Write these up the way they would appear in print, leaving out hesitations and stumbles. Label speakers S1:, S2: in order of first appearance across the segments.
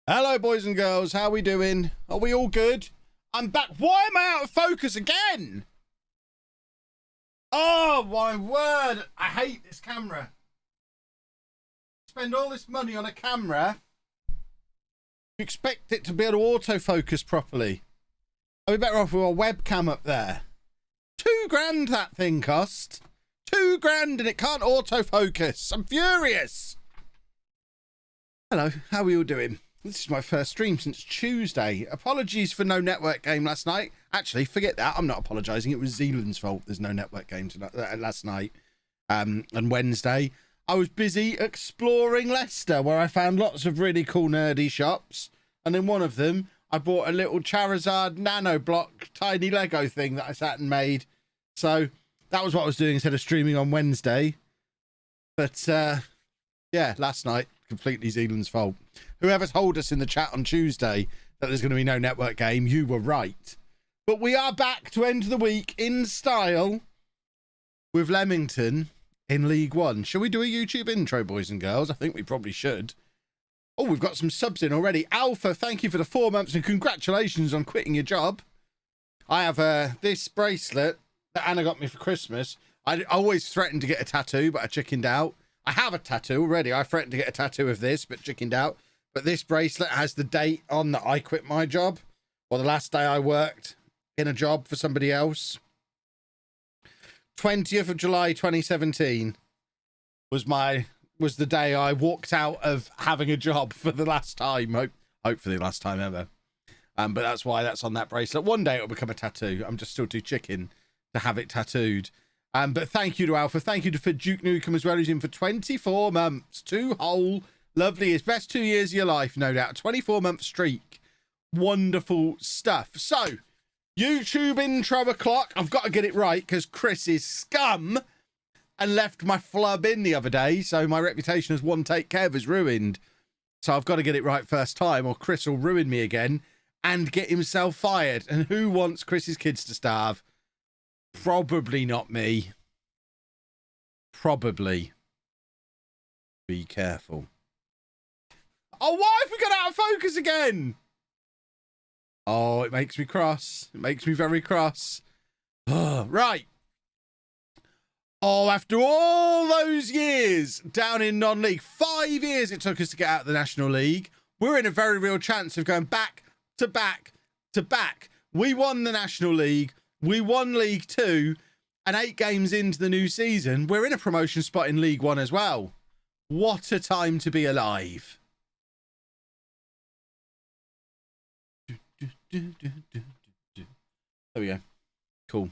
S1: Hello, boys and girls. How we doing? Are we all good? I'm back. Why am I out of focus again? Oh, my word. I hate this camera. Spend all this money on a camera. You expect it to be able to autofocus properly. I'd be better off with a webcam up there. £2,000 that thing cost. £2,000 and it can't autofocus. I'm furious. Hello, how are you all doing? This is my first stream since Tuesday. Apologies for no network game last night. Actually, forget that. I'm not apologising. It was Zealand's fault there's no network game last night and Wednesday. I was busy exploring Leicester, where I found lots of really cool nerdy shops. And in one of them, I bought a little Charizard nano block tiny Lego thing that I sat and made. So that was what I was doing instead of streaming on Wednesday. But yeah, last night, completely Zealand's fault. Whoever told us in the chat on Tuesday that there's going to be no network game, you were right. But we are back to end the week in style with Leamington in League One. Shall we do a YouTube intro, boys and girls? I think we probably should. Oh, we've got some subs in already. Alpha, thank you for the 4 months and congratulations on quitting your job. I have this bracelet that Anna got me for Christmas. I always threatened to get a tattoo, but I chickened out. I have a tattoo already. I threatened to get a tattoo of this, but chickened out. But this bracelet has the date on that I quit my job, or the last day I worked in a job for somebody else. 20th of July 2017 was the day I walked out of having a job for the last time. Hopefully the last time ever. But that's why that's on that bracelet. One day it'll become a tattoo. I'm just still too chicken to have it tattooed. But thank you to Alpha. Thank you for Duke Nukem as well, who's in for 24 months. 2 whole lovely, his best 2 years of your life, no doubt. 24-month streak. Wonderful stuff. So, YouTube intro o'clock. I've got to get it right because Chris is scum and left my flub in the other day. So my reputation as one take Kev is ruined. So I've got to get it right first time or Chris will ruin me again and get himself fired. And who wants Chris's kids to starve? Probably not me. Probably. Be careful. Oh, why have we got out of focus again? Oh, it makes me cross. It makes me very cross. Oh, right. Oh, after all those years down in non-league, 5 years it took us to get out of the National League. We're in a very real chance of going back to back to back. We won the National League. We won League 2. And 8 games into the new season, we're in a promotion spot in League 1 as well. What a time to be alive. There we go. Cool.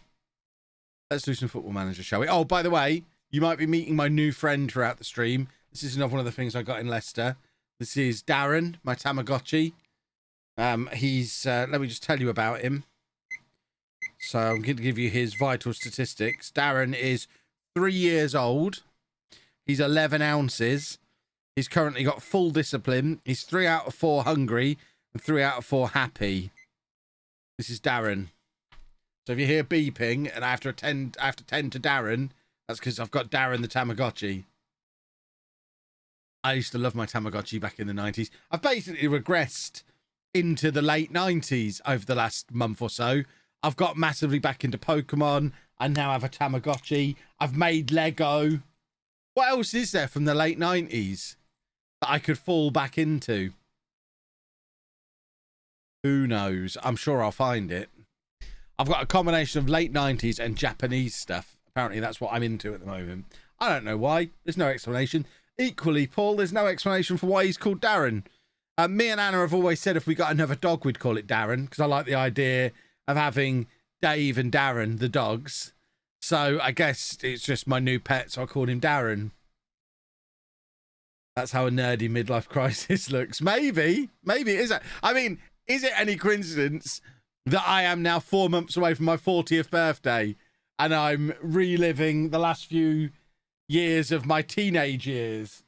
S1: Let's do some Football Manager, shall we? Oh, by the way, you might be meeting my new friend throughout the stream. This is another one of the things I got in Leicester. This is Darren, my Tamagotchi. He's, let me just tell you about him. So I'm going to give you his vital statistics. Darren is 3 years old. He's 11 ounces. He's currently got full discipline. He's 3 out of 4 hungry and 3 out of 4 happy. This is Darren. So if you hear beeping and I have to tend to Darren, that's because I've got Darren the Tamagotchi. I used to love my Tamagotchi back in the 90s. I've basically regressed into the late 90s over the last month or so. I've got massively back into Pokemon. I now have a Tamagotchi. I've made Lego. What else is there from the late 90s that I could fall back into? Who knows? I'm sure I'll find it. I've got a combination of late 90s and Japanese stuff. Apparently that's what I'm into at the moment. I don't know why. There's no explanation. Equally, Paul, there's no explanation for why he's called Darren. Me and Anna have always said if we got another dog, we'd call it Darren, because I like the idea of having Dave and Darren, the dogs. So I guess it's just my new pet, so I called him Darren. That's how a nerdy midlife crisis looks. Maybe it is. I mean, is it any coincidence that I am now 4 months away from my 40th birthday and I'm reliving the last few years of my teenage years?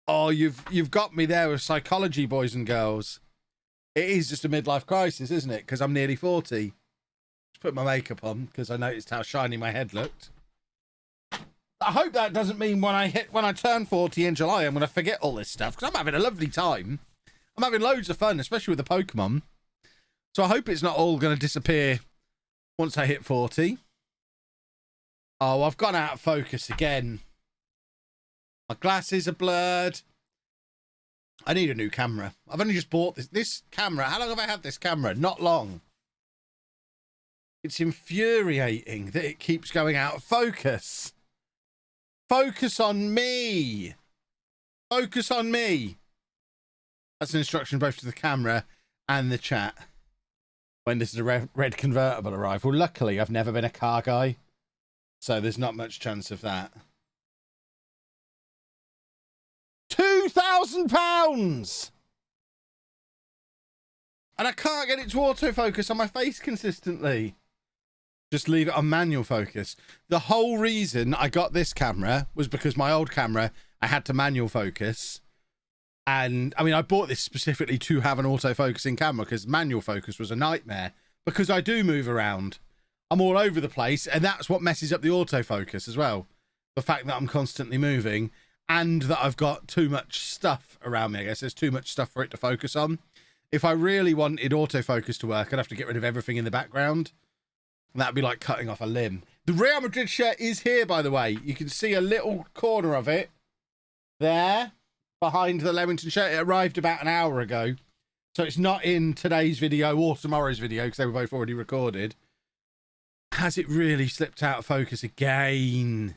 S1: Oh, you've got me there with psychology, boys and girls. It is just a midlife crisis, isn't it? Because I'm nearly 40. Just put my makeup on because I noticed how shiny my head looked. I hope that doesn't mean when I turn 40 in July, I'm going to forget all this stuff because I'm having a lovely time. I'm having loads of fun, especially with the Pokemon. So I hope it's not all going to disappear once I hit 40. Oh, I've gone out of focus again. My glasses are blurred. I need a new camera. I've only just bought this camera. How long have I had this camera? Not long. It's infuriating that it keeps going out of focus. Focus on me. Focus on me. That's an instruction both to the camera and the chat. When this is a red convertible arrival. Luckily, I've never been a car guy, so there's not much chance of that. £2,000! And I can't get it to autofocus on my face consistently. Just leave it on manual focus. The whole reason I got this camera was because my old camera, I had to manual focus. And I mean, I bought this specifically to have an autofocusing camera because manual focus was a nightmare because I do move around. I'm all over the place, and that's what messes up the autofocus as well. The fact that I'm constantly moving and that I've got too much stuff around me. I guess there's too much stuff for it to focus on. If I really wanted autofocus to work, I'd have to get rid of everything in the background. And that'd be like cutting off a limb. The Real Madrid shirt is here, by the way. You can see a little corner of it there. Behind the Leamington shirt. It arrived about an hour ago, so it's not in today's video or tomorrow's video because they were both already recorded. Has it really slipped out of focus again?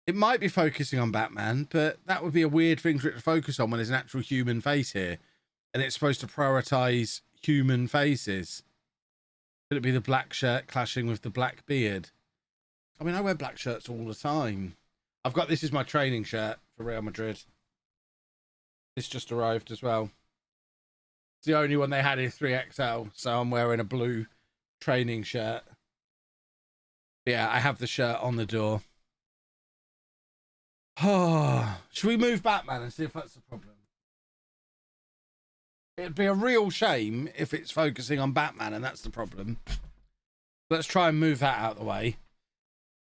S1: It might be focusing on Batman, but that would be a weird thing for it to focus on when there's an actual human face here, and it's supposed to prioritize human faces. Could it be the black shirt clashing with the black beard? I mean, I wear black shirts all the time. I've got, this is my training shirt for Real Madrid. This just arrived as well. It's the only one they had in 3XL, so I'm wearing a blue training shirt. But yeah, I have the shirt on the door. Oh, should we move Batman and see if that's the problem? It'd be a real shame if it's focusing on Batman and that's the problem. Let's try and move that out of the way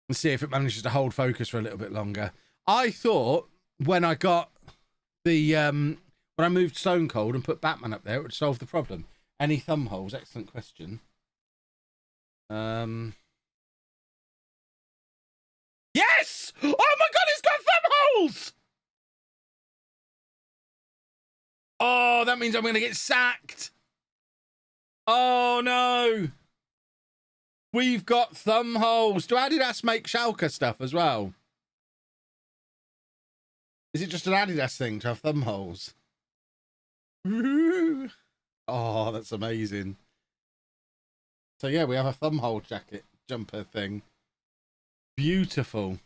S1: and see if it manages to hold focus for a little bit longer. I thought when I got the when I moved Stone Cold and put Batman up there, it would solve the problem. Any thumb holes? Excellent question. Yes! Oh my god, it's got thumb holes! Oh, that means I'm going to get sacked. Oh no. We've got thumb holes. Do Adidas make Schalke stuff as well? Is it just an Adidas thing to have thumb holes? Oh, that's amazing. So yeah, we have a thumb hole jacket jumper thing. Beautiful.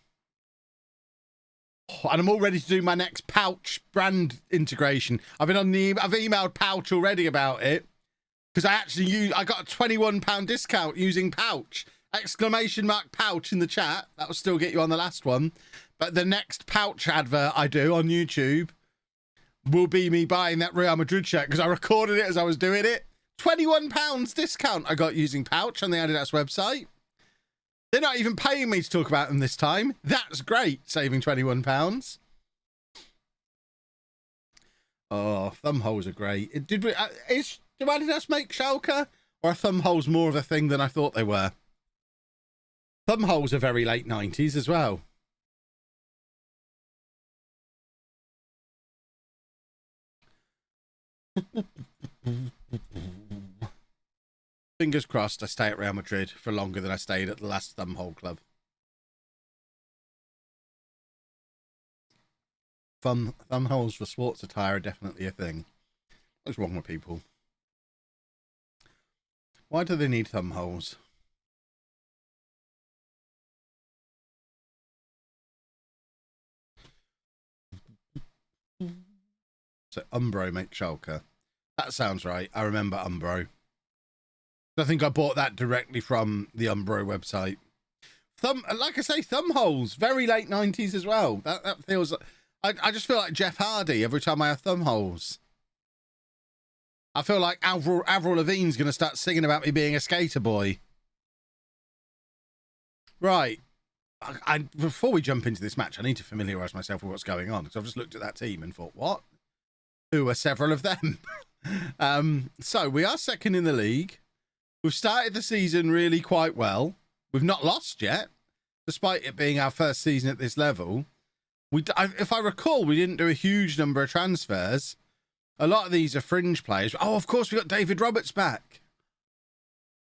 S1: Oh, and I'm all ready to do my next pouch brand integration. I've emailed Pouch already about it because I got a £21 discount using Pouch. Exclamation mark Pouch in the chat. That will still get you on the last one. But the next Pouch advert I do on YouTube will be me buying that Real Madrid shirt because I recorded it as I was doing it. £21 discount I got using Pouch on the Adidas website. They're not even paying me to talk about them this time. That's great, saving £21. Oh, thumb holes are great. Do Adidas make Schalke? Or are thumb holes more of a thing than I thought they were? Thumb holes are very late 90s as well. Fingers crossed I stay at Real Madrid for longer than I stayed at the last Thumbhole club. Thumb holes for sports attire are definitely a thing. What's wrong with people? Why do they need thumb holes? So Umbro makes Schalke. That sounds right. I remember Umbro. I think I bought that directly from the Umbro website. Like I say, thumb holes, very late 90s as well. That feels. I just feel like Jeff Hardy every time I have thumb holes. I feel like Avril Lavigne's going to start singing about me being a skater boy. Right. Before we jump into this match, I need to familiarise myself with what's going on because I've just looked at that team and thought, what? who are several of them. So we are second in the league. We've started the season really quite well. We've not lost yet, despite it being our first season at this level. If I recall, we didn't do a huge number of transfers. A lot of these are fringe players. Oh, of course, we got David Roberts back.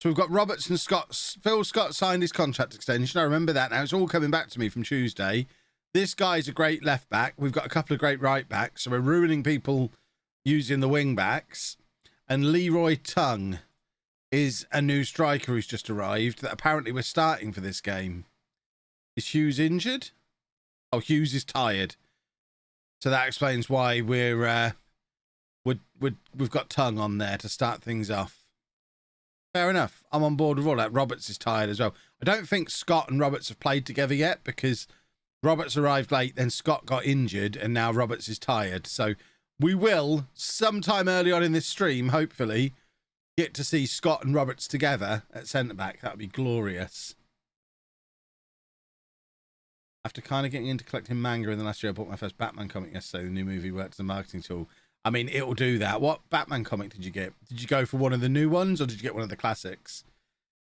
S1: So we've got Roberts and Scott. Phil Scott signed his contract extension. I remember that now. It's all coming back to me from Tuesday. This guy's a great left back. We've got a couple of great right backs. So we're ruining people using the wing backs. And Leroy Tongue is a new striker who's just arrived that apparently we're starting for this game. Is Hughes injured? Oh, Hughes is tired. So that explains why we've got Tongue on there to start things off. Fair enough. I'm on board with all that. Roberts is tired as well. I don't think Scott and Roberts have played together yet because Roberts arrived late, then Scott got injured, and now Roberts is tired. So we will, sometime early on in this stream, hopefully, get to see Scott and Roberts together at centre-back. That would be glorious. After kind of getting into collecting manga in the last year, I bought my first Batman comic yesterday. The new movie worked as a marketing tool. I mean, it'll do that. What Batman comic did you get? Did you go for one of the new ones or did you get one of the classics?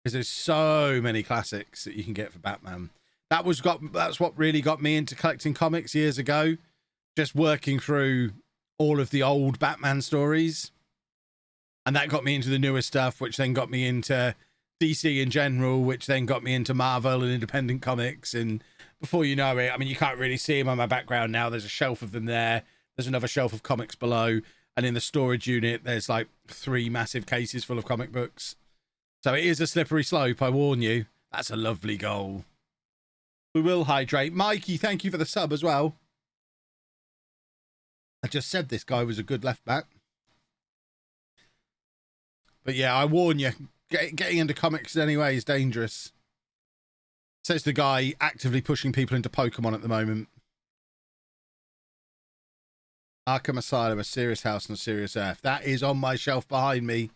S1: Because there's so many classics that you can get for Batman. That's what really got me into collecting comics years ago. Just working through all of the old Batman stories. And that got me into the newer stuff, which then got me into DC in general, which then got me into Marvel and independent comics. And before you know it, I mean, you can't really see them on my background now. There's a shelf of them there. There's another shelf of comics below. And in the storage unit, there's like 3 massive cases full of comic books. So it is a slippery slope, I warn you. That's a lovely goal. We will hydrate. Mikey, thank you for the sub as well. I just said this guy was a good left back. But yeah, I warn you, getting into comics anyway is dangerous. Says the guy actively pushing people into Pokemon at the moment. Arkham Asylum, A Serious House and A Serious Earth. That is on my shelf behind me.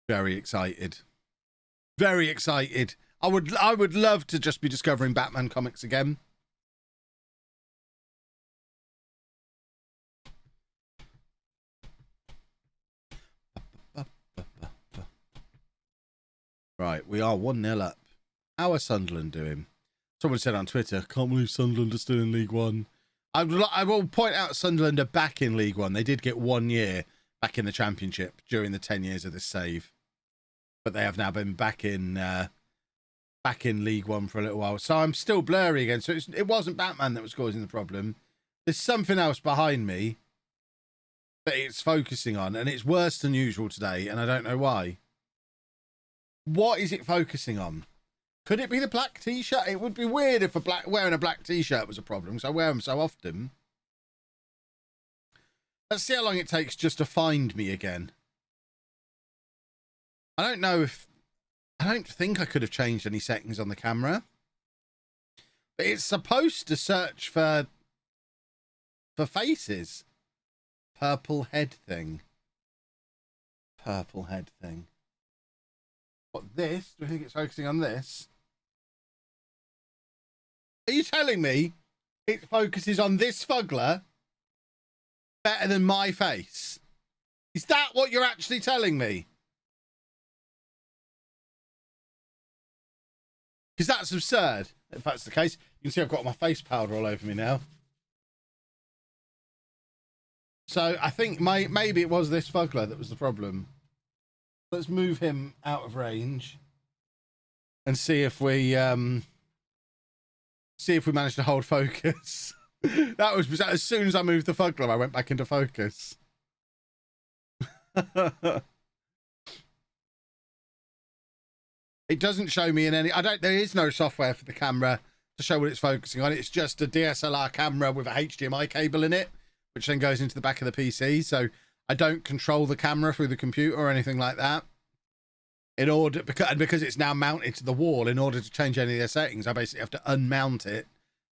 S1: Very excited. Very excited. I would love to just be discovering Batman comics again. Right, we are 1-0 up. How are Sunderland doing? Someone said on Twitter, can't believe Sunderland are still in League One. I will point out Sunderland are back in League One. They did get 1 year back in the Championship during the 10 years of this save. But they have now been back in League One for a little while. So I'm still blurry again. So it wasn't Batman that was causing the problem. There's something else behind me that it's focusing on. And it's worse than usual today. And I don't know why. What is it focusing on? Could it be the black t-shirt? It would be weird if wearing a black t-shirt was a problem, because I wear them so often. Let's see how long it takes just to find me again. I don't think I could have changed any settings on the camera. But it's supposed to search for faces. Purple head thing. Purple head thing. What, this? Do I think it's focusing on this? Are you telling me it focuses on this fuggler better than my face? Is that what you're actually telling me? Because that's absurd. If that's the case, you can see I've got my face powder all over me now. So I think maybe it was this fuggler that was the problem. Let's move him out of range and see if we manage to hold focus. That was as soon as I moved the fuggler, I went back into focus. It doesn't show me in any. There is no software for the camera to show what it's focusing on. It's just a DSLR camera with a HDMI cable in it, which then goes into the back of the PC. So I don't control the camera through the computer or anything like that. Because it's now mounted to the wall, in order to change any of their settings, I basically have to unmount it,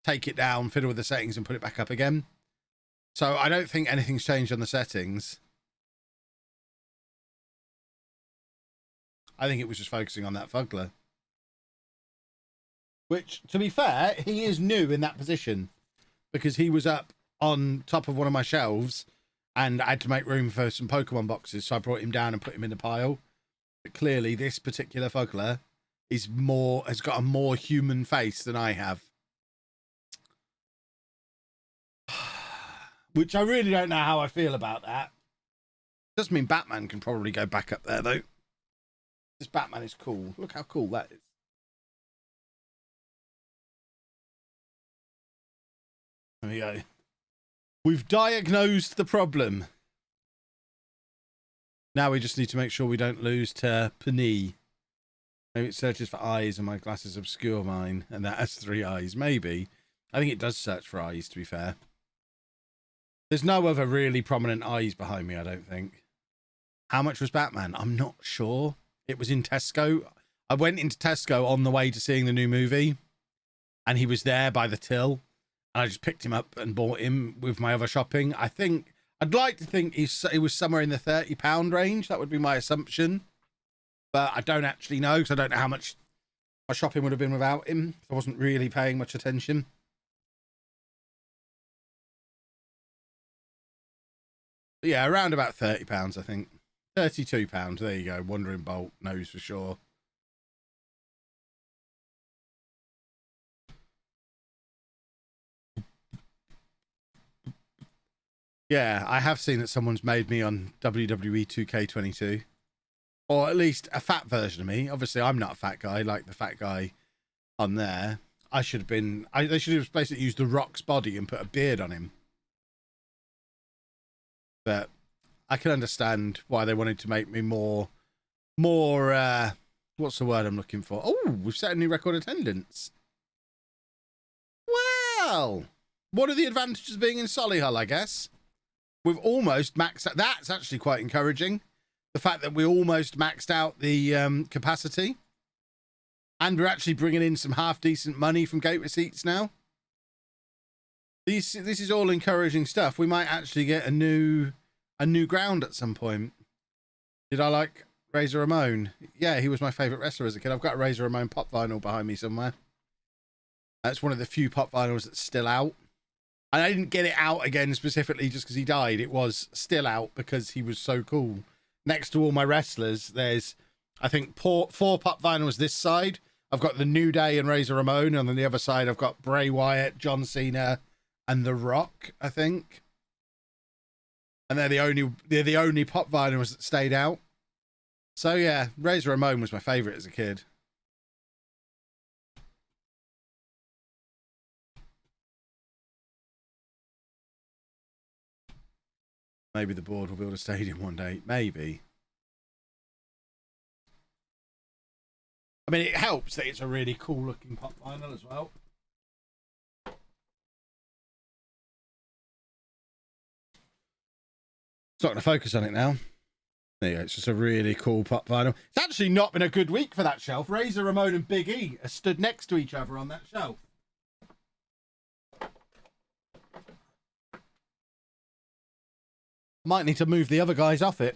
S1: take it down, fiddle with the settings, and put it back up again. So I don't think anything's changed on the settings. I think it was just focusing on that fuggler. Which, to be fair, he is new in that position. Because he was up on top of one of my shelves, and I had to make room for some Pokemon boxes, so I brought him down and put him in the pile. But clearly, this particular Fugler has got a more human face than I have. Which I really don't know how I feel about that. Doesn't mean Batman can probably go back up there, though. This Batman is cool. Look how cool that is. There we go. We've diagnosed the problem. Now we just need to make sure we don't lose to Panee. Maybe it searches for eyes and my glasses obscure mine, and that has 3 eyes. Maybe. I think it does search for eyes, to be fair. There's no other really prominent eyes behind me, I don't think. How much was Batman? I'm not sure. It was in Tesco. I went into Tesco on the way to seeing the new movie, and he was there by the till. And I just picked him up and bought him with my other shopping. I'd like to think he was somewhere in the £30 range. That would be my assumption. But I don't actually know, because I don't know how much my shopping would have been without him. I wasn't really paying much attention. But yeah, around about £30, I think. £32. There you go. Wandering Bolt knows for sure. Yeah, I have seen that someone's made me on WWE 2K22. Or at least a fat version of me. Obviously, I'm not a fat guy like the fat guy on there. I should have been... they should have basically used The Rock's body and put a beard on him. But I can understand why they wanted to make me more... what's the word I'm looking for? Oh, we've set a new record attendance. Well, what are the advantages of being in Solihull, I guess? We've almost maxed out. That's actually quite encouraging. The fact that we almost maxed out the capacity. And we're actually bringing in some half-decent money from gate receipts now. This is all encouraging stuff. We might actually get a new ground at some point. Did I like Razor Ramon? Yeah, he was my favourite wrestler as a kid. I've got a Razor Ramon pop vinyl behind me somewhere. That's one of the few pop vinyls that's still out. And I didn't get it out again specifically just because he died. It was still out because he was so cool. Next to all my wrestlers, there's, I think, 4 pop vinyls this side. I've got the New Day and Razor Ramon. And on the other side, I've got Bray Wyatt, John Cena, and The Rock, I think. And they're the only pop vinyls that stayed out. So, yeah, Razor Ramon was my favourite as a kid. Maybe the board will build a stadium one day. Maybe. I mean, it helps that it's a really cool looking pop vinyl as well. It's not going to focus on it now. There you go. It's just a really cool pop vinyl. It's actually not been a good week for that shelf. Razor Ramon and Big E are stood next to each other on that shelf. Might need to move the other guys off it.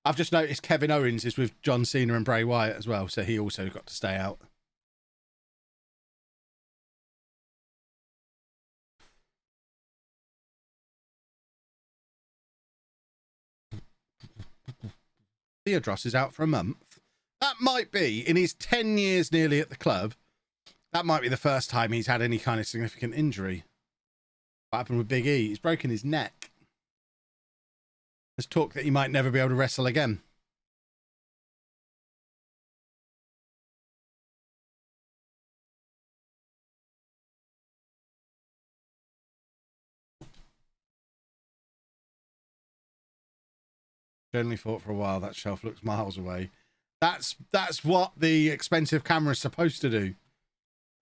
S1: I've just noticed Kevin Owens is with John Cena and Bray Wyatt as well, so he also got to stay out. Theodros is out for a month. That might be, in his 10 years nearly at the club, that might be the first time he's had any kind of significant injury. What happened with Big E? He's broken his neck. There's talk that he might never be able to wrestle again. Generally thought for a while that shelf looks miles away. That's what the expensive camera is supposed to do.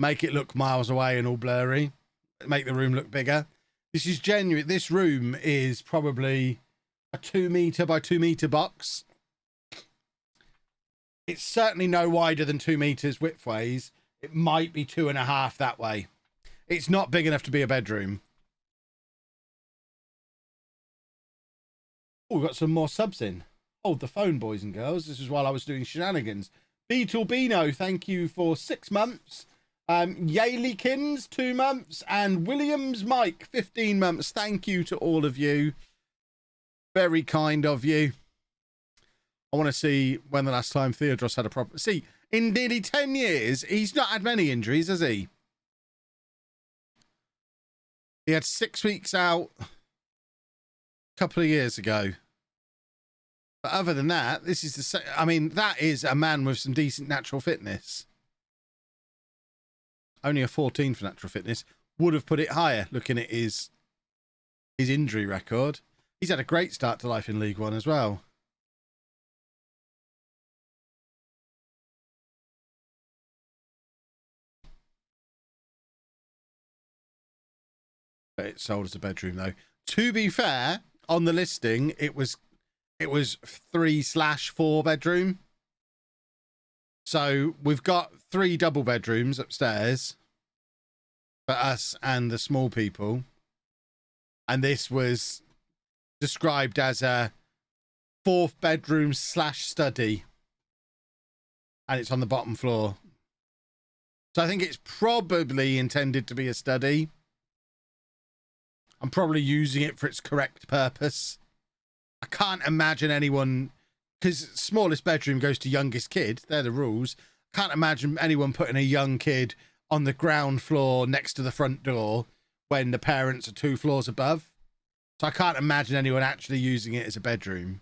S1: Make it look miles away and all blurry. Make the room look bigger. This is genuine. This room is probably a 2 meter by 2 meter box. It's certainly no wider than 2 meters widthways. It might be 2.5 that way. It's not big enough to be a bedroom. Oh, we've got some more subs in. Hold the phone, boys and girls. This is while I was doing shenanigans. Beetle Beano, thank you for 6 months. Yaleykins, 2 months, and Williams Mike, 15 months. Thank you to all of you. Very kind of you. I want to see when the last time Theodros had a proper... See, in nearly 10 years, he's not had many injuries, has he? He had 6 weeks out a couple of years ago. But other than that, this is the... I mean, that is a man with some decent natural fitness. Only a 14 for natural fitness. Would have put it higher, looking at his injury record. He's had a great start to life in League One as well. But it's sold as a bedroom, though. To be fair, on the listing, it was 3/4 bedroom. So we've got 3 double bedrooms upstairs for us and the small people. And this was described as a 4th bedroom / study. And it's on the bottom floor. So I think it's probably intended to be a study. I'm probably using it for its correct purpose. I can't imagine anyone... Because smallest bedroom goes to youngest kid. They're the rules. Can't imagine anyone putting a young kid on the ground floor next to the front door when the parents are 2 floors above. So I can't imagine anyone actually using it as a bedroom.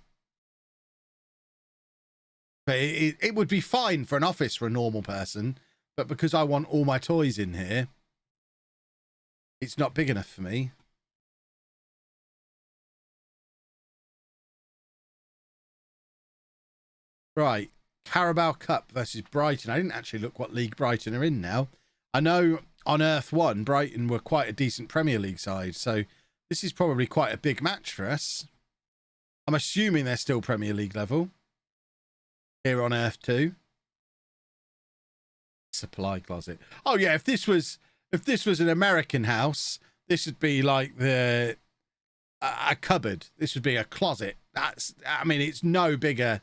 S1: But it would be fine for an office for a normal person. But because I want all my toys in here, it's not big enough for me. Right, Carabao Cup versus Brighton. I didn't actually look what league Brighton are in now. I know on Earth 1, Brighton were quite a decent Premier League side, so this is probably quite a big match for us. I'm assuming they're still Premier League level. Here on Earth 2. Supply closet. Oh yeah, if this was an American house, this would be like a cupboard. This would be a closet. I mean, it's no bigger.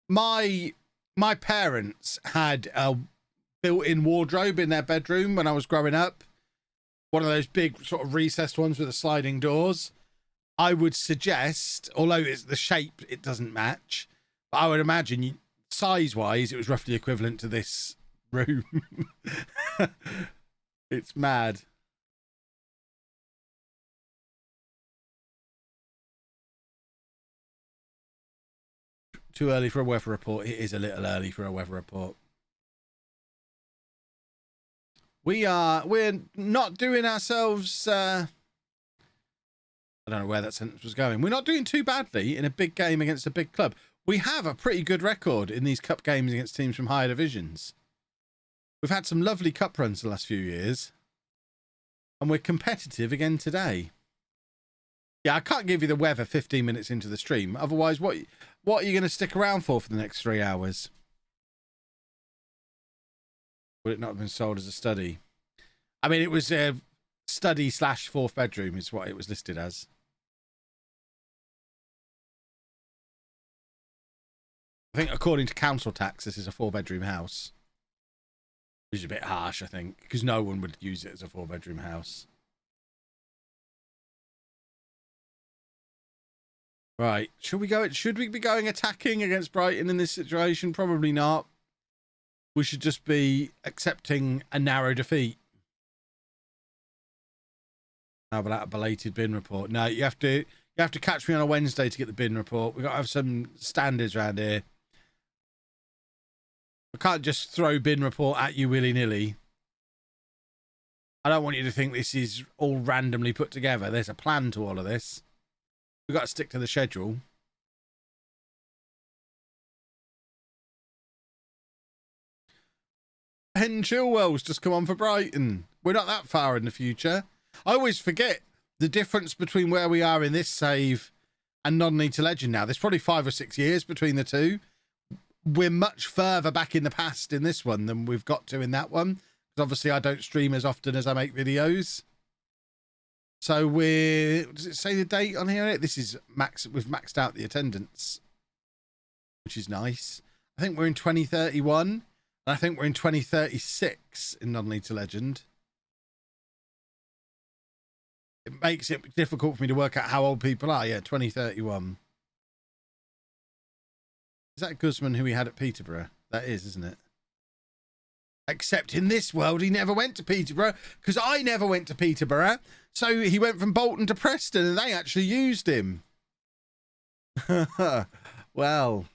S1: My parents had a built-in wardrobe in their bedroom when I was growing up. One of those big sort of recessed ones with the sliding doors. I would suggest, although it's the shape, it doesn't match, but I would imagine size-wise, it was roughly equivalent to this room. It's mad. Too early for a weather report. It is a little early for a weather report. We're not doing ourselves I don't know where that sentence was going. We're not doing too badly in a big game against a big club. We have a pretty good record in these cup games against teams from higher divisions. We've had some lovely cup runs the last few years. And we're competitive again today. Yeah, I can't give you the weather 15 minutes into the stream. Otherwise, what are you going to stick around for the next 3 hours? Would it not have been sold as a study? I mean, it was a study / 4th bedroom is what it was listed as. I think according to council tax, this is a 4-bedroom house. Which is a bit harsh, I think, because no one would use it as a 4-bedroom house. Right, should we be going attacking against Brighton in this situation? Probably not. We should just be accepting a narrow defeat. How about a belated bin report? No, you have to catch me on a Wednesday to get the bin report. We've got to have some standards around here. I can't just throw bin report at you willy-nilly. I don't want you to think this is all randomly put together. There's a plan to all of this. We've got to stick to the schedule. Ben Chilwell's just come on for Brighton. We're not that far in the future. I always forget the difference between where we are in this save and non-league to legend now. There's probably 5 or 6 years between the two. We're much further back in the past in this one than we've got to in that one. Because obviously I don't stream as often as I make videos. So does it say the date on here? This is we've maxed out the attendance, which is nice. I think we're in 2031. I think we're in 2036 in Non-League Legend. It makes it difficult for me to work out how old people are. Yeah, 2031. Is that Guzman who we had at Peterborough? That is, isn't it? Except in this world, he never went to Peterborough because I never went to Peterborough. So he went from Bolton to Preston and they actually used him. Well.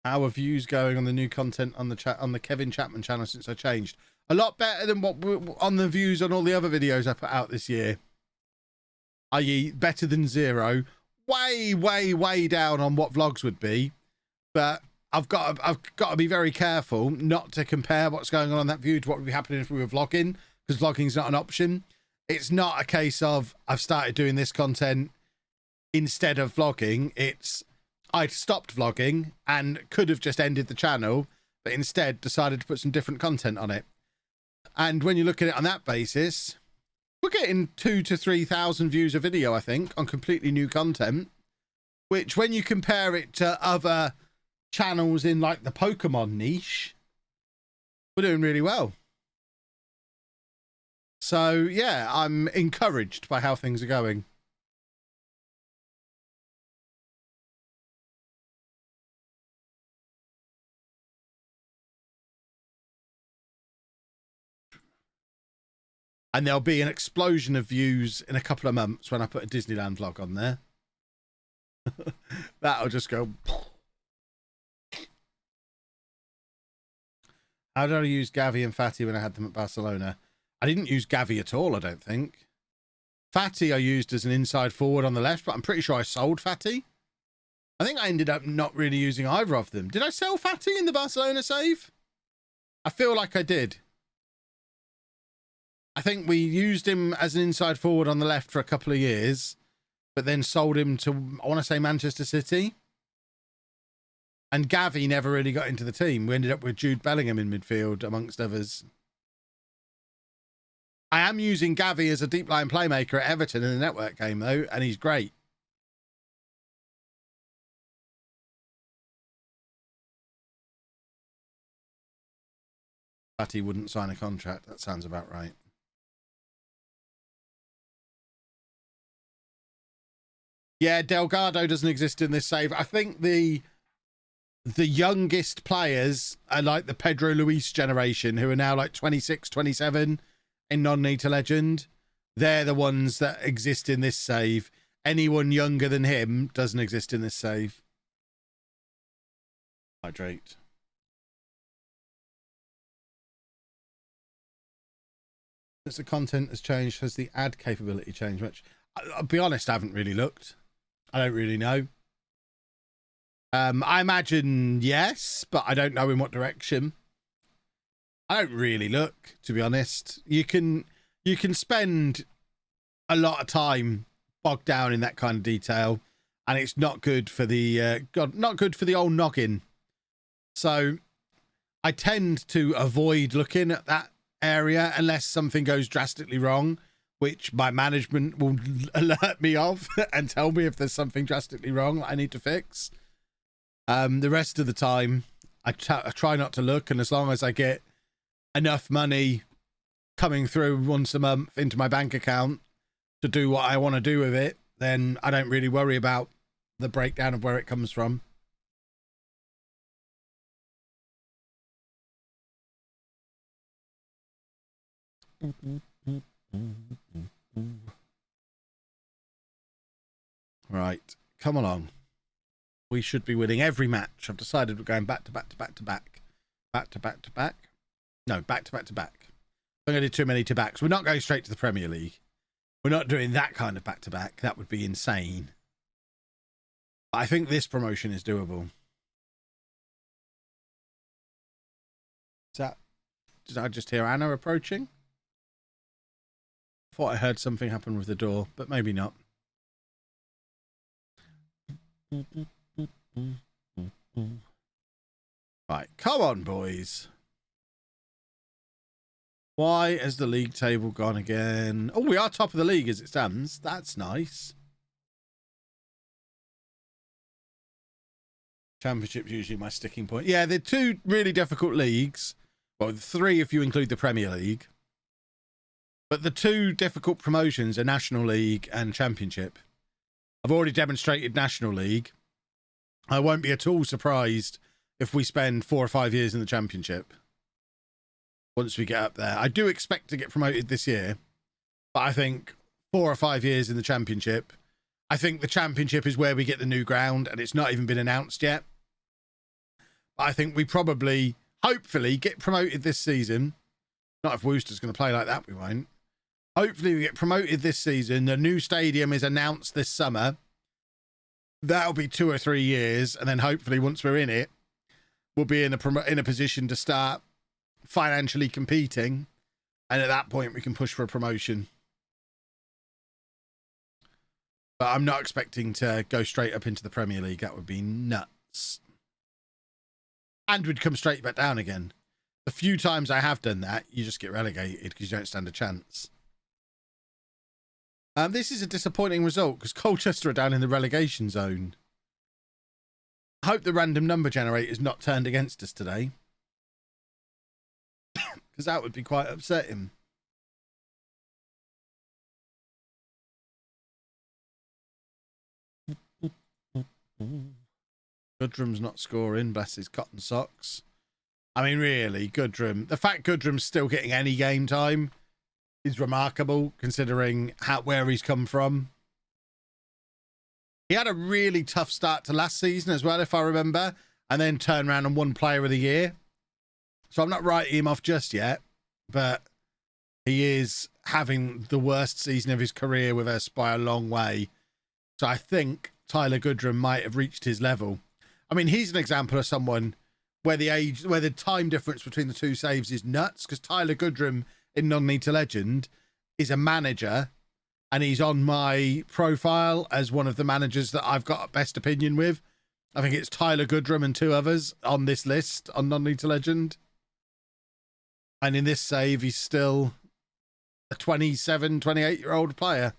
S1: How are views going on the new content on the Kevin Chapman channel since I changed? A lot better than what on the views on all the other videos I put out this year. I.e. better than 0. Way, way, way down on what vlogs would be. But I've got to be very careful not to compare what's going on that view to what would be happening if we were vlogging, because vlogging's not an option. It's not a case of I've started doing this content instead of vlogging. It's I'd stopped vlogging and could have just ended the channel, but instead decided to put some different content on it. And when you look at it on that basis, we're getting 2,000 to 3,000 views a video, I think, on completely new content, which when you compare it to other channels in like the Pokemon niche, we're doing really well. So yeah, I'm encouraged by how things are going. And there'll be an explosion of views in a couple of months when I put a Disneyland vlog on there. That'll just go. How did I use Gavi and Fatty when I had them at Barcelona? I didn't use Gavi at all, I don't think. Fatty I used as an inside forward on the left, but I'm pretty sure I sold Fatty. I think I ended up not really using either of them. Did I sell Fatty in the Barcelona save? I feel like I did. I think we used him as an inside forward on the left for a couple of years, but then sold him to, I want to say, Manchester City. And Gavi never really got into the team. We ended up with Jude Bellingham in midfield, amongst others. I am using Gavi as a deep line playmaker at Everton in the network game, though, and he's great. But he wouldn't sign a contract. That sounds about right. Yeah, Delgado doesn't exist in this save. I think the youngest players are like the Pedro Luis generation, who are now like 26, 27 in Non-League Legend. They're the ones that exist in this save. Anyone younger than him doesn't exist in this save. Hydrate. Since the content has changed, has the ad capability changed much? I'll be honest, I haven't really looked. I don't really know. I imagine yes, but I don't know in what direction. I don't really look, to be honest. You can spend a lot of time bogged down in that kind of detail, and it's not good for the not good for the old noggin. So I tend to avoid looking at that area unless something goes drastically wrong, which my management will alert me of and tell me if there's something drastically wrong that I need to fix. The rest of the time, I try not to look, and as long as I get enough money coming through once a month into my bank account to do what I want to do with it, then I don't really worry about the breakdown of where it comes from. Right, come along. We should be winning every match. I've decided we're going back to back to back to back. Back to back to back. No, back to back to back. I'm going to do too many to backs. We're not going straight to the Premier League. We're not doing that kind of back to back. That would be insane. But I think this promotion is doable. Did I just hear Anna approaching? Thought I heard something happen with the door, but maybe not. Right, come on, boys. Why has the league table gone again? Oh, we are top of the league as it stands. That's nice. Championship's usually my sticking point. Yeah, they're two really difficult leagues. Well, three if you include the Premier League. But the two difficult promotions are National League and Championship. I've already demonstrated National League. I won't be at all surprised if we spend 4 or 5 years in the Championship. Once we get up there. I do expect to get promoted this year. But I think 4 or 5 years in the Championship. I think the Championship is where we get the new ground, and it's not even been announced yet. But I think we probably, hopefully, get promoted this season. Not if Worcester's going to play like that, we won't. Hopefully we get promoted this season. The new stadium is announced this summer. That'll be 2 or 3 years. And then hopefully once we're in it, we'll be in a position to start financially competing. And at that point, we can push for a promotion. But I'm not expecting to go straight up into the Premier League. That would be nuts. And we'd come straight back down again. The few times I have done that, you just get relegated because you don't stand a chance. This is a disappointing result because Colchester are down in the relegation zone. I hope the random number generator is not turned against us today. Because that would be quite upsetting. Goodrum's not scoring, bless his cotton socks. I mean, really, Goodrum. The fact Goodrum's still getting any game time is remarkable, considering where he's come from. He had a really tough start to last season as well, if I remember, and then turned around and won Player of the Year. So I'm not writing him off just yet, but he is having the worst season of his career with us by a long way. So I think Tyler Goodrum might have reached his level. I mean, he's an example of someone where the time difference between the two saves is nuts, because Tyler Goodrum in Non-League to Legend is a manager, and he's on my profile as one of the managers that I've got best opinion with. I think it's Tyler Goodrum and 2 others on this list on Non-League to Legend. And in this save, he's still a 27, 28-year-old player.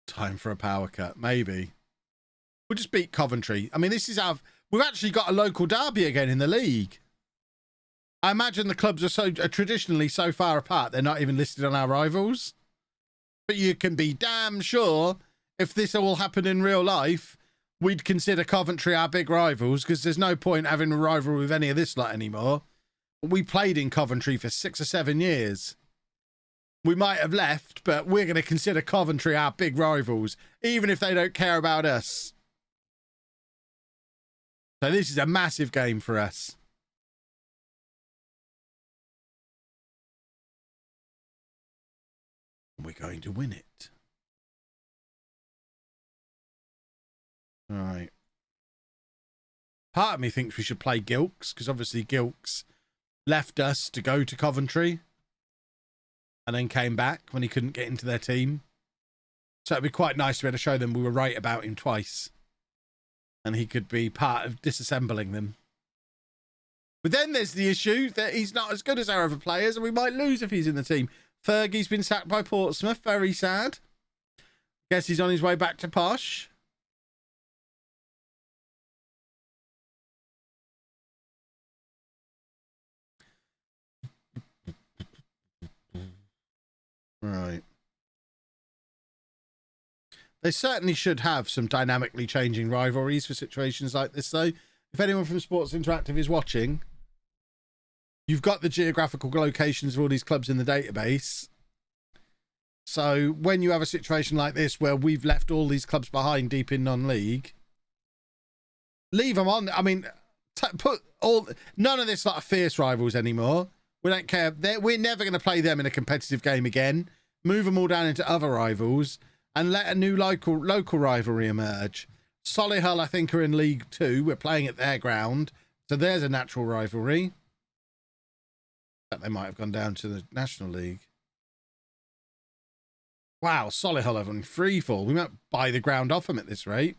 S1: Time for a power cut, maybe. We'll just beat Coventry. I mean, we've actually got a local derby again in the league. I imagine the clubs are traditionally so far apart they're not even listed on our rivals. But you can be damn sure if this all happened in real life, we'd consider Coventry our big rivals, because there's no point having a rivalry with any of this lot anymore. We played in Coventry for 6 or 7 years. We might have left, but we're going to consider Coventry our big rivals, even if they don't care about us. So this is a massive game for us. We're going to win it. All right. Part of me thinks we should play Gilks, because obviously Gilks left us to go to Coventry and then came back when he couldn't get into their team. So it'd be quite nice to be able to show them we were right about him twice, and he could be part of disassembling them. But then there's the issue that he's not as good as our other players, and we might lose if he's in the team. Fergie's been sacked by Portsmouth. Very sad. Guess he's on his way back to Posh. Right. They certainly should have some dynamically changing rivalries for situations like this, though. If anyone from Sports Interactive is watching, you've got the geographical locations of all these clubs in the database. So when you have a situation like this where we've left all these clubs behind deep in non-league, leave them on. I mean, none of this lot of fierce rivals anymore. We don't care. We're never going to play them in a competitive game again. Move them all down into other rivals and let a new local rivalry emerge. Solihull, I think, are in League 2. We're playing at their ground. So there's a natural rivalry. But they might have gone down to the National League. Wow, Solihull have on free fall. We might buy the ground off them at this rate.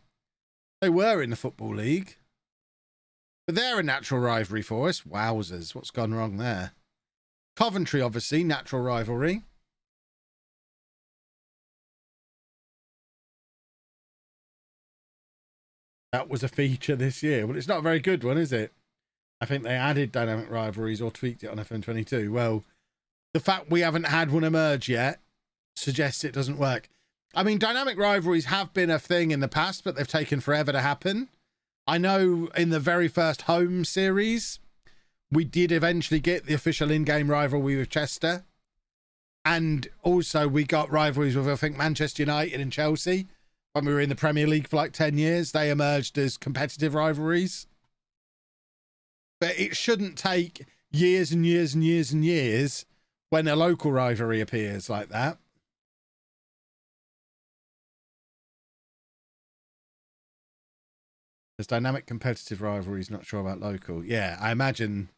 S1: They were in the Football League. But they're a natural rivalry for us. Wowzers, what's gone wrong there? Coventry, obviously, natural rivalry. That was a feature this year. Well, it's not a very good one, is it? I think they added dynamic rivalries or tweaked it on FM22. Well, the fact we haven't had one emerge yet suggests it doesn't work. I mean, dynamic rivalries have been a thing in the past, but they've taken forever to happen. I know in the very first home series, we did eventually get the official in-game rivalry with Chester. And also we got rivalries with, I think, Manchester United and Chelsea. When we were in the Premier League for like 10 years, they emerged as competitive rivalries. But it shouldn't take years and years and years and years when a local rivalry appears like that. There's dynamic competitive rivalries, not sure about local. Yeah, I imagine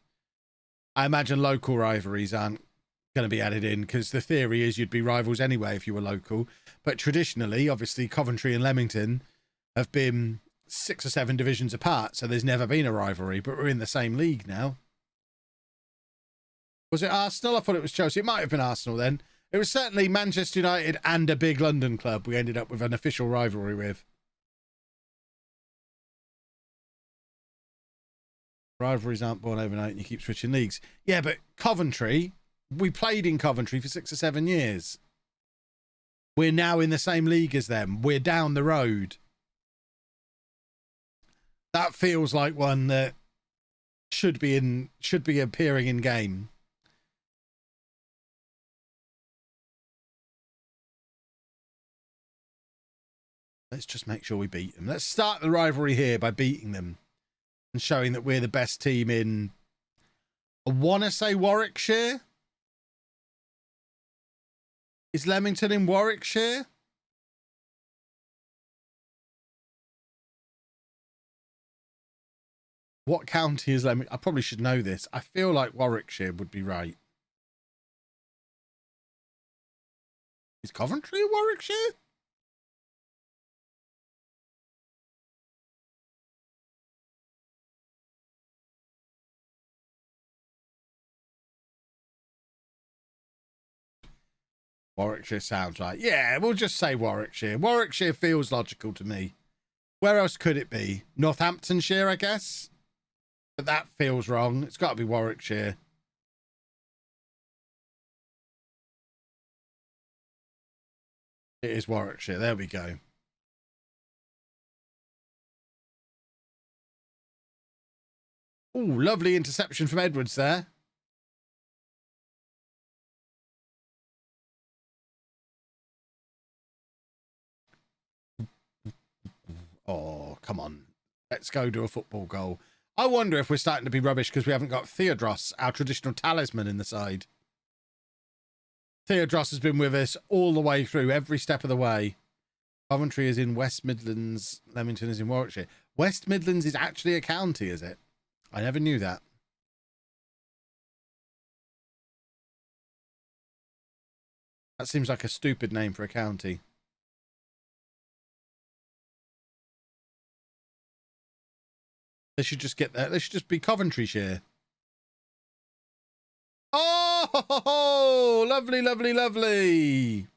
S1: local rivalries aren't going to be added in because the theory is you'd be rivals anyway if you were local. But traditionally, obviously, Coventry and Leamington have been 6 or 7 divisions apart, so there's never been a rivalry, but we're in the same league now. Was it Arsenal? I thought it was Chelsea. It might have been Arsenal then. It was certainly Manchester United and a big London club we ended up with an official rivalry with. Rivalries aren't born overnight and you keep switching leagues. Yeah, but Coventry, we played in Coventry for 6 or 7 years. We're now in the same league as them. We're down the road. That feels like one that should be appearing in game. Let's just make sure we beat them. Let's start the rivalry here by beating them and showing that we're the best team in, I want to say Warwickshire. Is Leamington in Warwickshire? What county is Leamington? I probably should know this. I feel like Warwickshire would be right. Is Coventry Warwickshire? Warwickshire sounds right. Yeah, we'll just say Warwickshire. Warwickshire feels logical to me. Where else could it be? Northamptonshire, I guess? But that feels wrong. It's got to be Warwickshire. It is Warwickshire. There we go. Oh, lovely interception from Edwards there. Oh, come on. Let's go do a football goal. I wonder if we're starting to be rubbish because we haven't got Theodros, our traditional talisman, in the side. Theodros has been with us all the way through, every step of the way. Coventry is in West Midlands. Leamington is in Warwickshire. West Midlands is actually a county, is it? I never knew that. That seems like a stupid name for a county. They should just get that. They should just be Coventryshire. Oh, lovely, lovely, lovely.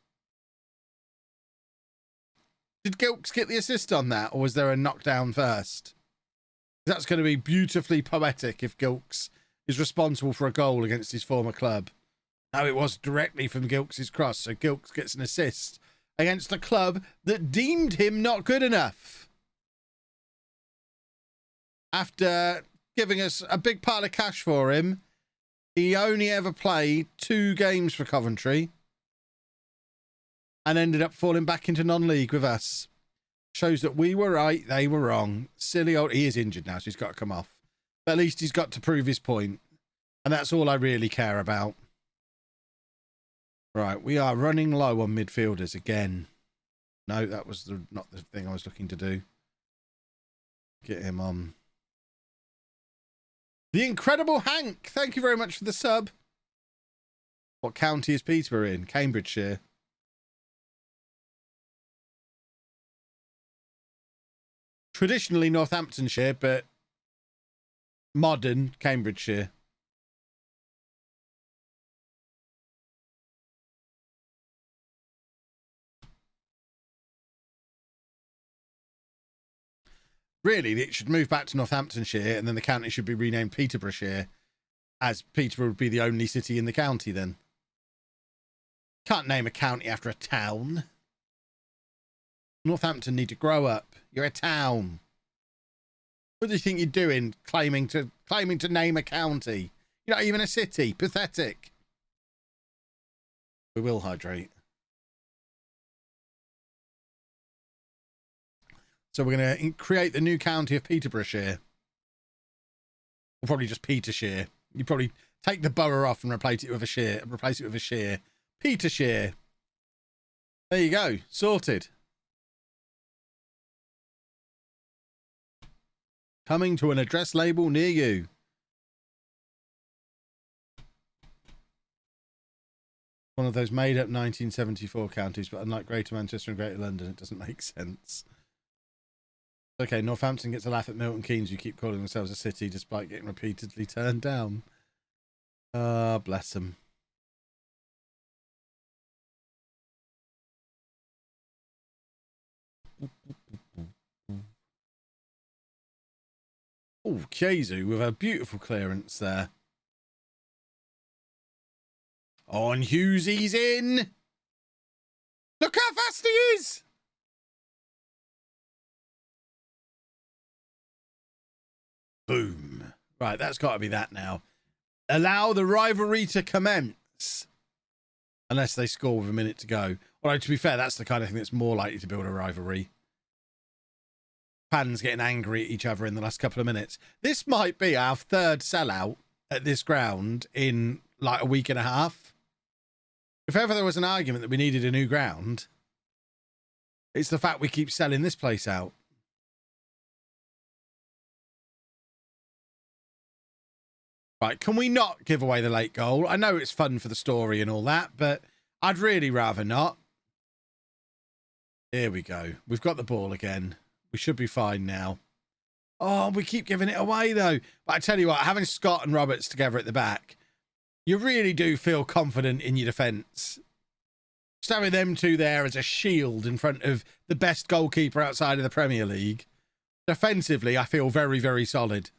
S1: Did Gilks get the assist on that, or was there a knockdown first? That's going to be beautifully poetic if Gilks is responsible for a goal against his former club. No, it was directly from Gilks' cross, so Gilks gets an assist against the club that deemed him not good enough. After giving us a big pile of cash for him, he only ever played 2 games for Coventry and ended up falling back into non-league with us. Shows that we were right, they were wrong. Silly old... He is injured now, so he's got to come off. But at least he's got to prove his point. And that's all I really care about. Right, we are running low on midfielders again. No, that was not the thing I was looking to do. Get him on. The Incredible Hank, thank you very much for the sub. What county is Peterborough in? Cambridgeshire. Traditionally Northamptonshire, but modern Cambridgeshire. Really, it should move back to Northamptonshire, and then the county should be renamed Peterboroughshire, as Peterborough would be the only city in the county then. Can't name a county after a town. Northampton need to grow up. You're a town. What do you think you're doing, claiming to name a county? You're not even a city. Pathetic. We will hydrate. So we're going to create the new county of Peterboroughshire. Or probably just Petershire. You probably take the borough off and replace it with a shire. Petershire. There you go. Sorted. Coming to an address label near you. One of those made up 1974 counties, but unlike Greater Manchester and Greater London, it doesn't make sense. Okay, Northampton gets a laugh at Milton Keynes, who keep calling themselves a city despite getting repeatedly turned down. Ah, bless them. Oh, Kyezu with a beautiful clearance there. On Hughesy's in. Look how fast he is. Boom. Right, that's got to be that now. Allow the rivalry to commence. Unless they score with a minute to go. Although, to be fair, that's the kind of thing that's more likely to build a rivalry. Fans getting angry at each other in the last couple of minutes. This might be our third sellout at this ground in like a week and a half. If ever there was an argument that we needed a new ground, it's the fact we keep selling this place out. Right, can we not give away the late goal? I know it's fun for the story and all that, but I'd really rather not. Here we go. We've got the ball again. We should be fine now. Oh, we keep giving it away, though. But I tell you what, having Scott and Roberts together at the back, you really do feel confident in your defence. Just having them two there as a shield in front of the best goalkeeper outside of the Premier League. Defensively, I feel very, very solid.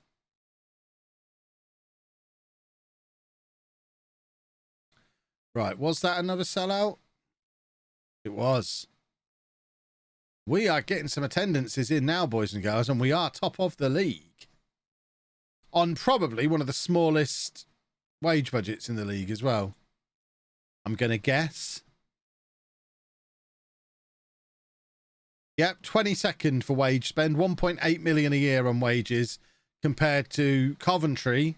S1: Right, was that another sellout? It was. We are getting some attendances in now, boys and girls, and we are top of the league. On probably one of the smallest wage budgets in the league as well. I'm going to guess. Yep, 22nd for wage spend, 1.8 million a year on wages, compared to Coventry,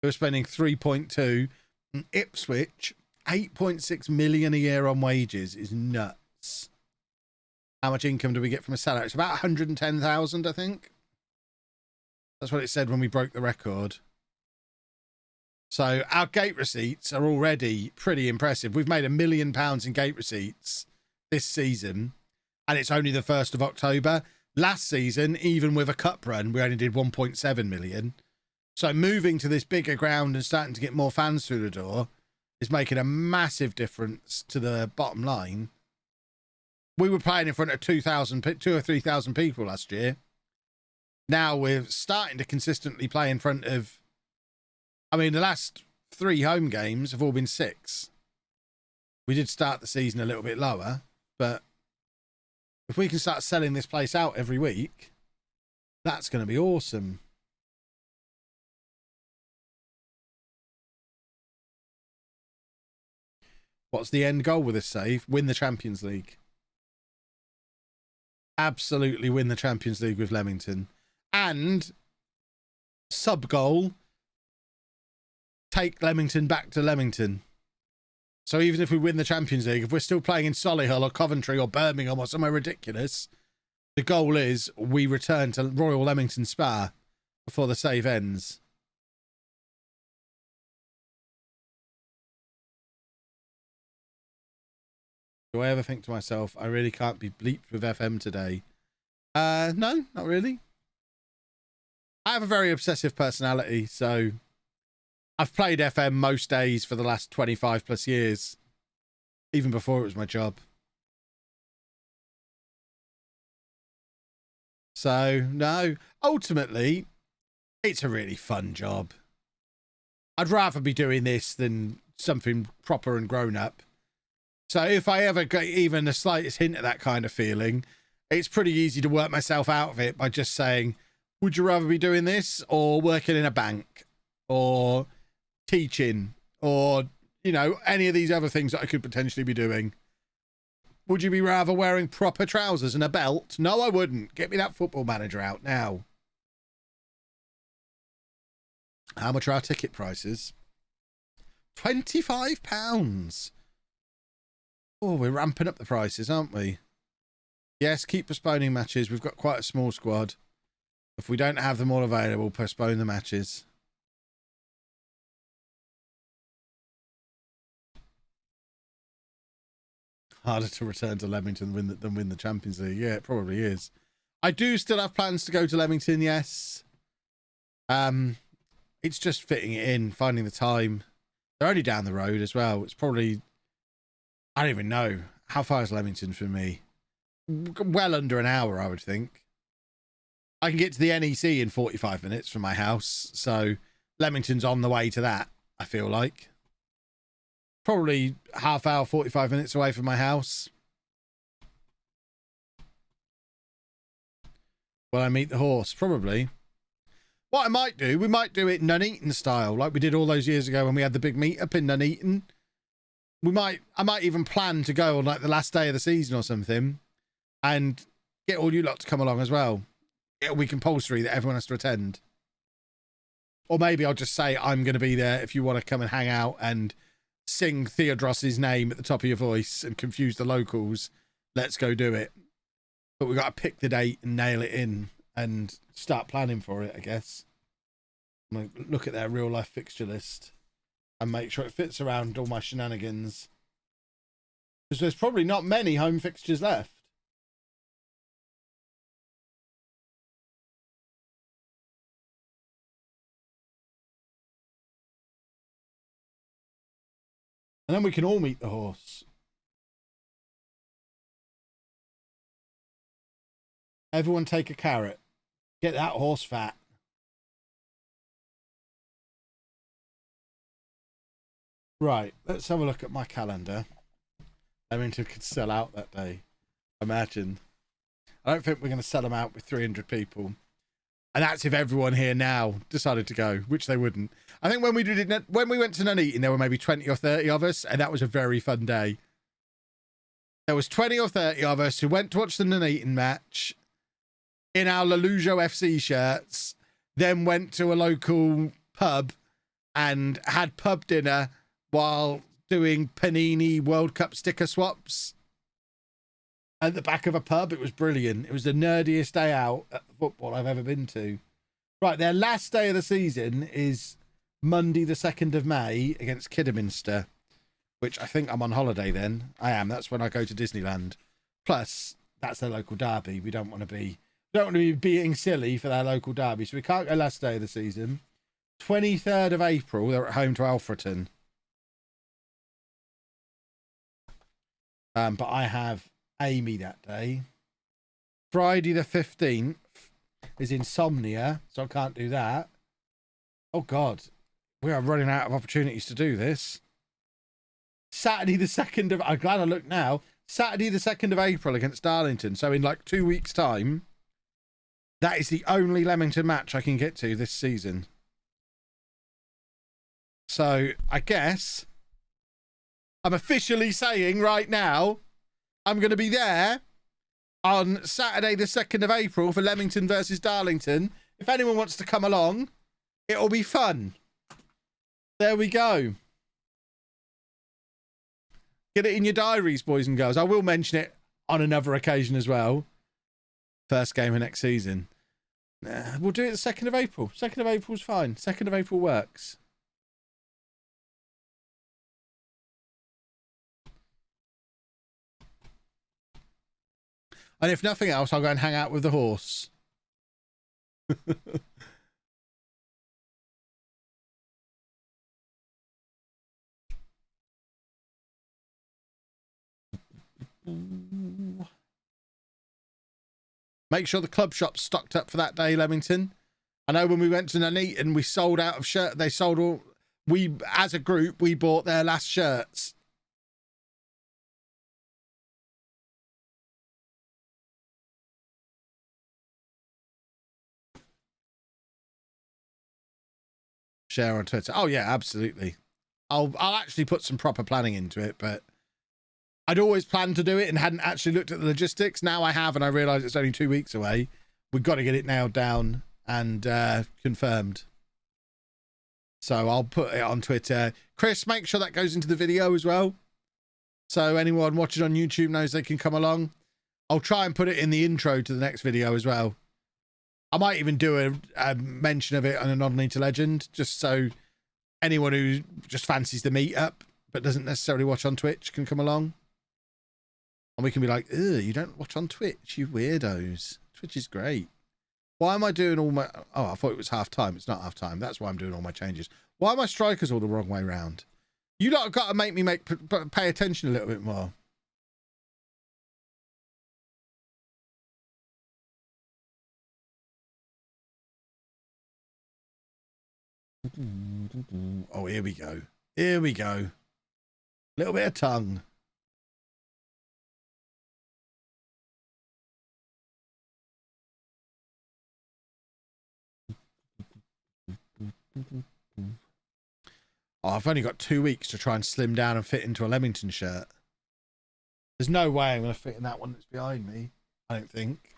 S1: who are spending 3.2, and Ipswich, 8.6 million a year on wages is nuts. How much income do we get from a sellout? It's about 110,000, I think. That's what it said when we broke the record. So our gate receipts are already pretty impressive. We've made £1 million in gate receipts this season, and it's only the 1st of October. Last season, even with a cup run, we only did 1.7 million. So moving to this bigger ground and starting to get more fans through the door is making a massive difference to the bottom line. We were playing in front of 2,000 or 3,000 people last year. Now we're starting to consistently play in front of, I mean, the last 3 home games have all been 6. We did start the season a little bit lower, but if we can start selling this place out every week, that's going to be awesome. What's the end goal with this save? Win the Champions League. Absolutely win the Champions League with Leamington. And sub-goal, take Leamington back to Leamington. So even if we win the Champions League, if we're still playing in Solihull or Coventry or Birmingham or somewhere ridiculous, the goal is we return to Royal Leamington Spa before the save ends. Do I ever think to myself, I really can't be bleeped with FM today? No, not really. I have a very obsessive personality, so I've played FM most days for the last 25 plus years, even before it was my job. So, no, ultimately, it's a really fun job. I'd rather be doing this than something proper and grown up. So if I ever get even the slightest hint of that kind of feeling, it's pretty easy to work myself out of it by just saying, would you rather be doing this or working in a bank or teaching or, you know, any of these other things that I could potentially be doing? Would you be rather wearing proper trousers and a belt? No, I wouldn't. Get me that Football Manager out now. How much are our ticket prices? £25. Oh, we're ramping up the prices, aren't we? Yes, keep postponing matches. We've got quite a small squad. If we don't have them all available, postpone the matches. Harder to return to Leamington than win the Champions League. Yeah, it probably is. I do still have plans to go to Leamington, yes. It's just fitting it in, finding the time. They're only down the road as well. It's probably, I don't even know. How far is Leamington from me? Well under an hour, I would think. I can get to the NEC in 45 minutes from my house. So Leamington's on the way to that, I feel like. Probably half hour, 45 minutes away from my house. Will I meet the horse? Probably. What I might do, we might do it Nuneaton style, like we did all those years ago when we had the big meetup in Nuneaton. I might even plan to go on like the last day of the season or something and get all you lot to come along as well. It'll be compulsory that everyone has to attend. Or maybe I'll just say I'm going to be there if you want to come and hang out and sing Theodros's name at the top of your voice and confuse the locals. Let's go do it. But we've got to pick the date and nail it in and start planning for it, I guess. I'm going to look at their real life fixture list and make sure it fits around all my shenanigans. Because there's probably not many home fixtures left. And then we can all meet the horse. Everyone take a carrot. Get that horse fat. Right, let's have a look at my calendar. Leamington could sell out that day. Imagine. I don't think we're going to sell them out with 300 people. And that's if everyone here now decided to go, which they wouldn't. I think when we did it, when we went to Nuneaton, there were maybe 20 or 30 of us, and that was a very fun day. There was 20 or 30 of us who went to watch the Nuneaton match in our LOLLUJO FC shirts, then went to a local pub and had pub dinner while doing Panini World Cup sticker swaps at the back of a pub. It was brilliant. It was the nerdiest day out at football I've ever been to. Right, their last day of the season is Monday the 2nd of May against Kidderminster, which I think I'm on holiday then. I am. That's when I go to Disneyland. Plus, that's their local derby. We don't want to be being silly for their local derby, so we can't go last day of the season. 23rd of April, they're at home to Alfreton. But I have Amy that day. Friday the 15th is Insomnia, so I can't do that. Oh, God. We are running out of opportunities to do this. Saturday the 2nd of... I'm glad I looked now. Saturday the 2nd of April against Darlington. So in like 2 weeks' time, that is the only Leamington match I can get to this season. So I guess I'm officially saying right now I'm going to be there on Saturday the 2nd of April for Leamington versus Darlington. If anyone wants to come along, it'll be fun. There we go. Get it in your diaries, boys and girls. I will mention it on another occasion as well. First game of next season. We'll do it the 2nd of April. 2nd of April's fine. 2nd of April works. And if nothing else, I'll go and hang out with the horse. Make sure the club shop's stocked up for that day, Leamington. I know when we went to Nuneaton, we sold out of shirt. They sold all. We, as a group, we bought their last shirts. Share on Twitter. Oh yeah, absolutely. I'll actually put some proper planning into it, but I'd always planned to do it and hadn't actually looked at the logistics. Now I have, and I realise it's only 2 weeks away. We've got to get it nailed down and confirmed. So I'll put it on Twitter. Chris, make sure that goes into the video as well, so anyone watching on YouTube knows they can come along. I'll try and put it in the intro to the next video as well. I might even do a mention of it on an unedited legend, just so anyone who just fancies the meetup but doesn't necessarily watch on Twitch can come along. And we can be like, ugh, you don't watch on Twitch, you weirdos. Twitch is great. Why am I doing all my... Oh, I thought it was half time. It's not half time. That's why I'm doing all my changes. Why are my strikers all the wrong way round? You lot have got to make me pay attention a little bit more. Oh, here we go. Here we go. A little bit of tongue. Oh, I've only got 2 weeks to try and slim down and fit into a Leamington shirt. There's no way I'm going to fit in that one that's behind me, I don't think.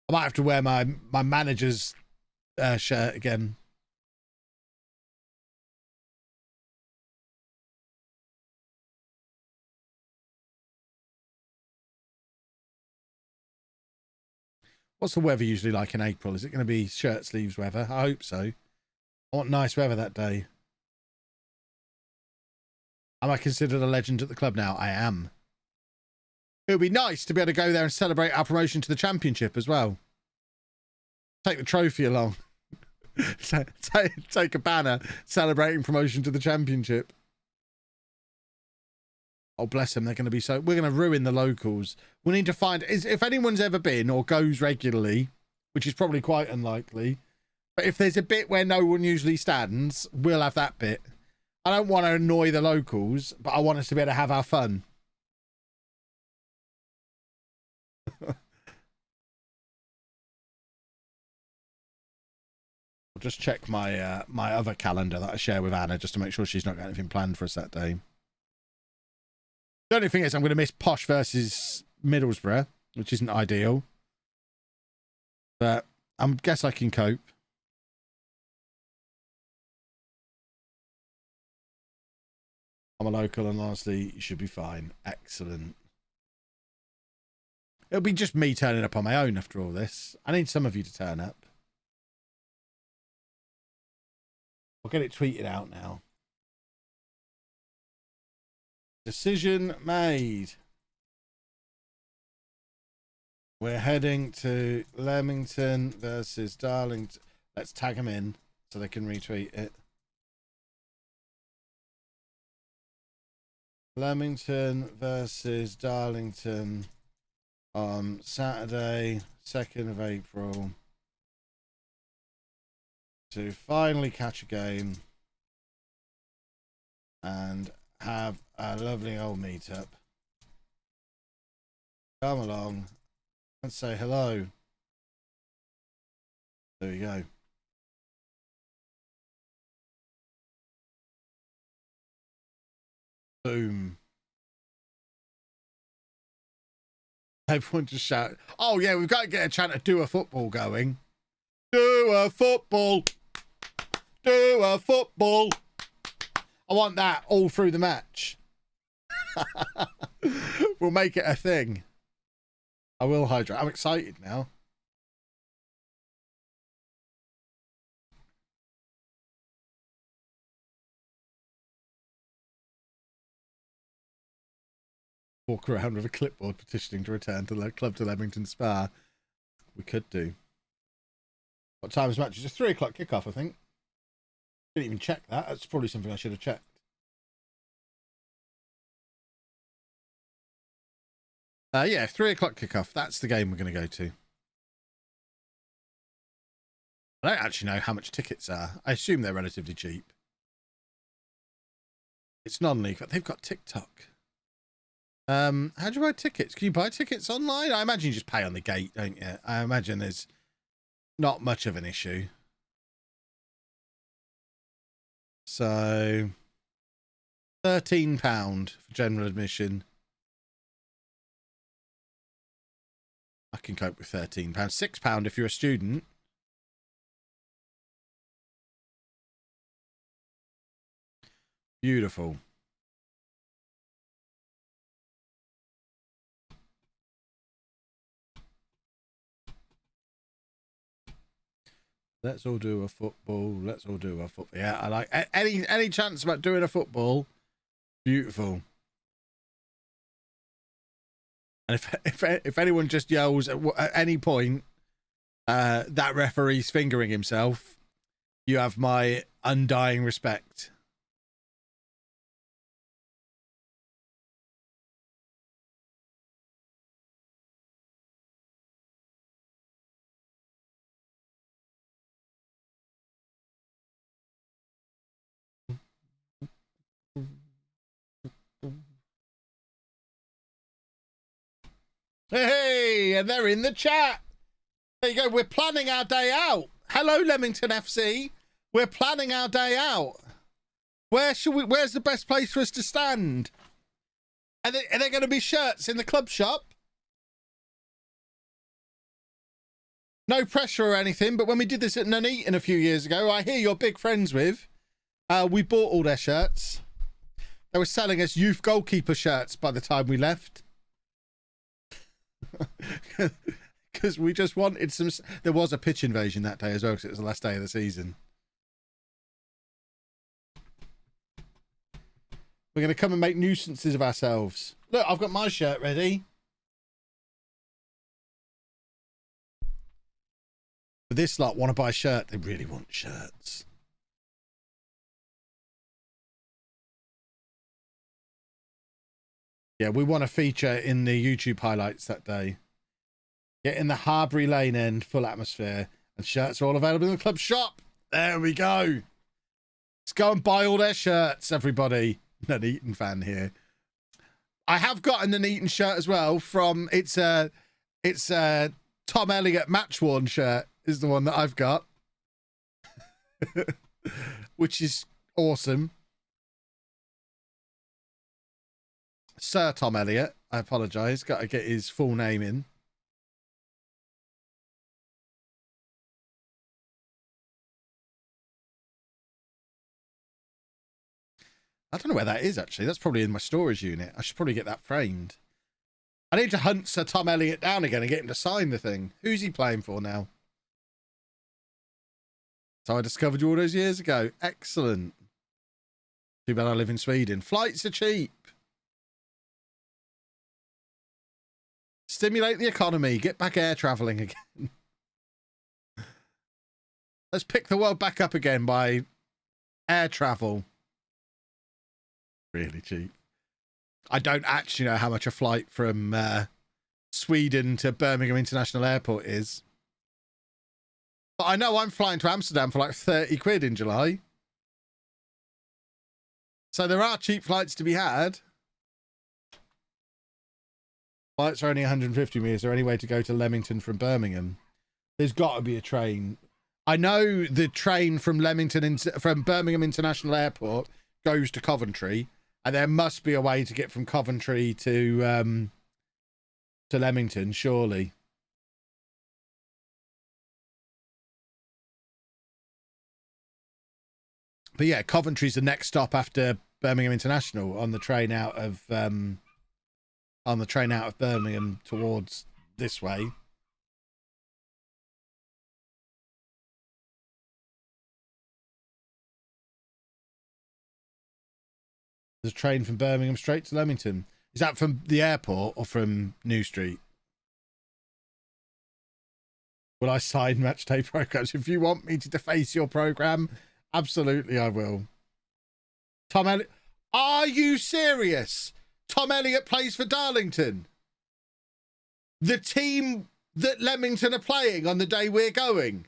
S1: I might have to wear my manager's shirt again. What's the weather usually like in April? Is it going to be shirt sleeves weather? I hope so. I want nice weather that day. Am I considered a legend at the club now? I am. It would be nice to be able to go there and celebrate our promotion to the championship as well. Take the trophy along. Take a banner celebrating promotion to the championship. Oh, bless them. They're going to be so... We're going to ruin the locals. We need to find... If anyone's ever been or goes regularly, which is probably quite unlikely, but if there's a bit where no one usually stands, we'll have that bit. I don't want to annoy the locals, but I want us to be able to have our fun. I'll just check my my other calendar that I share with Anna just to make sure she's not got anything planned for us that day. The only thing is I'm going to miss Posh versus Middlesbrough, which isn't ideal. But I guess I can cope. I'm a local and honestly, you should be fine. Excellent. It'll be just me turning up on my own after all this. I need some of you to turn up. I'll get it tweeted out now. Decision made. We're heading to Leamington versus Darlington. Let's tag them in so they can retweet it. Leamington versus Darlington on Saturday, 2nd of April. To finally catch a game and have a lovely old meetup. Come along and say hello. There we go. Boom. Everyone just shout. Oh yeah, we've got to get a chant of do a football going. Do a football. Do a football. I want that all through the match. We'll make it a thing. I will hydrate. I'm excited now. Walk around with a clipboard petitioning to return to the club to Leamington Spa. We could do. What time is match? It's a 3 o'clock kickoff, I think. Didn't even check that. That's probably something I should have checked. Yeah, 3 o'clock kickoff. That's the game we're going to go to. I don't actually know how much tickets are. I assume they're relatively cheap. It's non-league, but they've got TikTok. How do you buy tickets? Can you buy tickets online? I imagine you just pay on the gate, don't you? I imagine there's not much of an issue. So, £13 for general admission. I can cope with £13. £6 if you're a student. Beautiful. Let's all do a football. Let's all do a football. Yeah, I like any chance about doing a football. Beautiful. And if anyone just yells at any point that referee's fingering himself, you have my undying respect. Hey, and they're in the chat. There you go. We're planning our day out. Hello, Leamington FC. We're planning our day out. Where's the best place for us to stand? Are there going to be shirts in the club shop? No pressure or anything, but when we did this at Nuneaton a few years ago, I hear you're big friends with. We bought all their shirts. They were selling us youth goalkeeper shirts by the time we left. Because we just wanted some. There was a pitch invasion that day as well, because it was the last day of the season. We're going to come and make nuisances of ourselves. Look, I've got my shirt ready. But this lot want to buy a shirt. They really want shirts. Yeah, we want to feature in the YouTube highlights that day. Get in the Harbury Lane end, full atmosphere. And shirts are all available in the club shop. There we go. Let's go and buy all their shirts, everybody. Nuneaton fan here. I have got a Nuneaton shirt as well from, it's a Tom Elliott match worn shirt is the one that I've got. Which is awesome. Sir Tom Elliott, I apologise. Got to get his full name in. I don't know where that is, actually. That's probably in my storage unit. I should probably get that framed. I need to hunt Sir Tom Elliott down again and get him to sign the thing. Who's he playing for now? So I discovered you all those years ago. Excellent. Too bad I live in Sweden. Flights are cheap. Stimulate the economy. Get back air travelling again. Let's pick the world back up again by air travel. Really cheap. I don't actually know how much a flight from Sweden to Birmingham International Airport is. But I know I'm flying to Amsterdam for like 30 quid in July. So there are cheap flights to be had. Flights are only 150 me. Is there any way to go to Leamington from Birmingham? There's got to be a train. I know the train from from Birmingham International Airport goes to Coventry, and there must be a way to get from Coventry to Leamington, surely. But yeah, Coventry's the next stop after Birmingham International on the train out of Birmingham towards this way. There's a train from Birmingham straight to Leamington. Is that from the airport or from New Street? Will I sign Matchday programs? If you want me to deface your program, absolutely I will. Tom Elliott. Are you serious? Tom Elliott plays for Darlington. The team that Leamington are playing on the day we're going.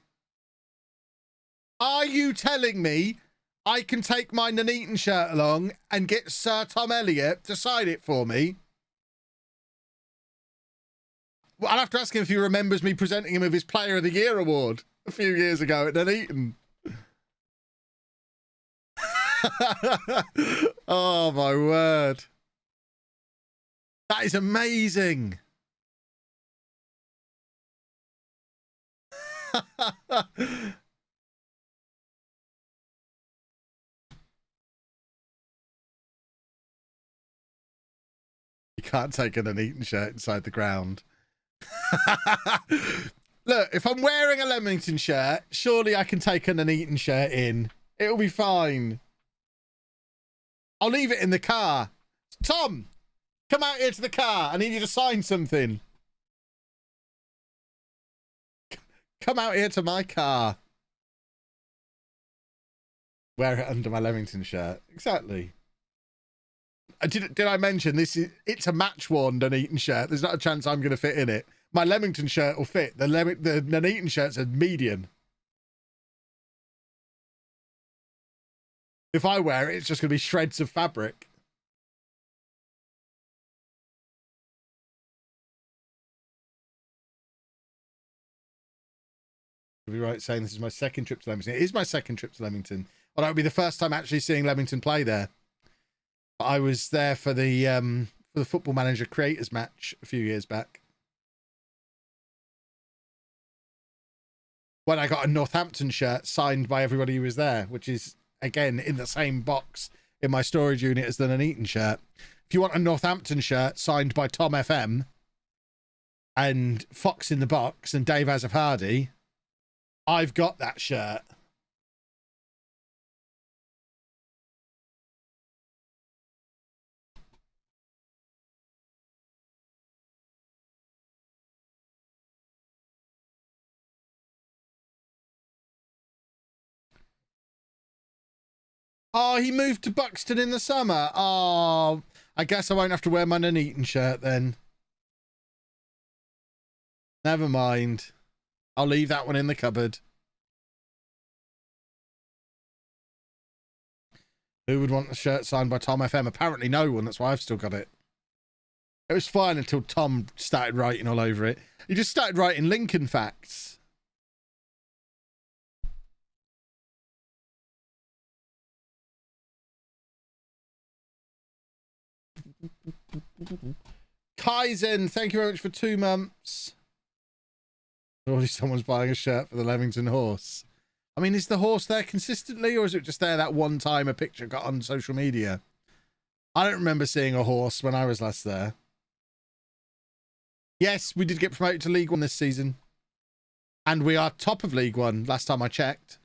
S1: Are you telling me I can take my Nuneaton shirt along and get Sir Tom Elliott to sign it for me? Well, I'll have to ask him if he remembers me presenting him with his Player of the Year award a few years ago at Nuneaton. Oh, my word. That is amazing. You can't take an Nuneaton shirt inside the ground. Look, if I'm wearing a Leamington shirt, surely I can take an Nuneaton shirt in. It'll be fine. I'll leave it in the car. Tom, come out here to the car. I need you to sign something. Come out here to my car. Wear it under my Leamington shirt. Exactly. Did I mention this? It's a match-worn Nuneaton shirt. There's not a chance I'm going to fit in it. My Leamington shirt will fit. The Nuneaton shirt's a medium. If I wear it, it's just going to be shreds of fabric. You'll be right saying this is my second trip to Leamington. It is my second trip to Leamington. Well, that would be the first time actually seeing Leamington play there. I was there for the Football Manager Creators match a few years back. When I got a Northampton shirt signed by everybody who was there, which is, again, in the same box in my storage unit as the Nuneaton shirt. If you want a Northampton shirt signed by Tom FM and Fox in the Box and Dave Asif Hardy, I've got that shirt. Oh, he moved to Buxton in the summer. Oh, I guess I won't have to wear my Nuneaton shirt then. Never mind. I'll leave that one in the cupboard. Who would want a shirt signed by Tom FM? Apparently no one. That's why I've still got it. It was fine until Tom started writing all over it. He just started writing Lincoln facts. Kaizen, thank you very much for 2 months. Already someone's buying a shirt for the Leamington horse. I mean, is the horse there consistently, or is it just there that one time a picture got on social media? I don't remember seeing a horse when I was last there. Yes, we did get promoted to League One this season. And we are top of League One, last time I checked.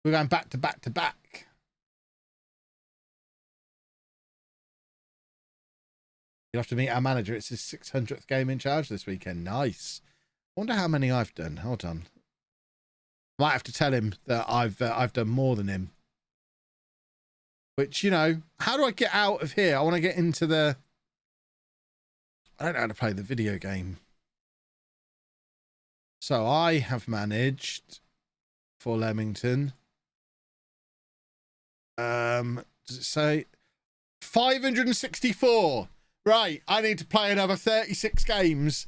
S1: We're going back to back to back. You'll have to meet our manager. It's his 600th game in charge this weekend. Nice. I wonder how many I've done. Hold on. Might have to tell him that I've done more than him. Which, you know, how do I get out of here? I want to get into the... I don't know how to play the video game. So I have managed for Leamington. Does it say 564? Right, I need to play another 36 games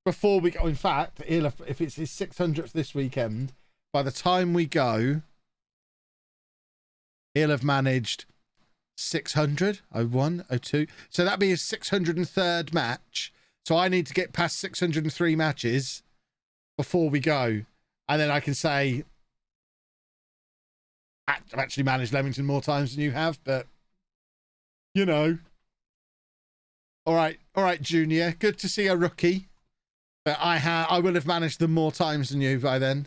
S1: before we go. In fact, if it's his 600th this weekend, by the time we go, he'll have managed 600, 01, 02. So that'd be his 603rd match. So I need to get past 603 matches before we go. And then I can say, I've actually managed Leamington more times than you have, but, you know. All right, Junior. Good to see a rookie. But I will have managed them more times than you by then.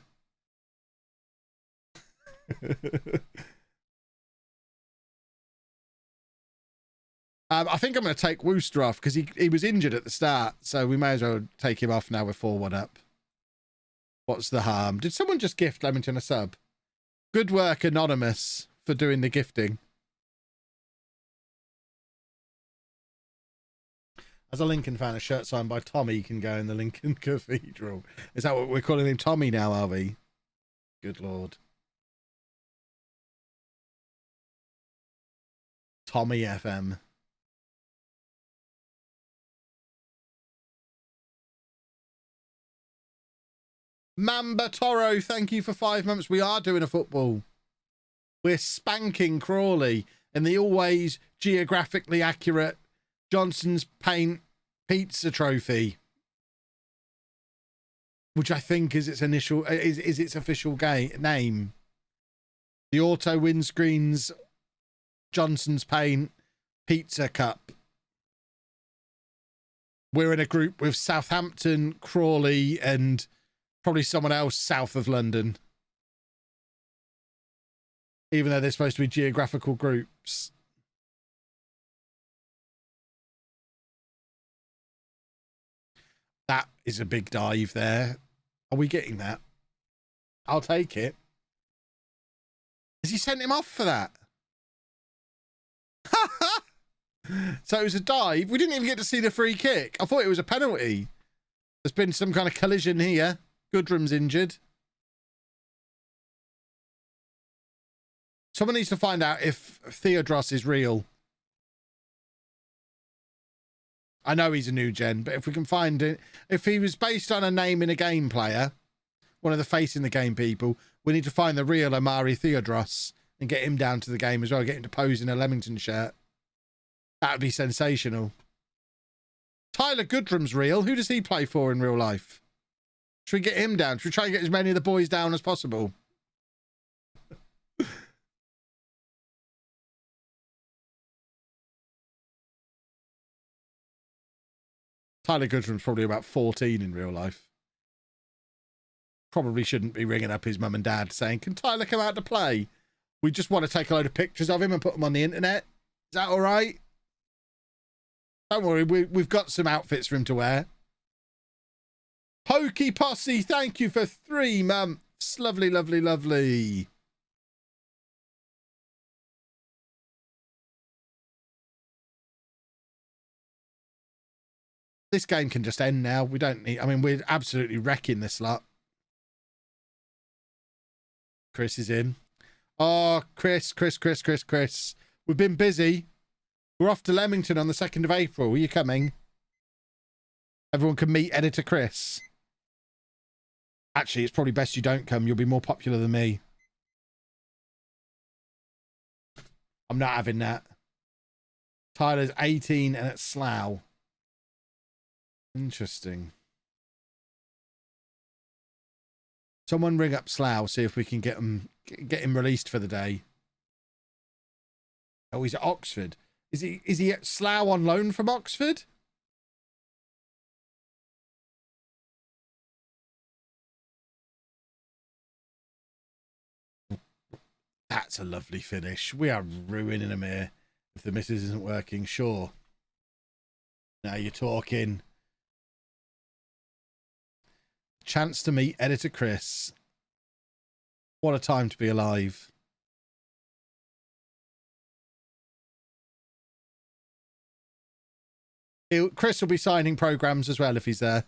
S1: I think I'm going to take Wooster off because he was injured at the start, so we may as well take him off now. We're 4-1 up. What's the harm? Did someone just gift Leamington a sub? Good work, Anonymous, for doing the gifting. As a Lincoln fan, a shirt signed by Tommy can go in the Lincoln Cathedral. Is that what we're calling him? Tommy now, are we? Good Lord. Tommy FM. Mamba Toro, thank you for 5 months. We are doing a football. We're spanking Crawley in the always geographically accurate Johnson's Paint Pizza Trophy, which I think is its initial is its official name. The auto windscreens Johnson's Paint Pizza Cup. We're in a group with Southampton, Crawley, and probably someone else south of London. Even though they're supposed to be geographical groups. That is a big dive there. Are we getting that? I'll take it. Has he sent him off for that? So it was a dive. We didn't even get to see the free kick. I thought it was a penalty. There's been some kind of collision here. Goodrum's injured. Someone needs to find out if Theodros is real. I know he's a new gen, but if we can find it, if he was based on a name in a game player, one of the face in the game people, we need to find the real Amari Theodros and get him down to the game as well, get him to pose in a Leamington shirt. That would be sensational. Tyler Goodrum's real. Who does he play for in real life? Should we get him down? Should we try and get as many of the boys down as possible? Tyler Goodrum's probably about 14 in real life. Probably shouldn't be ringing up his mum and dad saying, can Tyler come out to play? We just want to take a load of pictures of him and put them on the internet. Is that all right? Don't worry, we've got some outfits for him to wear. Pokey Posse, thank you for 3 months. Lovely, lovely, lovely. This game can just end now. We don't need... I mean, we're absolutely wrecking this lot. Chris is in. Oh, Chris. We've been busy. We're off to Leamington on the 2nd of April. Are you coming? Everyone can meet Editor Chris. Actually, it's probably best you don't come. You'll be more popular than me. I'm not having that. Tyler's 18 and at Slough. Interesting. Someone ring up Slough, see if we can get him released for the day. Oh, he's at Oxford. Is he at Slough on loan from Oxford? That's a lovely finish. We are ruining him here. If the missus isn't working, sure. Now you're talking. Chance to meet Editor Chris. What a time to be alive. Chris will be signing programs as well if he's there.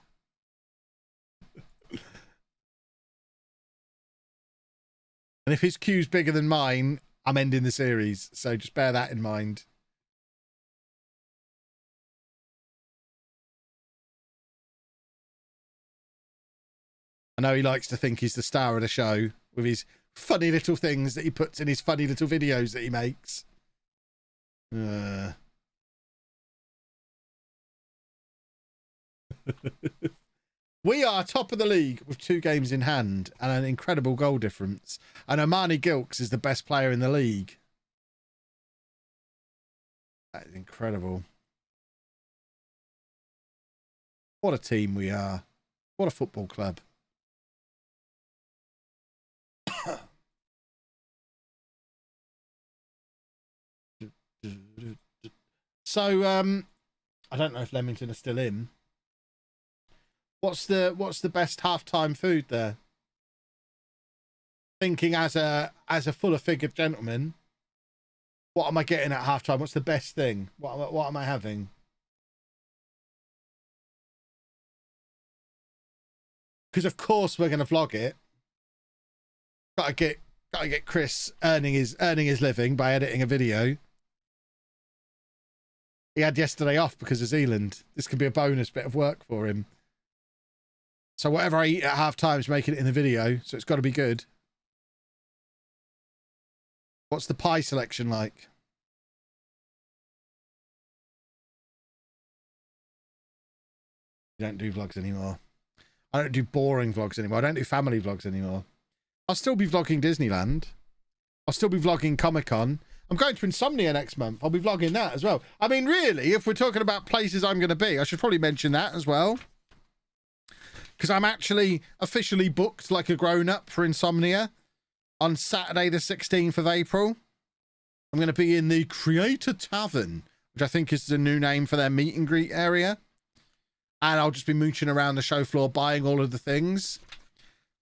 S1: And if his queue's bigger than mine, I'm ending the series. So just bear that in mind. I know he likes to think he's the star of the show with his funny little things that he puts in his funny little videos that he makes. We are top of the league with 2 games in hand and an incredible goal difference. And Omani Gilks is the best player in the league. That is incredible. What a team we are. What a football club. So, I don't know if Leamington are still in. What's the best halftime food there? Thinking as a fuller figured gentleman, what am I getting at halftime? What's the best thing? What am I having? because of course we're going to vlog it. Gotta get Chris earning his living by editing a video. He had yesterday off because of Zealand. This could be a bonus bit of work for him. So whatever I eat at half time is making it in the video, so it's got to be good. What's the pie selection like? You don't do vlogs anymore. I don't do boring vlogs anymore. I don't do family vlogs anymore. I'll still be vlogging Disneyland. I'll still be vlogging Comic-Con. I'm going to Insomnia next month. I'll be vlogging that as well. I mean, really, if we're talking about places I'm going to be, I should probably mention that as well. Because I'm actually officially booked like a grown-up for Insomnia on Saturday the 16th of April. I'm going to be in the Creator Tavern, which I think is the new name for their meet and greet area. And I'll just be mooching around the show floor buying all of the things.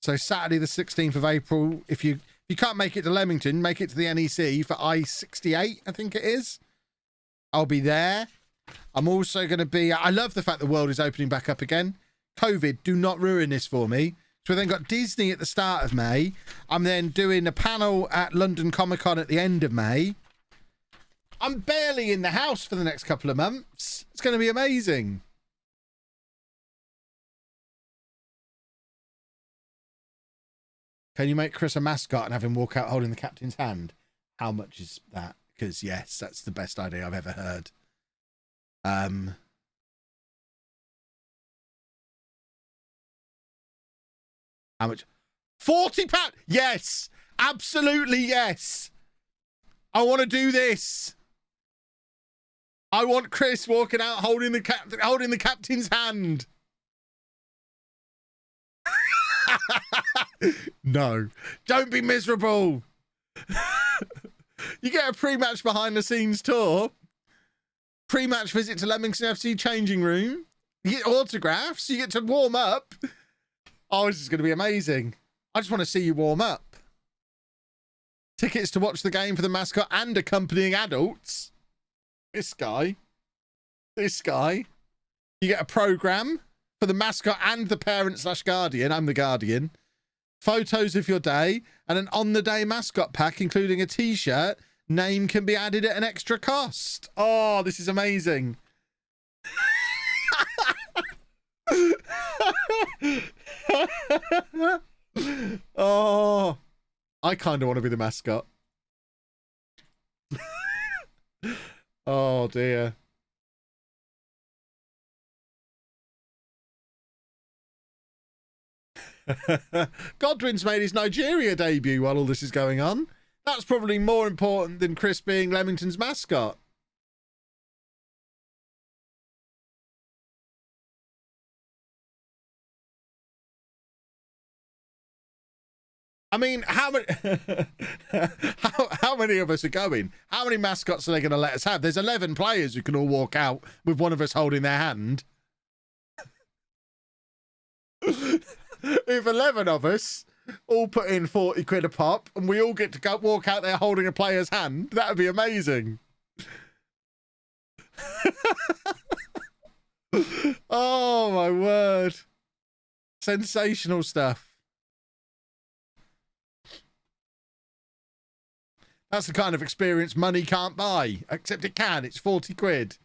S1: So Saturday the 16th of April, if you can't make it to Leamington, make it to the NEC for I-68, I think it is. I'll be there. I'm also going to be... I love the fact the world is opening back up again. COVID, do not ruin this for me. So we then got Disney at the start of May. I'm then doing a panel at London Comic Con at the end of May. I'm barely in the house for the next couple of months. It's going to be amazing. Can you make Chris a mascot and have him walk out holding the captain's hand? How much is that? Because, yes, that's the best idea I've ever heard. How much? £40? Yes! Absolutely yes! I want to do this. I want Chris walking out holding the captain's hand. No, don't be miserable. You get a pre-match behind the scenes tour, pre-match visit to Leamington FC changing room, you get autographs, you get to warm up. Oh, this is going to be amazing. I just want to see you warm up. Tickets to watch the game for the mascot and accompanying adults. This guy. You get a program for the mascot and the parent/guardian. I'm the guardian. Photos of your day and an on-the-day mascot pack, including a t-shirt. Name can be added at an extra cost. Oh, this is amazing. Oh, I kind of want to be the mascot. Oh, dear. Godwin's made his Nigeria debut while all this is going on. That's probably more important than Chris being Leamington's mascot. I mean, how many how many of us are going? How many mascots are they going to let us have? There's 11 players who can all walk out with one of us holding their hand. If 11 of us all put in 40 quid a pop and we all get to go walk out there holding a player's hand, that would be amazing. Oh, my word. Sensational stuff. That's the kind of experience money can't buy, except it can. It's 40 quid.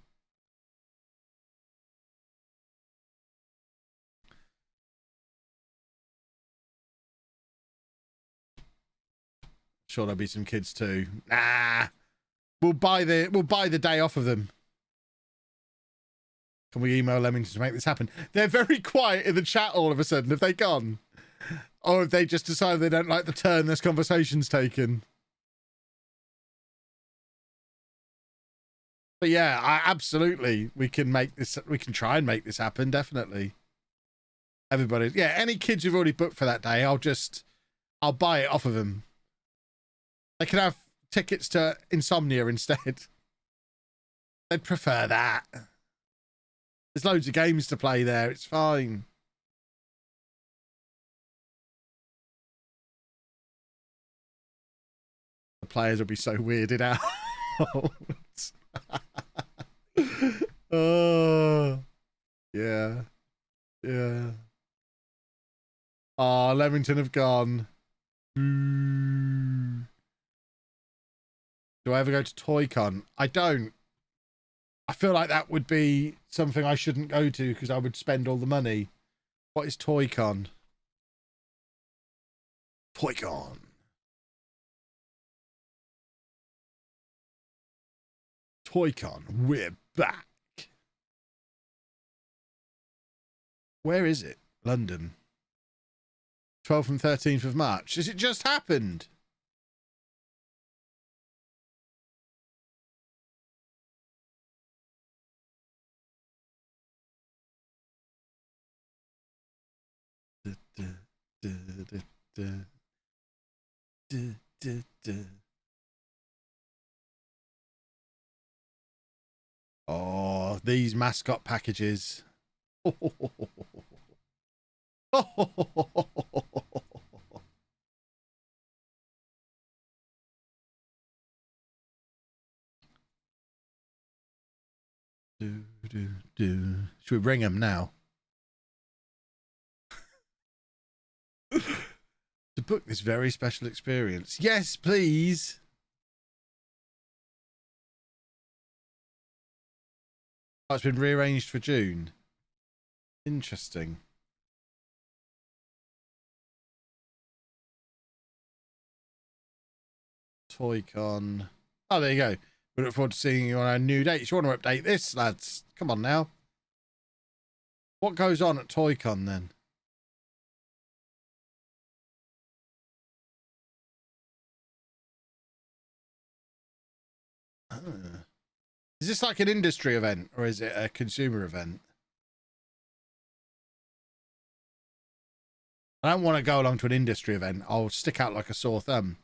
S1: Sure, there'll be some kids too. Nah, we'll buy the day off of them. Can we email Leamington to make this happen? They're very quiet in the chat all of a sudden. Have they gone? Or have they just decided they don't like the turn this conversation's taken? But yeah, absolutely, we can make this. We can try and make this happen. Definitely. Everybody, yeah. Any kids who've already booked for that day, I'll buy it off of them. They can have tickets to Insomnia instead. They'd prefer that. There's loads of games to play there. It's fine. The players will be so weirded out. Oh, yeah. Yeah. Oh, Leamington have gone. Do I ever go to ToyCon? I don't. I feel like that would be something I shouldn't go to because I would spend all the money. What is ToyCon? ToyCon. ToyCon. We're back. Where is it? London. 12th and 13th of March. Has it just happened? Oh, these Mascot packages. Should we ring them now? To book this very special experience. Yes, please. Oh, it's been rearranged for June. Interesting. ToyCon. Oh, there you go. We look forward to seeing you on our new dates. You want to update this, lads? Come on now. What goes on at ToyCon then? Is this like an industry event or is it a consumer event? I don't want to go along to an industry event. I'll stick out like a sore thumb.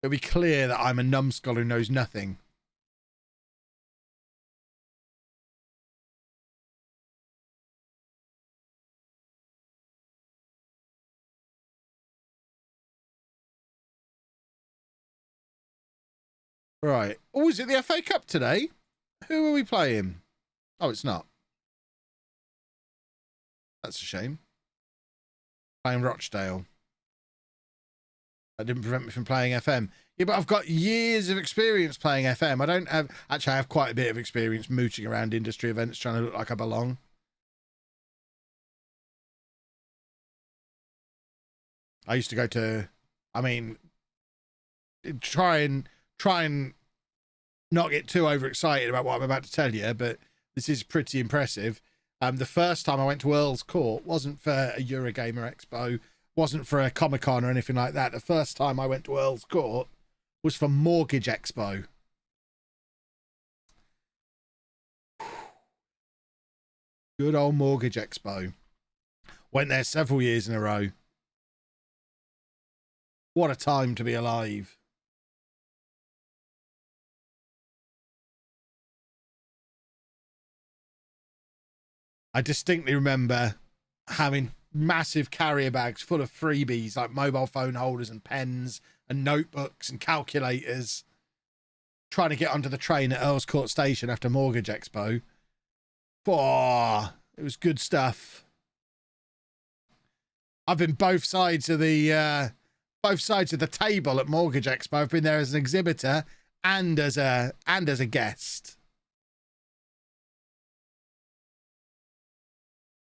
S1: It'll be clear that I'm a numbskull who knows nothing. Right. Oh, is it the FA Cup today? Who are we playing? Oh, it's not. That's a shame. Playing Rochdale. That didn't prevent me from playing FM. Yeah, but I've got years of experience playing FM. I don't have... Actually, I have quite a bit of experience mooching around industry events trying to look like I belong. I used to go to... I mean... Try and not get too overexcited about what I'm about to tell you, but this is pretty impressive. The first time I went to Earl's Court wasn't for a Eurogamer Expo, wasn't for a Comic-Con or anything like that. The first time I went to Earl's Court was for Mortgage Expo. Good old Mortgage Expo. Went there several years in a row. What a time to be alive. I distinctly remember having massive carrier bags full of freebies like mobile phone holders and pens and notebooks and calculators, trying to get onto the train at Earl's Court Station after Mortgage Expo. Oh, it was good stuff. I've been both sides of the table at Mortgage Expo. I've been there as an exhibitor and as a guest.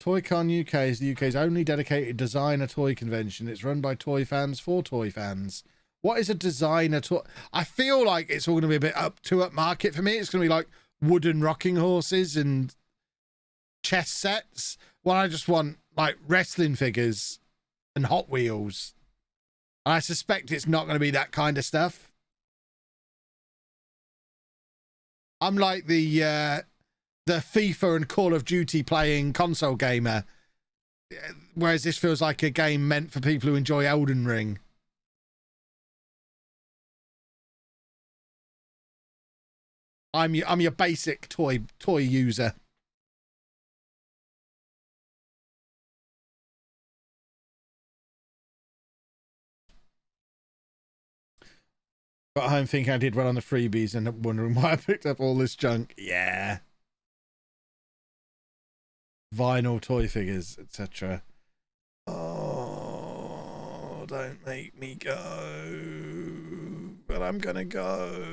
S1: ToyCon UK is the UK's only dedicated designer toy convention. It's run by toy fans for toy fans. What is a designer toy? I feel like it's all going to be a bit up market for me. It's going to be like wooden rocking horses and chess sets. Well, I just want like wrestling figures and Hot Wheels. I suspect it's not going to be that kind of stuff. I'm like the FIFA and Call of Duty playing console gamer, whereas this feels like a game meant for people who enjoy Elden Ring. I'm your basic toy user. Got home thinking I did well on the freebies and wondering why I picked up all this junk. Yeah. Vinyl toy figures, etc. Oh. don't make me go. But I'm going to go.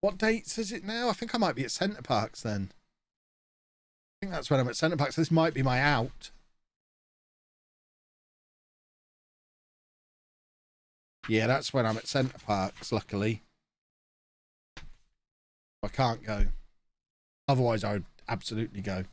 S1: What dates is it now? I think I might be at Centre Parks then. I think that's when I'm at Centre Parks. This might be my out. Yeah, that's when I'm at Centre Parks, luckily. I can't go. Otherwise, I would absolutely go.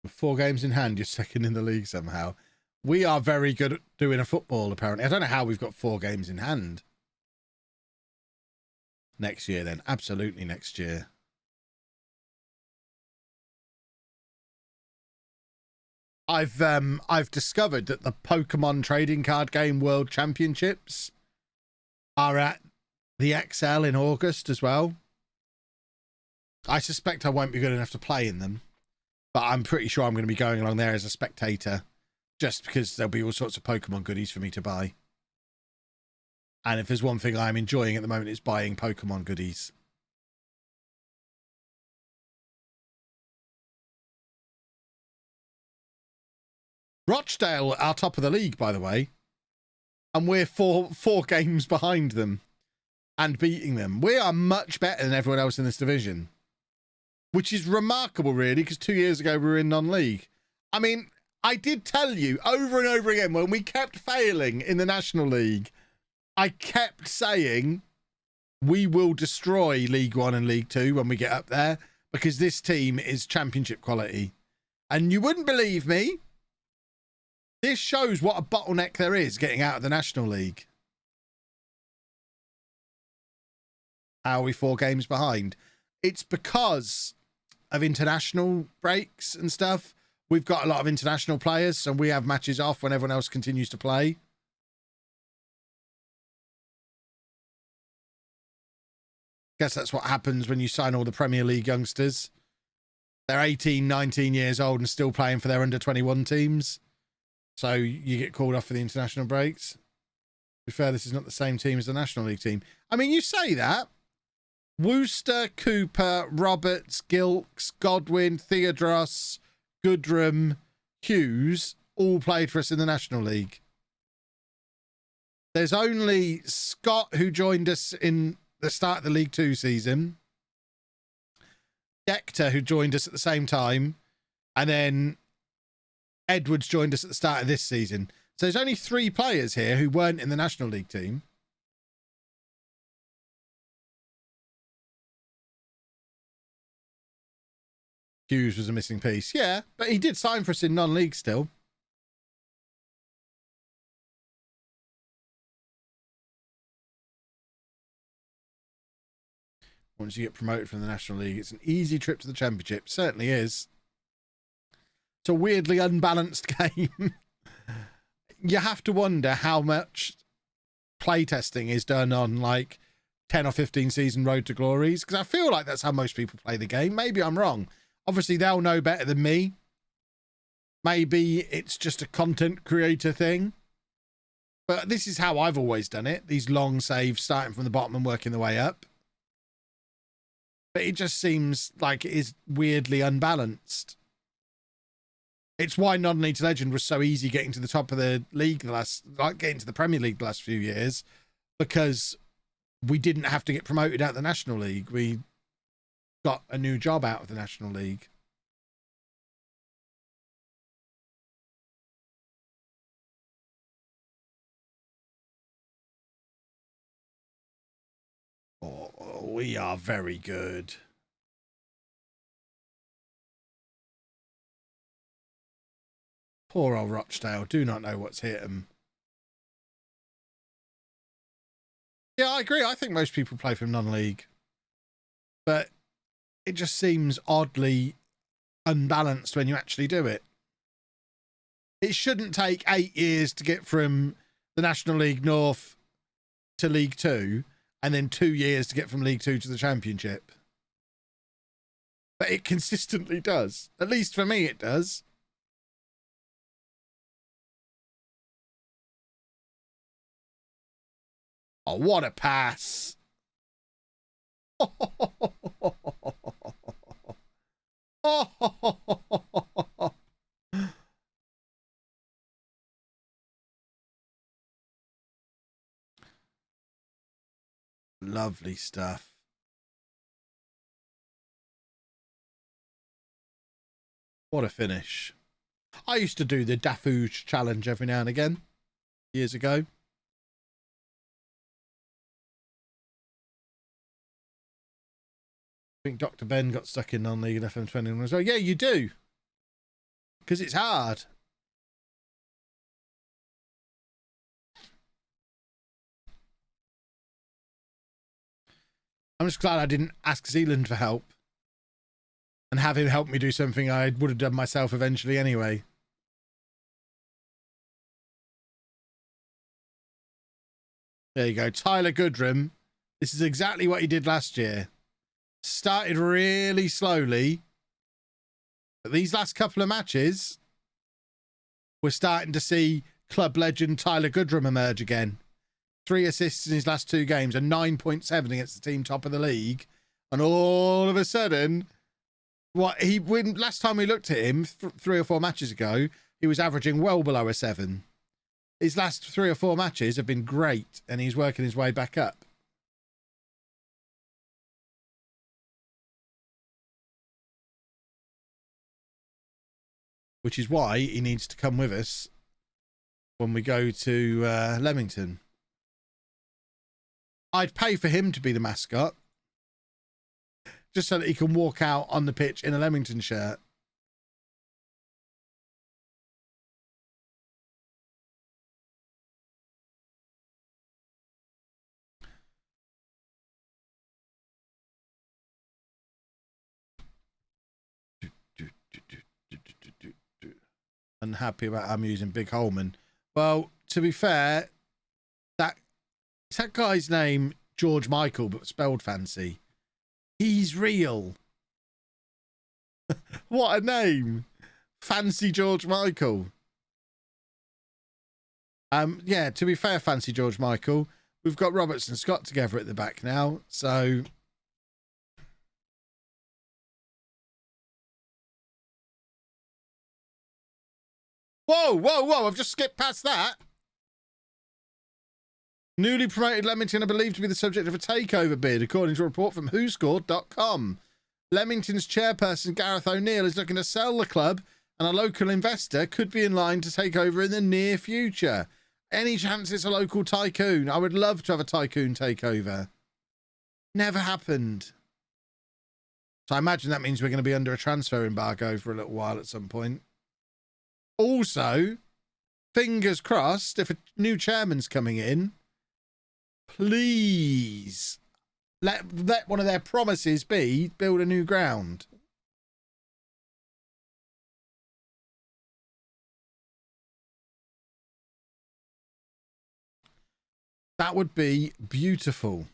S1: With 4 games in hand, you're second in the league somehow. We are very good at doing a football, apparently. I don't know how we've got 4 games in hand. Next year, then. Absolutely next year. I've discovered that the Pokemon trading card game World Championships are at the XL in August as well. I suspect I won't be good enough to play in them, but I'm pretty sure I'm going to be going along there as a spectator, just because there'll be all sorts of Pokemon goodies for me to buy. And if there's one thing I'm enjoying at the moment, it's buying Pokemon goodies. Rochdale are top of the league, by the way, and we're four games behind them and beating them. We are much better than everyone else in this division, which is remarkable, really, because 2 years ago we were in non-league. I mean, I did tell you over and over again when we kept failing in the National League, I kept saying we will destroy League One and League Two when we get up there because this team is championship quality. And you wouldn't believe me. This shows what a bottleneck there is getting out of the National League. How are we 4 games behind? It's because of international breaks and stuff. We've got a lot of international players, so we have matches off when everyone else continues to play. Guess that's what happens when you sign all the Premier League youngsters. They're 18, 19 years old and still playing for their under-21 teams. So you get called off for the international breaks. To be fair, this is not the same team as the National League team. I mean, you say that. Wooster, Cooper, Roberts, Gilks, Godwin, Theodros, Goodrum, Hughes all played for us in the National League. There's only Scott who joined us in the start of the League Two season. Dector who joined us at the same time. And then Edwards joined us at the start of this season. So there's only 3 players here who weren't in the National League team. Hughes was a missing piece. Yeah, but he did sign for us in non-league still. Once you get promoted from the National League, it's an easy trip to the Championship. Certainly is. It's a weirdly unbalanced game. You have to wonder how much playtesting is done on like 10 or 15 season Road to Glories, because I feel like that's how most people play the game. Maybe I'm wrong. Obviously, they'll know better than me. Maybe it's just a content creator thing. But this is how I've always done it. These long saves starting from the bottom and working the way up. But it just seems like it is weirdly unbalanced. It's why Non-Elite Legend was so easy getting to the top of the league getting to the Premier League the last few years, because we didn't have to get promoted out of the National League. We got a new job out of the National League. Oh, we are very good. Poor old Rochdale. Do not know what's hit him. Yeah, I agree. I think most people play from non-league. But it just seems oddly unbalanced when you actually do it. It shouldn't take 8 years to get from the National League North to League 2 and then 2 years to get from League 2 to the Championship. But it consistently does. At least for me, it does. Oh, what a pass. Lovely stuff. What a finish. I used to do the Dafouge challenge every now and again, years ago. I think Dr. Ben got stuck in on the FM22 and was like, yeah, you do. Because it's hard. I'm just glad I didn't ask Zealand for help and have him help me do something I would have done myself eventually anyway. There you go. Tyler Goodrum. This is exactly what he did last year. Started really slowly. But these last couple of matches, we're starting to see club legend Tyler Goodrum emerge again. 3 assists in his last 2 games and 9.7 against the team top of the league. And all of a sudden, last time we looked at him 3 or 4 matches ago, he was averaging well below a 7. His last 3 or 4 matches have been great, and he's working his way back up. Which is why he needs to come with us when we go to Leamington. I'd pay for him to be the mascot, just so that he can walk out on the pitch in a Leamington shirt. Unhappy about I'm using Big Holman. Well, to be fair, that guy's name George Michael, but spelled fancy. He's real. What a name. Fancy George Michael. Yeah, to be fair, fancy George Michael. We've got Roberts and Scott together at the back now, so whoa, I've just skipped past that. Newly promoted Leamington are believed to be the subject of a takeover bid, according to a report from WhoScored.com. Leamington's chairperson, Gareth O'Neill, is looking to sell the club, and a local investor could be in line to take over in the near future. Any chance it's a local tycoon? I would love to have a tycoon takeover. Never happened. So I imagine that means we're going to be under a transfer embargo for a little while at some point. Also, fingers crossed, if a new chairman's coming in, please let one of their promises be build a new ground. That would be beautiful.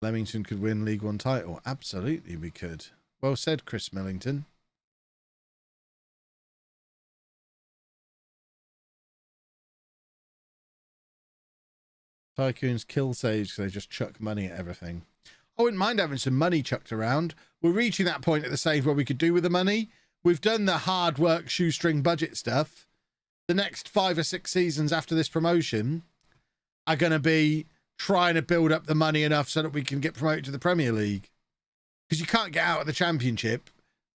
S1: Leamington could win League One title. Absolutely we could. Well said, Chris Millington. Tycoons kill saves because they just chuck money at everything. I wouldn't mind having some money chucked around. We're reaching that point at the save where we could do with the money. We've done the hard work, shoestring budget stuff. The next 5 or 6 seasons after this promotion are going to be trying to build up the money enough so that we can get promoted to the Premier League. Because you can't get out of the Championship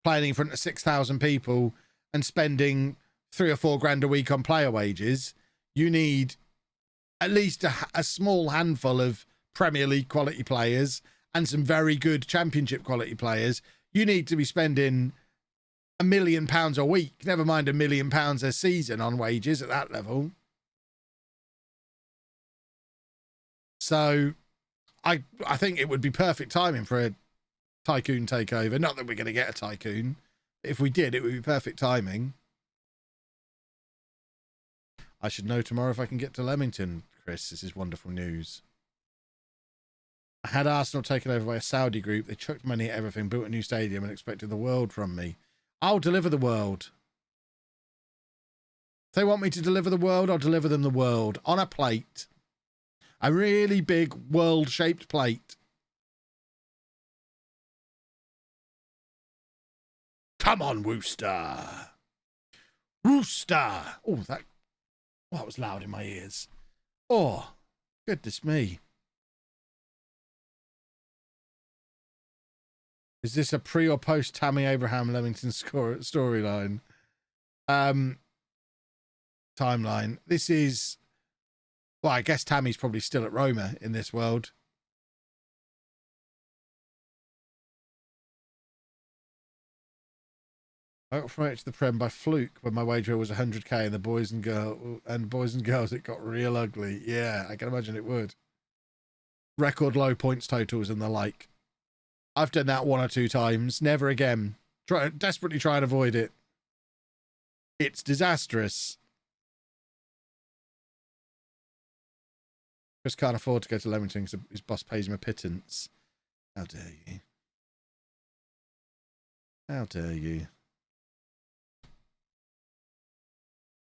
S1: playing in front of 6,000 people and spending 3 or 4 grand a week on player wages. You need at least a small handful of Premier League quality players and some very good Championship quality players. You need to be spending £1 million a week, never mind £1 million a season on wages at that level. So I think it would be perfect timing for a tycoon takeover. Not that we're going to get a tycoon. If we did, it would be perfect timing. I should know tomorrow if I can get to Leamington, Chris. This is wonderful news. I had Arsenal taken over by a Saudi group. They chucked money at everything, built a new stadium, and expected the world from me. I'll deliver the world. If they want me to deliver the world, I'll deliver them the world on a plate. A really big world-shaped plate. Come on, Wooster. Wooster. Oh, that was loud in my ears. Oh, goodness me. Is this a pre or post Tammy Abraham Leamington storyline? Timeline. This is... Well, I guess Tammy's probably still at Roma in this world. I got promoted to the Prem by fluke when my wage bill was 100k, and boys and girls, it got real ugly. Yeah, I can imagine it would. Record low points totals and the like. I've done that 1 or 2 times. Never again. Desperately try and avoid it. It's disastrous. Chris can't afford to go to Leamington because his boss pays him a pittance. How dare you? How dare you?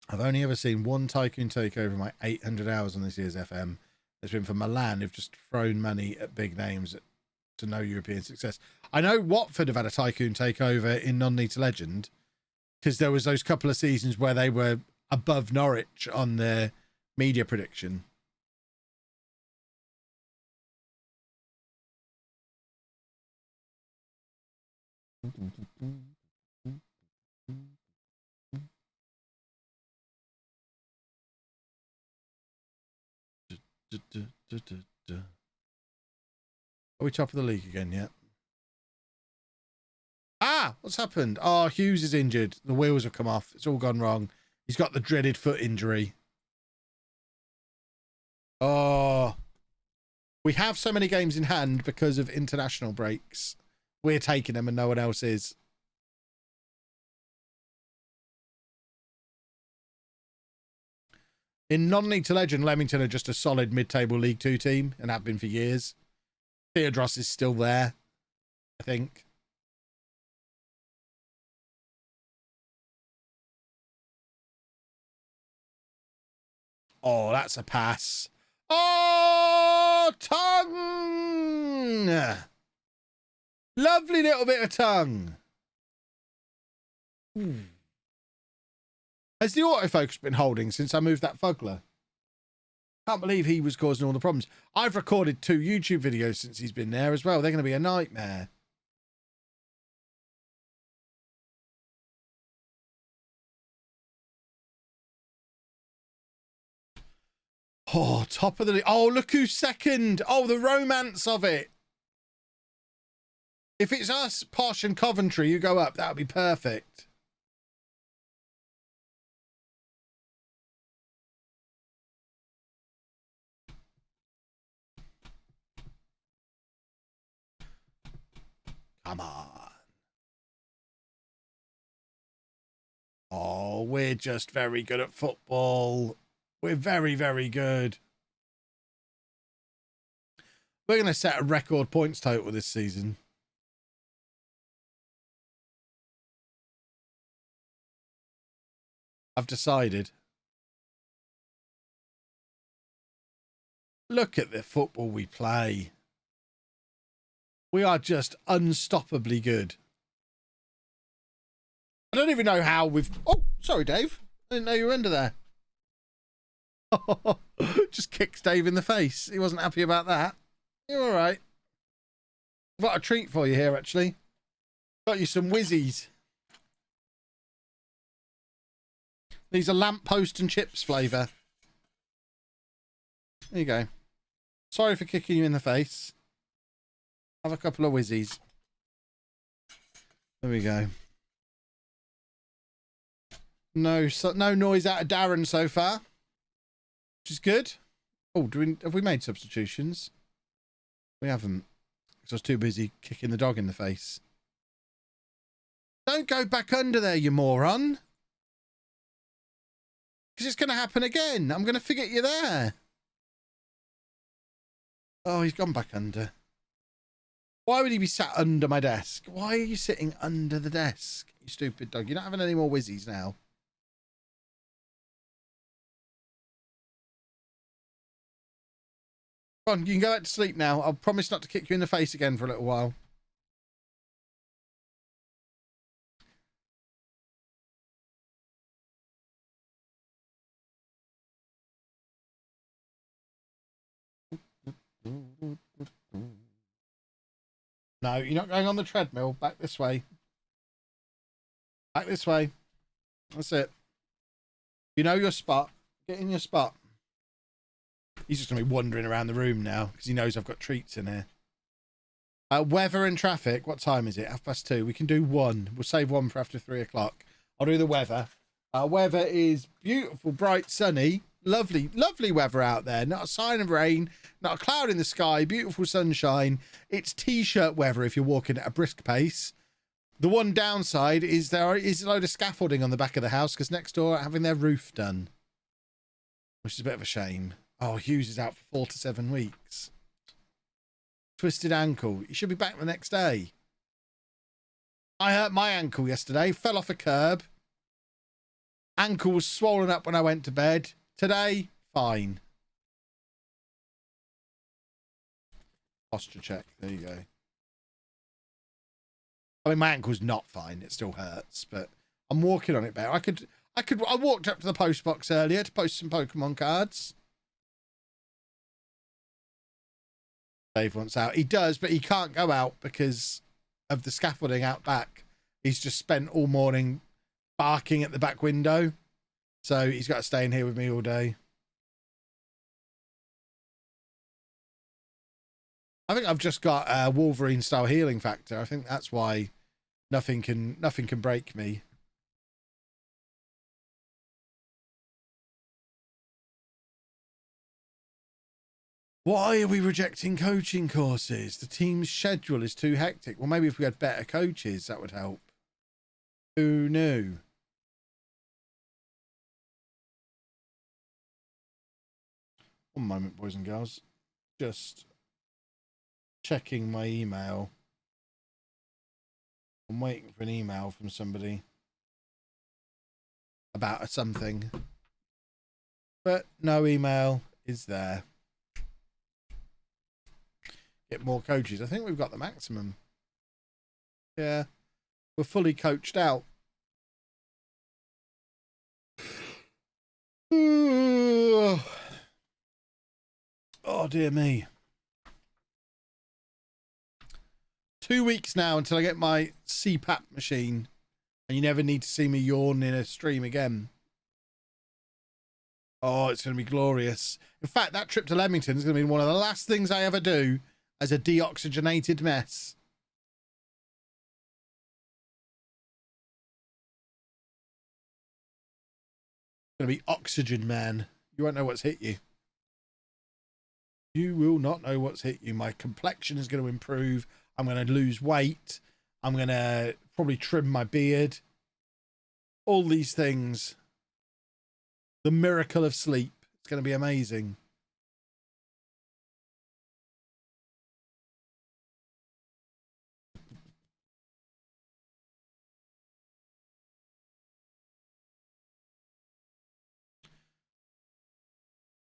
S1: I've only ever seen one Tycoon takeover in my 800 hours on this year's FM. It's been from Milan, who've just thrown money at big names to no European success. I know Watford have had a Tycoon takeover in Non-Need to Legend, because there was those couple of seasons where they were above Norwich on their media prediction. Are we top of the league again yet? Ah, what's happened? Oh, Hughes is injured. The wheels have come off. It's all gone wrong. He's got the dreaded foot injury. Oh, we have so many games in hand because of international breaks. We're taking them and no one else is. In Non-League to Legend, Leamington are just a solid mid-table League 2 team and have been for years. Theodros is still there, I think. Oh, that's a pass. Oh, tongue! Lovely little bit of tongue. Ooh. Has the autofocus been holding since I moved that Fugler? Can't believe he was causing all the problems. I've recorded 2 YouTube videos since he's been there as well. They're going to be a nightmare. Oh, top of the league. Oh, look who's second. Oh, the romance of it. If it's us, Posh and Coventry, you go up. That would be perfect. Come on. Oh, we're just very good at football. We're very, very good. We're going to set a record points total this season. I've decided. Look at the football we play. We are just unstoppably good. I don't even know how we've... Oh, sorry, Dave. I didn't know you were under there. Just kicked Dave in the face. He wasn't happy about that. You're all right. I've got a treat for you here, actually. Got you some whizzies. These are lamppost and chips flavour. There you go. Sorry for kicking you in the face. Have a couple of whizzies. There we go. No noise out of Darren so far, which is good. Oh, have we made substitutions? We haven't, because I was too busy kicking the dog in the face. Don't go back under there, you moron. Because it's going to happen again. I'm going to forget you're there. Oh, he's gone back under. Why would he be sat under my desk? Why are you sitting under the desk, you stupid dog? You're not having any more whizzies now. Come on, you can go back to sleep now. I'll promise not to kick you in the face again for a little while. No, you're not going on the treadmill. Back this way. Back this way. That's it. You know your spot. Get in your spot. He's just going to be wandering around the room now because he knows I've got treats in here. Weather and traffic. What time is it? 2:30. We can do one. We'll save one for after 3 o'clock. I'll do the weather. Weather is beautiful, bright, sunny. Lovely, lovely weather out there. Not a sign of rain. Not a cloud in the sky. Beautiful sunshine. It's t-shirt weather if you're walking at a brisk pace. The one downside is there is a load of scaffolding on the back of the house because next door are having their roof done. Which is a bit of a shame. Oh, Hughes is out for 4 to 7 weeks. Twisted ankle. He should be back the next day. I hurt my ankle yesterday. Fell off a curb. Ankle was swollen up when I went to bed. Today, fine. Posture check. There you go. I mean, my ankle's not fine. It still hurts, but I'm walking on it better. I walked up to the post box earlier to post some Pokemon cards. Dave wants out. He does, but he can't go out because of the scaffolding out back. He's just spent all morning barking at the back window. So he's got to stay in here with me all day. I think I've just got a Wolverine style healing factor. I think that's why nothing can break me. Why are we rejecting coaching courses? The team's schedule is too hectic. Well, maybe if we had better coaches, that would help. Who knew? One moment, boys and girls. Just checking my email. I'm waiting for an email from somebody about something. But no email is there. Get more coaches. I think we've got the maximum. Yeah. We're fully coached out. Oh, dear me. 2 weeks now until I get my CPAP machine. And you never need to see me yawn in a stream again. Oh, it's going to be glorious. In fact, that trip to Leamington is going to be one of the last things I ever do as a deoxygenated mess. It's going to be oxygen, man. You won't know what's hit you. You will not know what's hit you. My complexion is going to improve. I'm going to lose weight. I'm going to probably trim my beard. All these things. The miracle of sleep. It's going to be amazing.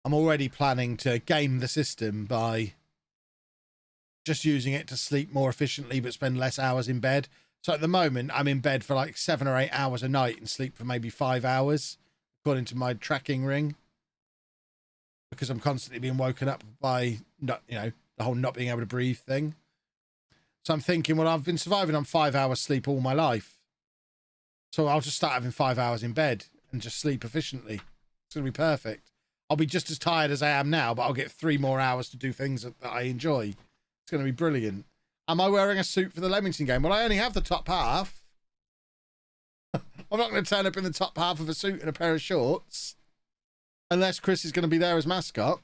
S1: I'm already planning to game the system by just using it to sleep more efficiently but spend less hours in bed. So at the moment, I'm in bed for like 7 or 8 hours a night and sleep for maybe 5 hours, according to my tracking ring. Because I'm constantly being woken up by, not, you know, the whole not being able to breathe thing. So I'm thinking, well, I've been surviving on 5 hours sleep all my life. So I'll just start having 5 hours in bed and just sleep efficiently. It's going to be perfect. I'll be just as tired as I am now, but I'll get 3 more hours to do things that I enjoy. It's going to be brilliant. Am I wearing a suit for the Leamington game? Well, I only have the top half. I'm not going to turn up in the top half of a suit and a pair of shorts. Unless Chris is going to be there as mascot.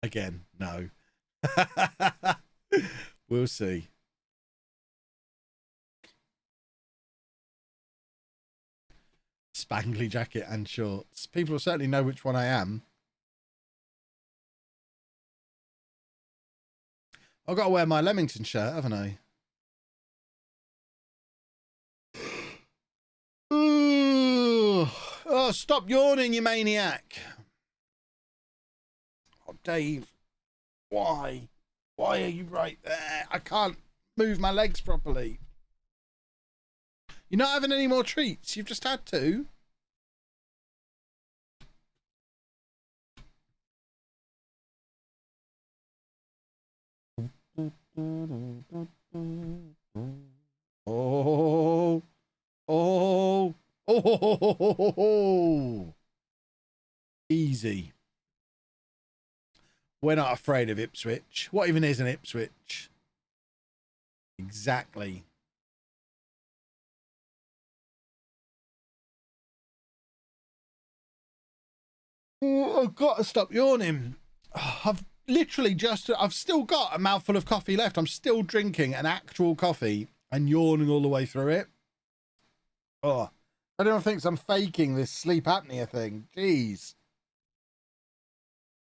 S1: Again, no. We'll see. spangly jacket and shorts. People will certainly know which one I am. I've got to wear my Leamington shirt, haven't I? Ooh. Oh, stop yawning, you maniac. Oh, Dave. Why? Why are you right there? I can't move my legs properly. You're not having any more treats. You've just had two. Oh, oh, oh, easy. We're not afraid of Ipswich. What even is an Ipswich? Exactly. Oh, I've got to stop yawning. I've still got a mouthful of coffee left. I'm still drinking an actual coffee and yawning all the way through it. Oh, I don't think I'm faking this sleep apnea thing. Jeez.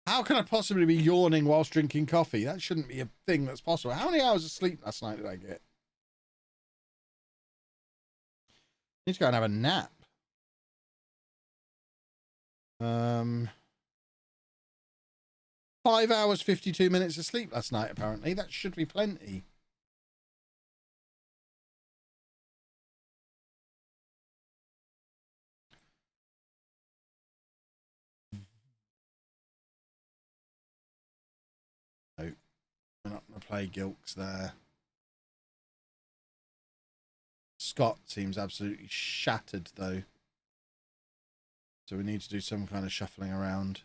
S1: How can I possibly be yawning whilst drinking coffee? That shouldn't be a thing that's possible. How many hours of sleep last night did I get? I need to go and have a nap. 5 hours, 52 minutes of sleep last night, apparently. That should be plenty. No, we're not going to play Gilks there. Scott seems absolutely shattered, though. So we need to do some kind of shuffling around.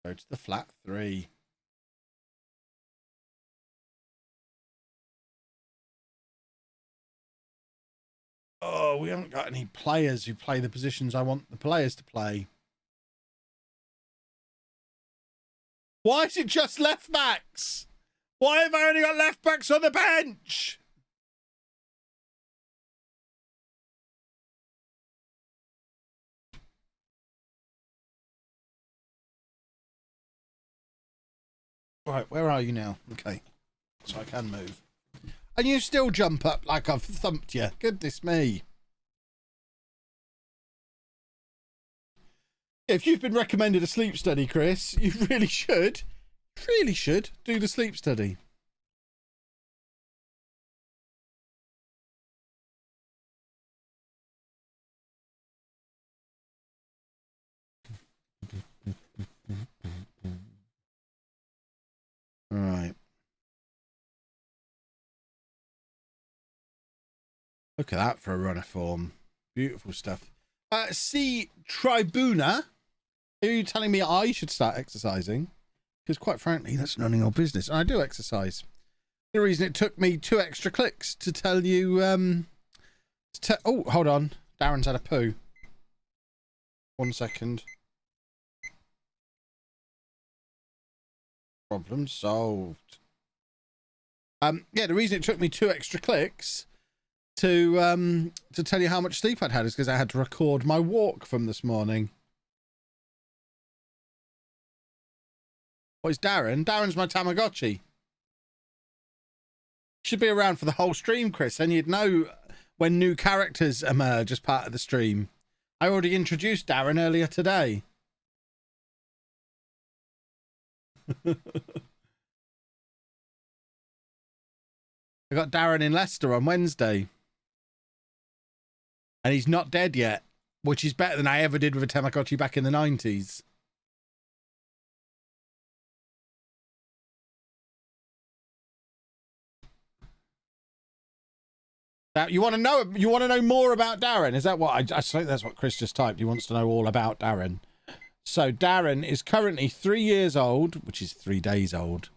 S1: Go to the flat 3. Oh, we haven't got any players who play the positions I want the players to play. Why is it just left backs? Why have I only got left backs on the bench? Right, where are you now? Okay, so I can move. And you still jump up like I've thumped you. Goodness me. If you've been recommended a sleep study, Chris, you really should do the sleep study. All right. Look at that for a runner form. Beautiful stuff. See, Tribuna, are you telling me I should start exercising? Because quite frankly, that's none of your business. And I do exercise. The reason it took me 2 extra clicks to tell you... oh, hold on. Darren's had a poo. 1 second. Problem solved. Yeah, the reason it took me 2 extra clicks to tell you how much sleep I'd had is because I had to record my walk from this morning. What is Darren? Darren's my Tamagotchi. Should be around for the whole stream, Chris. Then you'd know when new characters emerge as part of the stream. I already introduced Darren earlier today. I got Darren in Leicester on Wednesday. And he's not dead yet, which is better than I ever did with a Tamagotchi back in the 90s. Now, you want to know more about Darren? Is that what I think that's what Chris just typed? He wants to know all about Darren. So Darren is currently 3 years old, which is 3 days old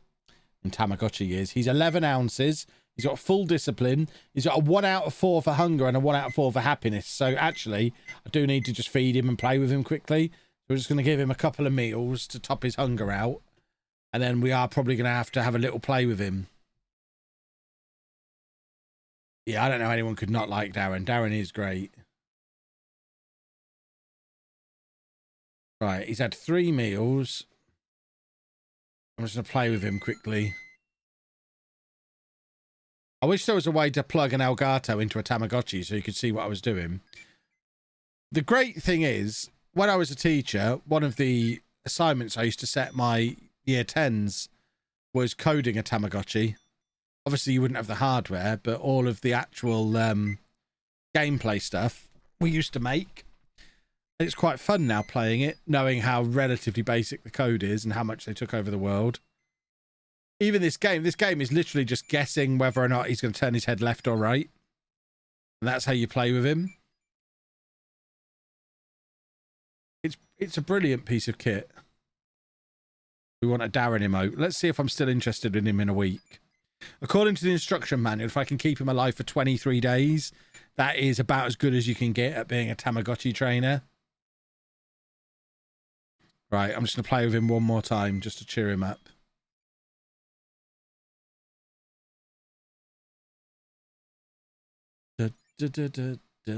S1: in Tamagotchi years. He's 11 ounces. He's got full discipline. He's got a 1 out of 4 for hunger and a 1 out of 4 for happiness. So actually, I do need to just feed him and play with him quickly. We're just going to give him a couple of meals to top his hunger out. And then we are probably going to have a little play with him. Yeah, I don't know anyone could not like Darren. Darren is great. Right, he's had 3 meals. I'm just going to play with him quickly. I wish there was a way to plug an Elgato into a Tamagotchi so you could see what I was doing. The great thing is, when I was a teacher, one of the assignments I used to set my year 10s was coding a Tamagotchi. Obviously, you wouldn't have the hardware, but all of the actual gameplay stuff we used to make. And it's quite fun now playing it, knowing how relatively basic the code is and how much they took over the world. Even this game is literally just guessing whether or not he's going to turn his head left or right. And that's how you play with him. It's a brilliant piece of kit. We want a Darren emote. Let's see if I'm still interested in him in a week. According to the instruction manual, if I can keep him alive for 23 days, that is about as good as you can get at being a Tamagotchi trainer. Right, I'm just going to play with him one more time just to cheer him up. Da, da, da, da, da.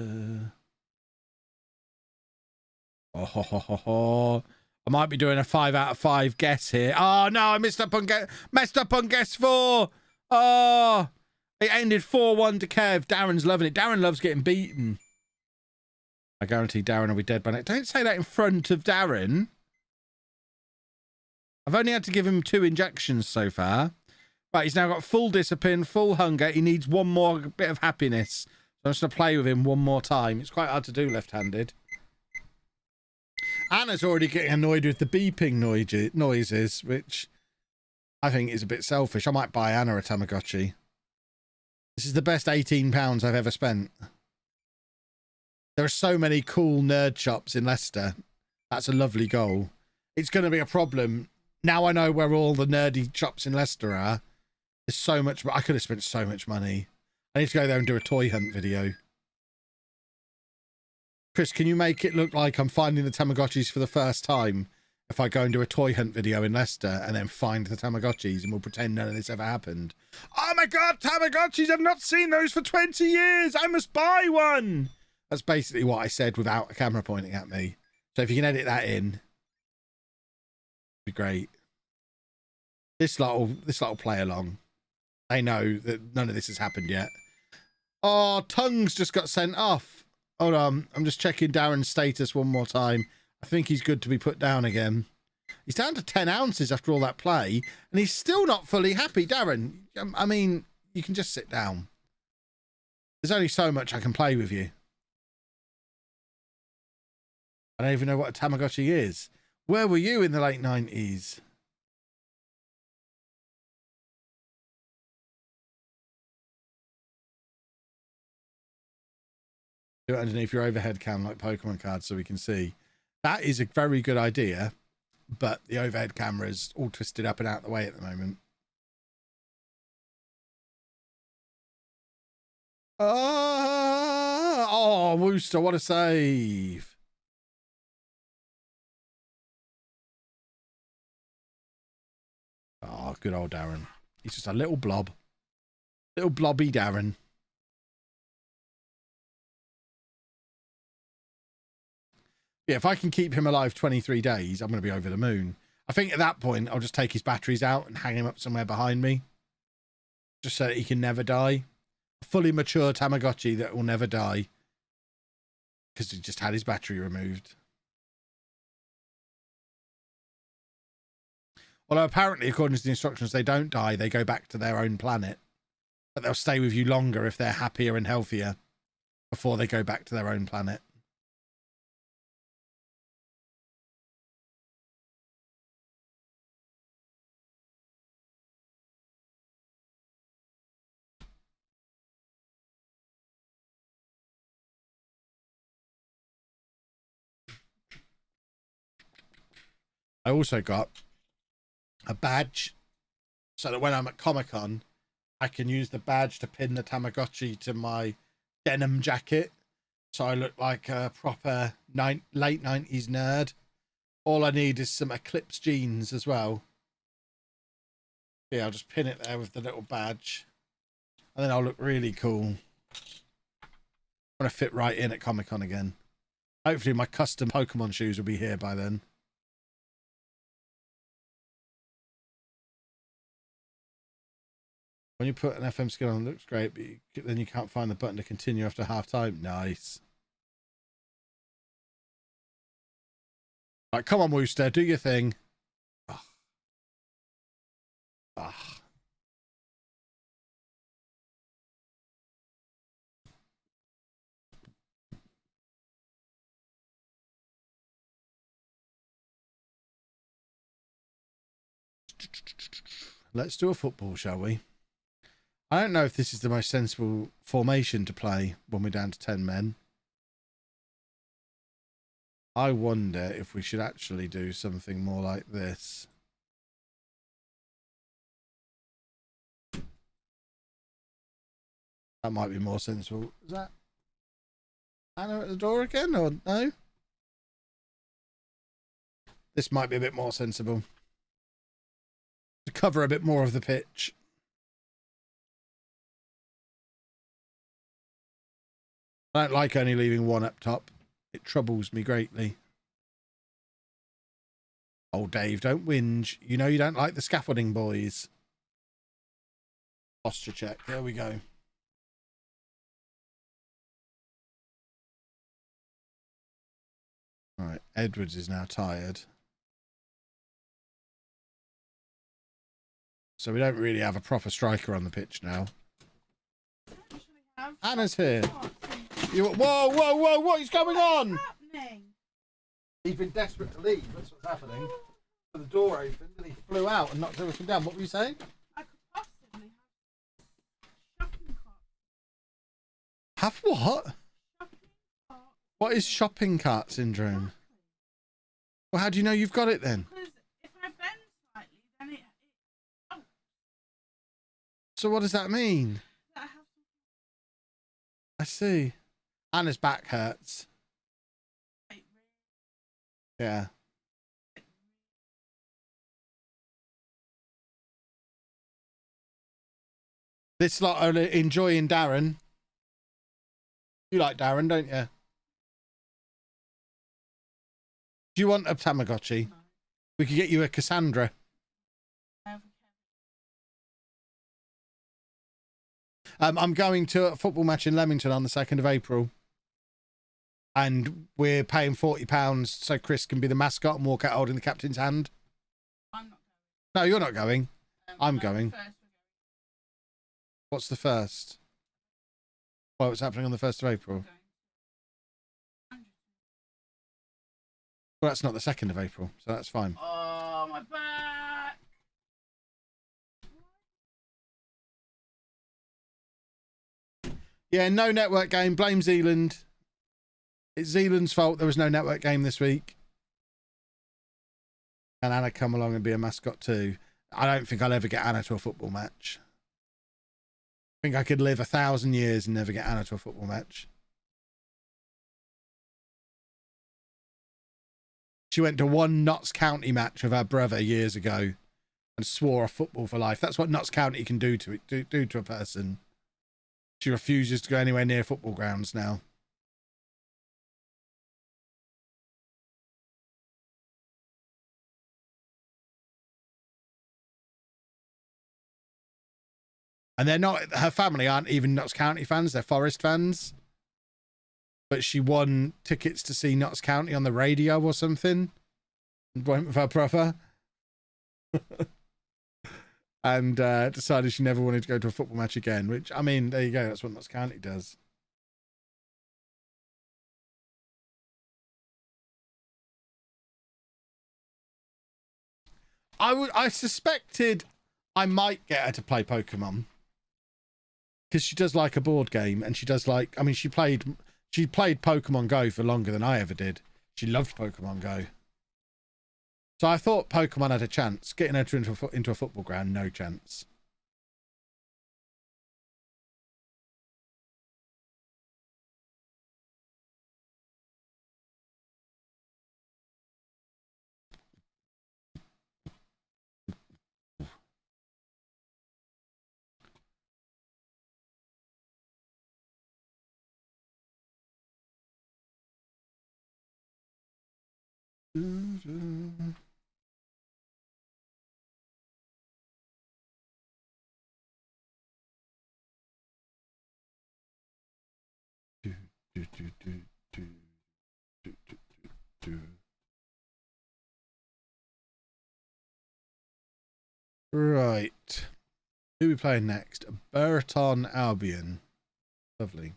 S1: Oh, ho, ho, ho, ho. I might be doing a 5 out of 5 guess here. Oh no, I messed up on guess 4. Oh, it ended 4-1 to Kev. Darren's loving it. Darren loves getting beaten. I guarantee Darren will be dead by now. Don't say that in front of Darren. I've only had to give him 2 injections so far. Right, he's now got full discipline, full hunger. He needs one more bit of happiness. So I'm just going to play with him one more time. It's quite hard to do left-handed. Anna's already getting annoyed with the beeping noises, which I think is a bit selfish. I might buy Anna a Tamagotchi. This is the best £18 I've ever spent. There are so many cool nerd shops in Leicester. That's a lovely goal. It's going to be a problem. Now I know where all the nerdy shops in Leicester are. There's so much. I could have spent so much money. I need to go there and do a toy hunt video. Chris, can you make it look like I'm finding the Tamagotchis for the first time if I go and do a toy hunt video in Leicester and then find the Tamagotchis and we'll pretend none of this ever happened? Oh my God, Tamagotchis! I've not seen those for 20 years! I must buy one! That's basically what I said without a camera pointing at me. So if you can edit that in, it'd be great. This lot will play along. They know that none of this has happened yet. Oh, Tongues just got sent off. Hold on, I'm just checking Darren's status one more time. I think he's good to be put down again. He's down to 10 ounces after all that play, and he's still not fully happy. Darren, I mean, you can just sit down. There's only so much I can play with you. I don't even know what a Tamagotchi is. Where were you in the late 90s? Do it underneath your overhead cam like Pokemon cards so we can see. That is a very good idea, but the overhead camera is all twisted up and out of the way at the moment. Oh, Wooster, what a save. Oh, good old Darren. He's just a little blob. Little blobby Darren. Yeah, if I can keep him alive 23 days, I'm going to be over the moon. I think at that point, I'll just take his batteries out and hang him up somewhere behind me. Just so that he can never die. A fully mature Tamagotchi that will never die. Because he just had his battery removed. Although apparently, according to the instructions, they don't die. They go back to their own planet. But they'll stay with you longer if they're happier and healthier before they go back to their own planet. I also got a badge so that when I'm at Comic-Con, I can use the badge to pin the Tamagotchi to my denim jacket. So I look like a proper late 90s nerd. All I need is some Eclipse jeans as well. Yeah, I'll just pin it there with the little badge. And then I'll look really cool. I want to fit right in at Comic-Con again. Hopefully my custom Pokemon shoes will be here by then. When you put an FM skin on, it looks great, but then you can't find the button to continue after half time. Nice. Right, come on, Wooster, do your thing. Ugh. Ugh. Let's do a football, shall we? I don't know if this is the most sensible formation to play when we're down to 10 men. I wonder if we should actually do something more like this. That might be more sensible. Is that Anna at the door again, or no? This might be a bit more sensible. To cover a bit more of the pitch. I don't like only leaving one up top. It troubles me greatly. Oh, Dave, don't whinge. You know you don't like the scaffolding, boys. Posture check. There we go. All right, Edwards is now tired. So we don't really have a proper striker on the pitch now. Anna's here. Whoa, whoa, whoa, what is going on?
S2: What's happening?
S1: He's been desperate to leave. That's what's happening. The door opened and he flew out and knocked everything down. What were you saying?
S2: I could possibly have shopping cart.
S1: Have what?
S2: Shopping cart.
S1: What is shopping cart syndrome? Well, how do you know you've got it then?
S2: Because if I bend slightly, then it oh.
S1: So what does that mean?
S2: That I have
S1: I see. Anna's back hurts.
S2: to
S1: Yeah. This lot are enjoying Darren. You like Darren, don't you? Do you want a Tamagotchi?
S2: No.
S1: We could get you a Cassandra. I'm going to a football match in Leamington on the 2nd of April. And we're paying £40 so Chris can be the mascot and walk out holding the captain's hand.
S2: I'm not going.
S1: No, you're not going. I'm
S2: no,
S1: going. What's the first? Well, what's happening on the 1st of April? Well, that's not the 2nd of April, so that's fine.
S2: Oh, my back.
S1: Yeah, no network game. Blame Zealand. It's Zealand's fault there was no network game this week. Can Anna come along and be a mascot too? I don't think I'll ever get Anna to a football match. I think I could live 1,000 years and never get Anna to a football match. She went to one Notts County match with her brother years ago and swore off football for life. That's what Notts County can do to it, do to a person. She refuses to go anywhere near football grounds now. And they're not, her family aren't even Notts County fans, they're Forest fans. But she won tickets to see Notts County on the radio or something. And went with her brother. And decided she never wanted to go to a football match again. Which, I mean, there you go, that's what Notts County does. I suspected I might get her to play Pokemon. Because she does like a board game, and she does like, I mean, she played Pokemon Go for longer than I ever did. She loved Pokemon Go. So I thought Pokemon had a chance. Getting her into a football ground, no chance. Right. Who are we playing next? Burton Albion. Lovely.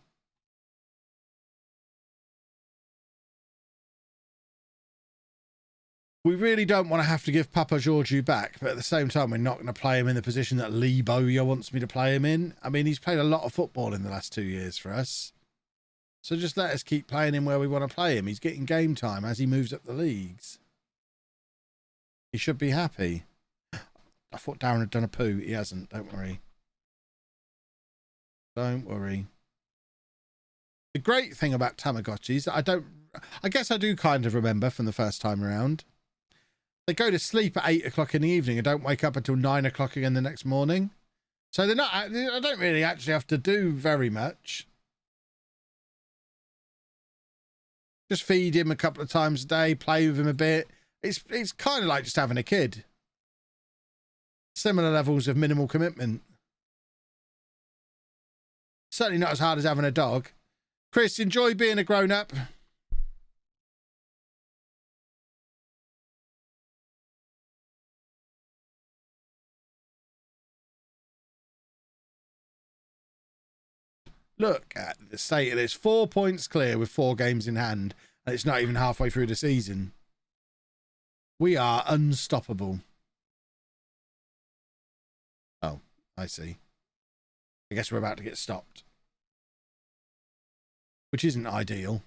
S1: We really don't want to have to give Papa Georgiou back, but at the same time, we're not going to play him in the position that Lee Bowyer wants me to play him in. I mean, he's played a lot of football in the last 2 years for us. So just let us keep playing him where we want to play him. He's getting game time as he moves up the leagues. He should be happy. I thought Darren had done a poo. He hasn't. Don't worry. Don't worry. The great thing about Tamagotchis, I guess I do kind of remember from the first time around. They go to sleep at 8 o'clock in the evening and don't wake up until 9 o'clock again the next morning. So I don't really actually have to do very much. Just feed him a couple of times a day, play with him a bit. It's kind of like just having a kid. Similar levels of minimal commitment. Certainly not as hard as having a dog. Chris, enjoy being a grown-up. Look at the state of this. 4 points clear with 4 games in hand, and it's not even halfway through the season. We are unstoppable. Oh, I see. I guess we're about to get stopped. Which isn't ideal.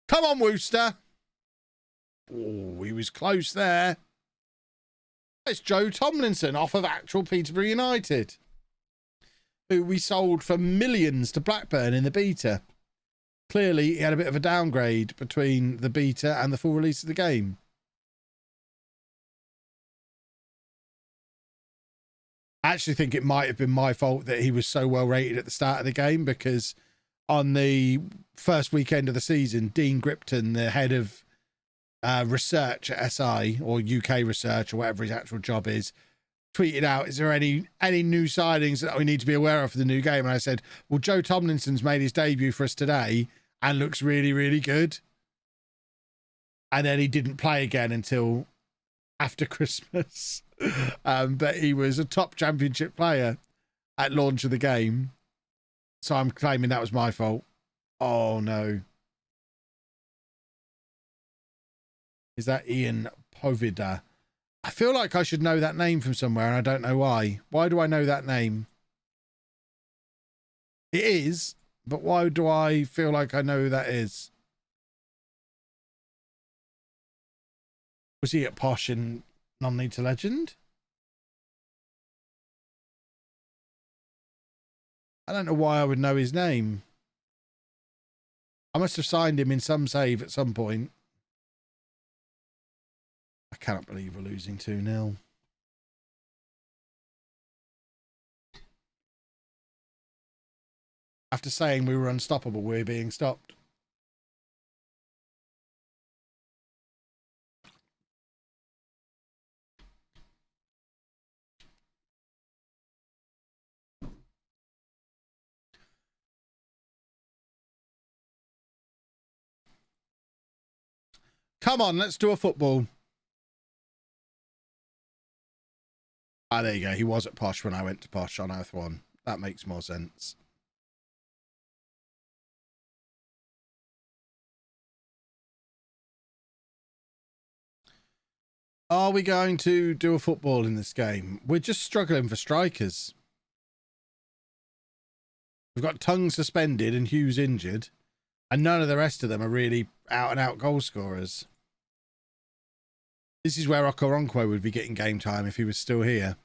S1: Come on, Wooster. Oh, he was close there. It's Joe Tomlinson off of actual Peterborough United, who we sold for millions to Blackburn in the beta. Clearly, he had a bit of a downgrade between the beta and the full release of the game. I actually think it might have been my fault that he was so well rated at the start of the game, because on the first weekend of the season, Dean Gripton, the head of research at SI or UK research or whatever his actual job is, tweeted out, is there any new signings that we need to be aware of for the new game? And I said, well, Joe Tomlinson's made his debut for us today and looks really, really good. And then he didn't play again until after Christmas. But he was a top championship player at launch of the game. So I'm claiming that was my fault. Oh, no. Is that Ian Povida? I feel like I should know that name from somewhere, and I don't know why. Why do I know that name? It is, but why do I feel like I know who that is? Was he at Posh and Non-Lead to Legend? I don't know why I would know his name. I must have signed him in some save at some point. I cannot believe we're losing 2-0. After saying we were unstoppable, we're being stopped. Come on, let's do a football. Ah, there you go. He was at Posh when I went to Posh on Earth 1. That makes more sense. Are we going to do a football in this game? We're just struggling for strikers. We've got Tongue suspended and Hughes injured, and none of the rest of them are really out-and-out goal scorers. This is where Okoronkwo would be getting game time if he was still here.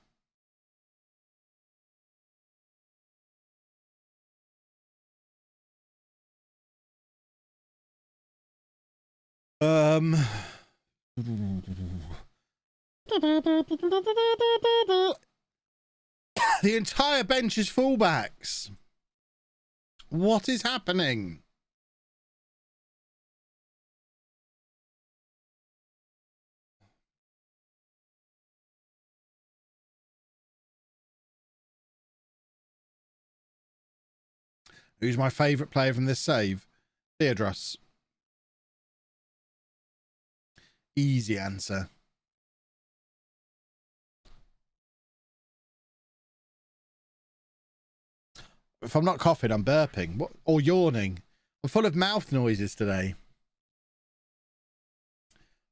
S1: The entire bench is fullbacks. What is happening? Who's my favourite player from this save? Theodros. Easy answer. If I'm not coughing, I'm burping. What? Or yawning. I'm full of mouth noises today.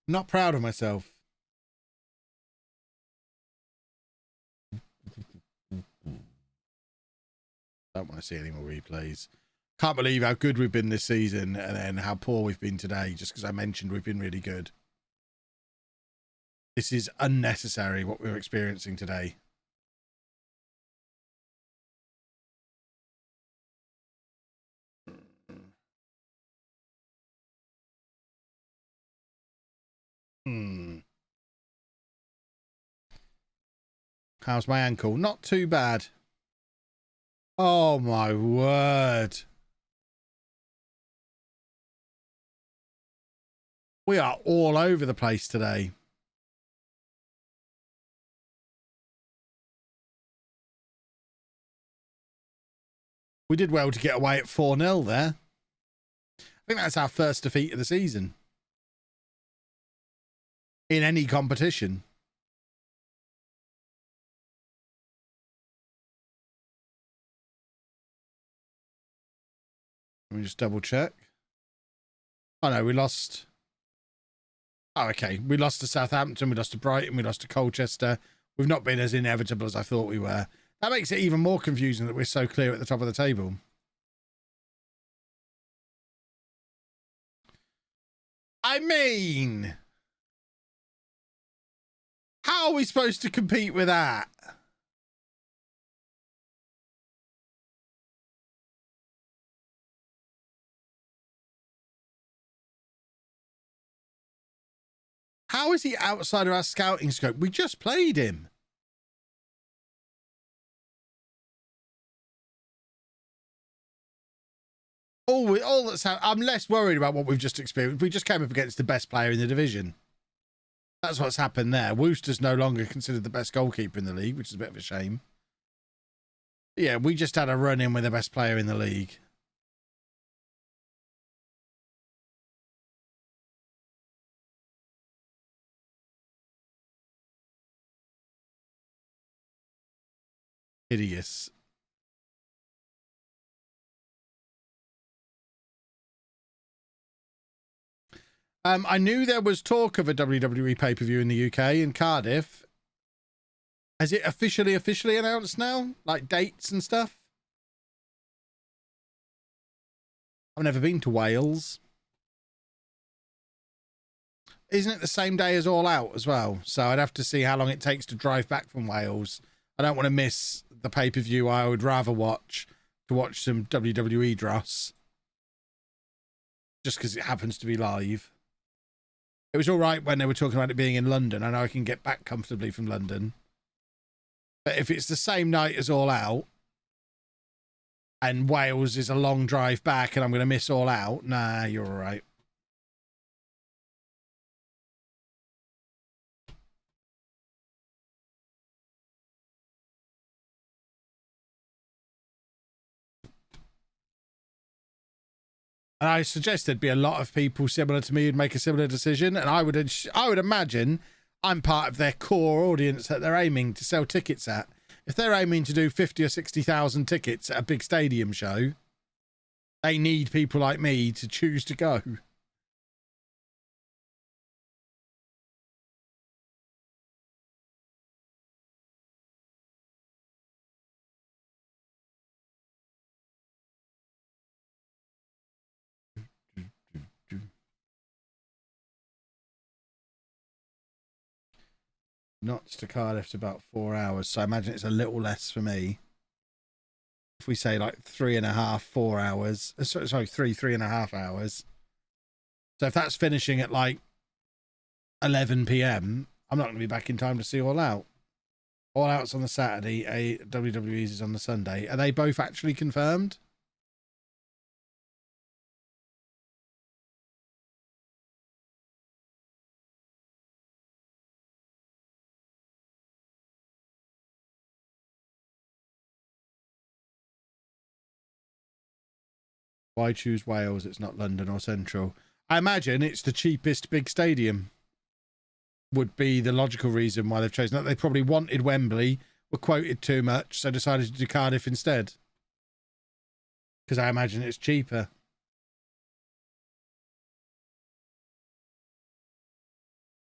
S1: I'm not proud of myself. Don't want to see any more replays. Can't believe how good we've been this season and then how poor we've been today, just because I mentioned we've been really good. This is unnecessary, what we're experiencing today. How's my ankle? Not too bad. Oh my word. We are all over the place today. We did well to get away at 4-0 there. I think that's our first defeat of the season. In any competition. Let me just double check. Oh no, we lost. Oh, okay. We lost to Southampton, we lost to Brighton, we lost to Colchester. We've not been as inevitable as I thought we were. That makes it even more confusing that we're so clear at the top of the table. I mean, how are we supposed to compete with that? How is he outside of our scouting scope? We just played him. All that's I'm less worried about what we've just experienced. We just came up against the best player in the division. That's what's happened there. Wooster's no longer considered the best goalkeeper in the league, which is a bit of a shame. Yeah, we just had a run in with the best player in the league. Hideous. I knew there was talk of a WWE pay-per-view in the UK in Cardiff. Has it officially announced now? Like dates and stuff? I've never been to Wales. Isn't it the same day as All Out as well? So I'd have to see how long it takes to drive back from Wales. I don't want to miss the pay-per-view I would rather watch to watch some WWE dross. Just because it happens to be live. It was all right when they were talking about it being in London. I know I can get back comfortably from London. But if it's the same night as All Out and Wales is a long drive back and I'm going to miss All Out, nah, you're all right. And I suggest there'd be a lot of people similar to me who'd make a similar decision. And I would imagine I'm part of their core audience that they're aiming to sell tickets at. If they're aiming to do 50 or 60,000 tickets at a big stadium show, they need people like me to choose to go. Knots to Cardiff's about 4 hours, so I imagine it's a little less for me. If we say like 3.5, 4 hours, sorry, 3.5 hours. So if that's finishing at like 11 p.m, I'm not going to be back in time to see All Out. All Out's on the Saturday, WWE's is on the Sunday. Are they both actually confirmed? Why choose Wales? It's not London or Central. I imagine it's the cheapest big stadium. Would be the logical reason why they've chosen that. They probably wanted Wembley, were quoted too much, so decided to do Cardiff instead. Because I imagine it's cheaper.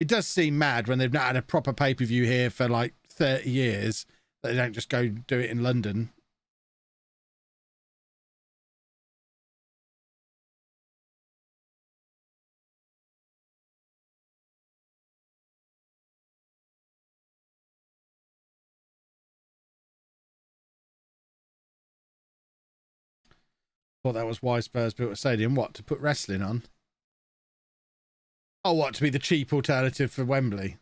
S1: It does seem mad when they've not had a proper pay-per-view here for like 30 years that they don't just go do it in London. Thought that was why Spurs built a stadium. What, to put wrestling on? Oh, what, to be the cheap alternative for Wembley?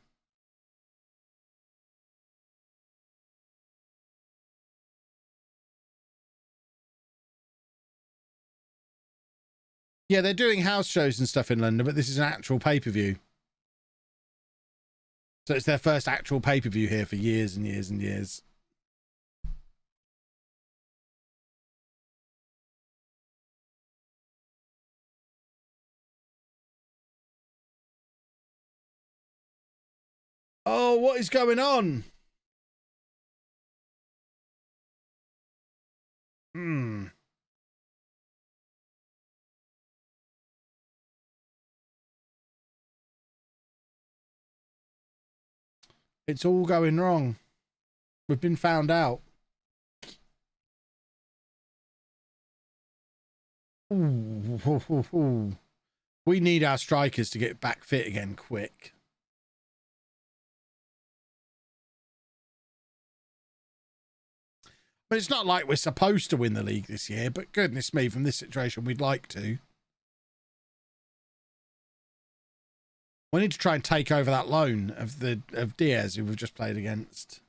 S1: Yeah, they're doing house shows and stuff in London, but this is an actual pay-per-view. So it's their first actual pay-per-view here for years and years and years. Oh, what is going on? It's all going wrong. We've been found out. Ooh. We need our strikers to get back fit again quick. But it's not like we're supposed to win the league this year, but goodness me, from this situation, we'd like to. We need to try and take over that loan of Diaz, who we've just played against.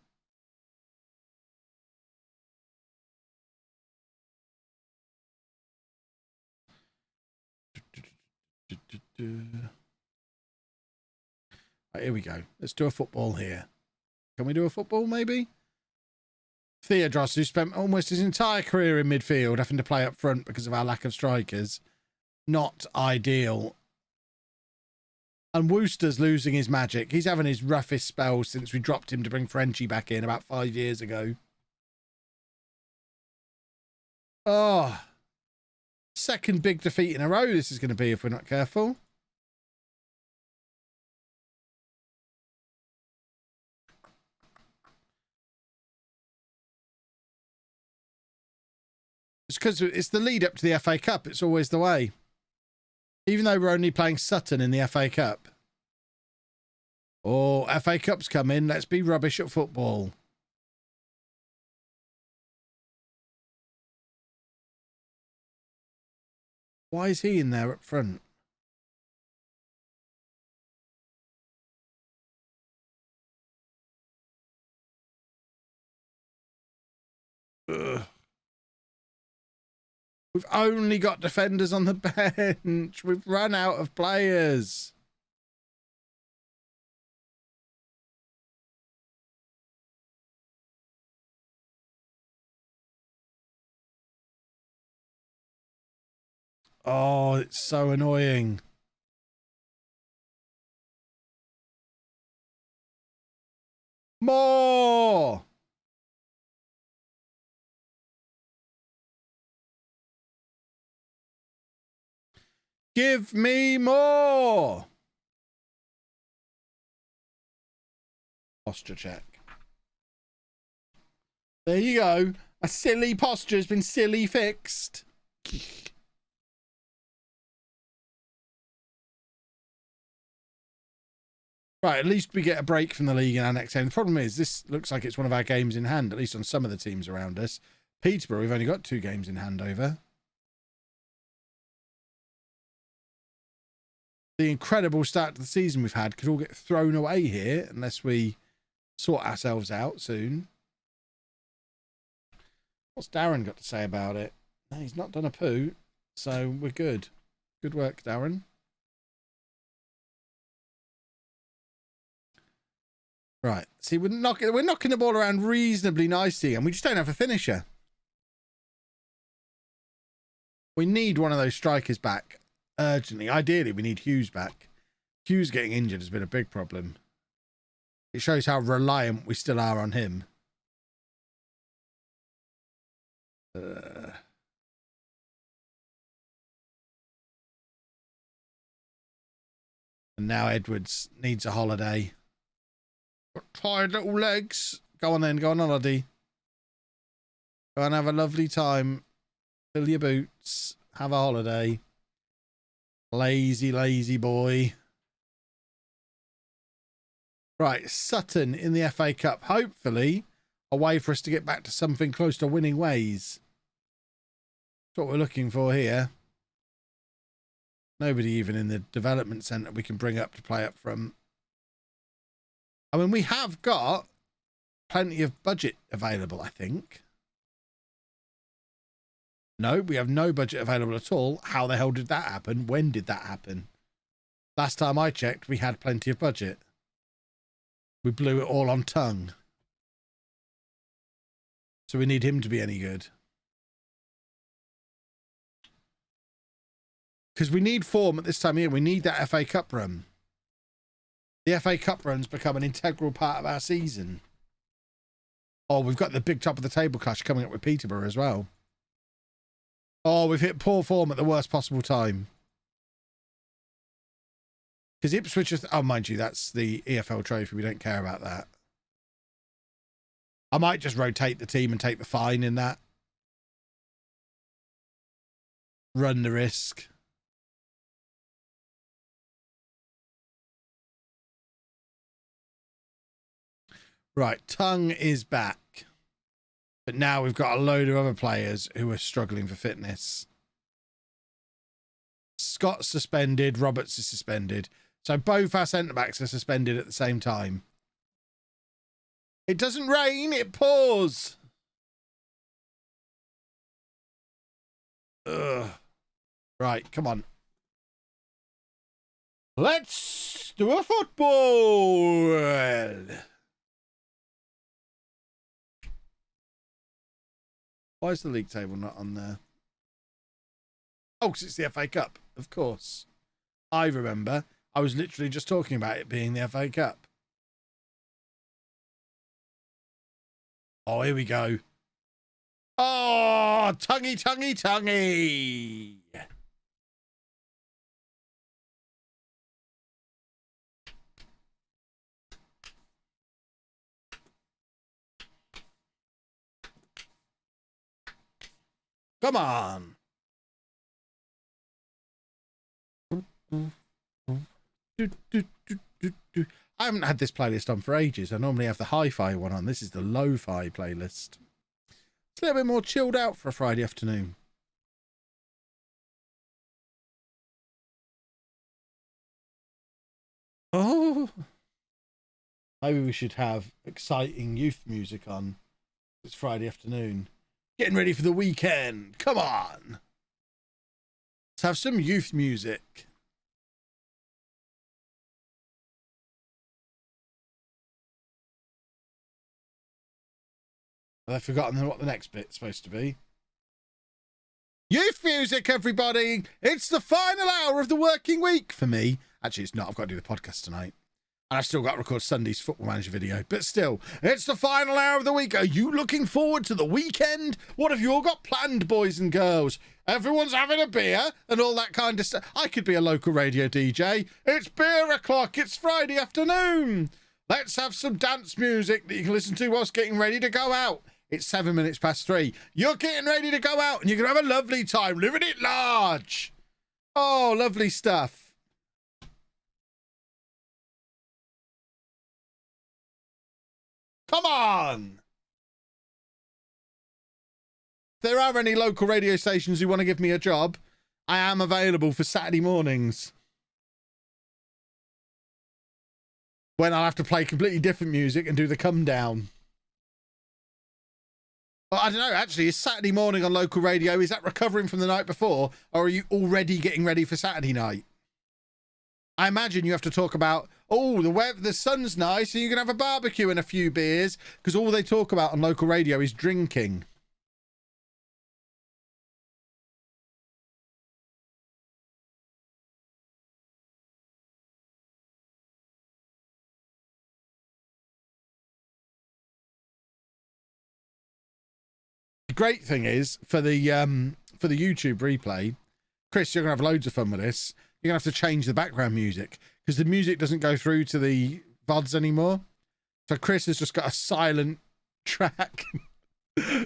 S1: Right, here we go. Let's do a football here. Can we do a football, maybe? Theodros, who spent almost his entire career in midfield, having to play up front because of our lack of strikers. Not ideal. And Wooster's losing his magic. He's having his roughest spell since we dropped him to bring Frenchie back in about 5 years ago. Oh. Second big defeat in a row this is going to be if we're not careful. It's because it's the lead up to the FA Cup. It's always the way. Even though we're only playing Sutton in the FA Cup. Oh, FA Cup's coming. Let's be rubbish at football. Why is he in there up front? Ugh. We've only got defenders on the bench. We've run out of players. Oh, it's so annoying. More! Give me more! Posture check. There you go. A silly posture has been silly fixed. Right, at least we get a break from the league in our next game. The problem is, this looks like it's one of our games in hand, at least on some of the teams around us. Peterborough, we've only got 2 games in hand over. The incredible start to the season we've had could all get thrown away here unless we sort ourselves out soon. What's Darren got to say about it? No, he's not done a poo, so we're good. Good work, Darren. Right. See, we're knocking the ball around reasonably nicely, and we just don't have a finisher. We need one of those strikers back urgently. Ideally, we need Hughes back. Hughes getting injured has been a big problem. It shows how reliant we still are on him. And now Edwards needs a holiday. Got tired little legs. Go on then, go on holiday. Go and have a lovely time. Fill your boots. Have a holiday. Lazy, lazy boy. Right, Sutton in the FA Cup. Hopefully, a way for us to get back to something close to winning ways. That's what we're looking for here. Nobody even in the development centre we can bring up to play up from. I mean, we have got plenty of budget available, I think. No, we have no budget available at all. How the hell did that happen? When did that happen? Last time I checked, we had plenty of budget. We blew it all on tongue. So we need him to be any good. Because we need form at this time of year. We need that FA Cup run. The FA Cup run's become an integral part of our season. Oh, we've got the big top of the table clash coming up with Peterborough as well. Oh, we've hit poor form at the worst possible time. Because Ipswich is... Oh, mind you, that's the EFL trophy. We don't care about that. I might just rotate the team and take the fine in that. Run the risk. Right, Tongue is back. But now we've got a load of other players who are struggling for fitness. Scott's suspended. Roberts is suspended. So both our centre-backs are suspended at the same time. It doesn't rain, it pours. Ugh. Right, come on. Let's do a football. Why is the league table not on there? Oh, because it's the FA Cup, of course. I remember. I was literally just talking about it being the FA Cup. Oh, here we go. Oh, tonguey, tonguey, tonguey. Come on. I haven't had this playlist on for ages. I normally have the hi-fi one on. This is the lo-fi playlist. It's a little bit more chilled out for a Friday afternoon. Oh, maybe we should have exciting youth music on. It's Friday afternoon. Getting ready for the weekend. Come on. Let's have some youth music. I've forgotten what the next bit's supposed to be. Youth music, everybody. It's the final hour of the working week for me. Actually, it's not. I've got to do the podcast tonight. And I've still got to record Sunday's Football Manager video. But still, it's the final hour of the week. Are you looking forward to the weekend? What have you all got planned, boys and girls? Everyone's having a beer and all that kind of stuff. I could be a local radio DJ. It's beer o'clock. It's Friday afternoon. Let's have some dance music that you can listen to whilst getting ready to go out. It's 7 minutes past 3. You're getting ready to go out and you're going to have a lovely time living it large. Oh, lovely stuff. Come on. If there are any local radio stations who want to give me a job, I am available for Saturday mornings. When I'll have to play completely different music and do the come down. Well, I don't know, actually, is Saturday morning on local radio, is that recovering from the night before, or are you already getting ready for Saturday night? I imagine you have to talk about, oh, the sun's nice, and you can have a barbecue and a few beers, because all they talk about on local radio is drinking. The great thing is for the YouTube replay, Chris, you're gonna have loads of fun with this. You're gonna have to change the background music because the music doesn't go through to the VODs anymore. So Chris has just got a silent track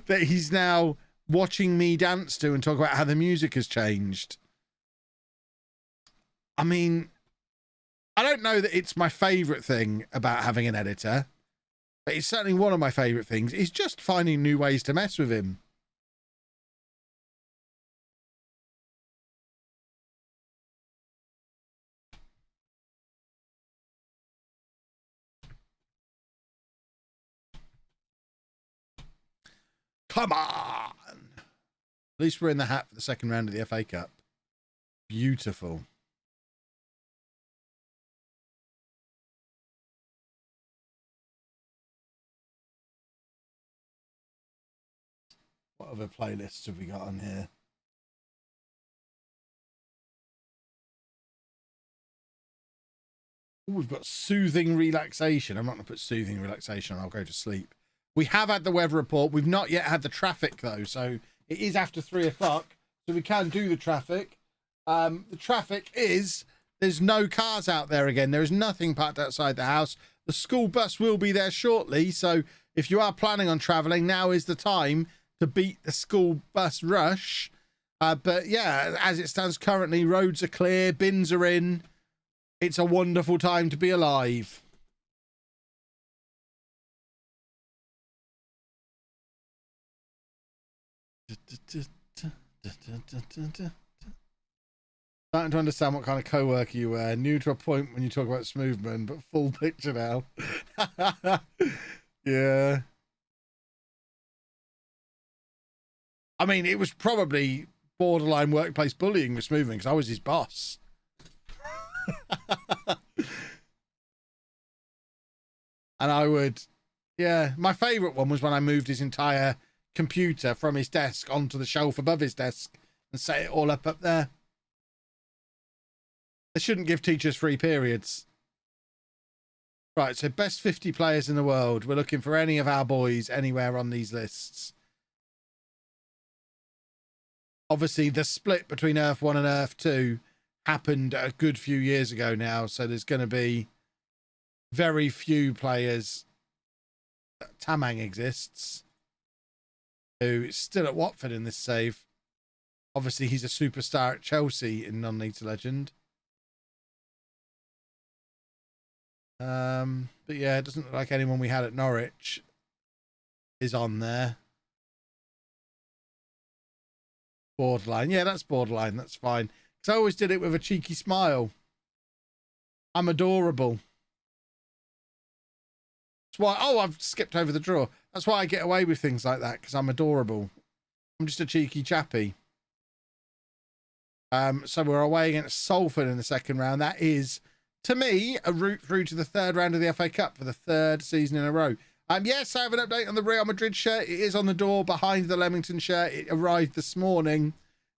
S1: that he's now watching me dance to and talk about how the music has changed. I mean, I don't know that it's my favorite thing about having an editor, but it's certainly one of my favorite things is just finding new ways to mess with him. Come on. At least we're in the hat for the second round of the FA Cup. Beautiful. What other playlists have we got on here? Ooh, we've got soothing relaxation. I'm not going to put soothing relaxation on. I'll go to sleep. We have had the weather report. We've not yet had the traffic, though. So it is after 3 o'clock. So we can do the traffic. The traffic is, there's no cars out there again. There is nothing parked outside the house. The school bus will be there shortly. So if you are planning on traveling, now is the time to beat the school bus rush. But yeah, as it stands currently, roads are clear, bins are in. It's a wonderful time to be alive. Starting to understand what kind of co-worker you were. New to a point when you talk about Smoothman, but full picture now. Yeah. I mean, it was probably borderline workplace bullying with Smoothman because I was his boss. And I would, yeah, my favourite one was when I moved his entire computer from his desk onto the shelf above his desk and set it all up there. They shouldn't give teachers free periods. Right, so best 50 players in the world. We're looking for any of our boys anywhere on these lists. Obviously, the split between Earth 1 and Earth 2 happened a good few years ago now, so there's going to be very few players. Tamang exists, who is still at Watford in this save. Obviously, he's a superstar at Chelsea in non-league to legend. But yeah, it doesn't look like anyone we had at Norwich is on there. Borderline. Yeah, that's borderline. That's fine. Because I always did it with a cheeky smile. I'm adorable. That's why... Oh, I've skipped over the draw. That's why I get away with things like that, because I'm adorable. I'm just a cheeky chappy. So we're away against Salford in the second round. That is, to me, a route through to the third round of the FA Cup for the third season in a row. Yes, I have an update on the Real Madrid shirt. It is on the door behind the Leamington shirt. It arrived this morning.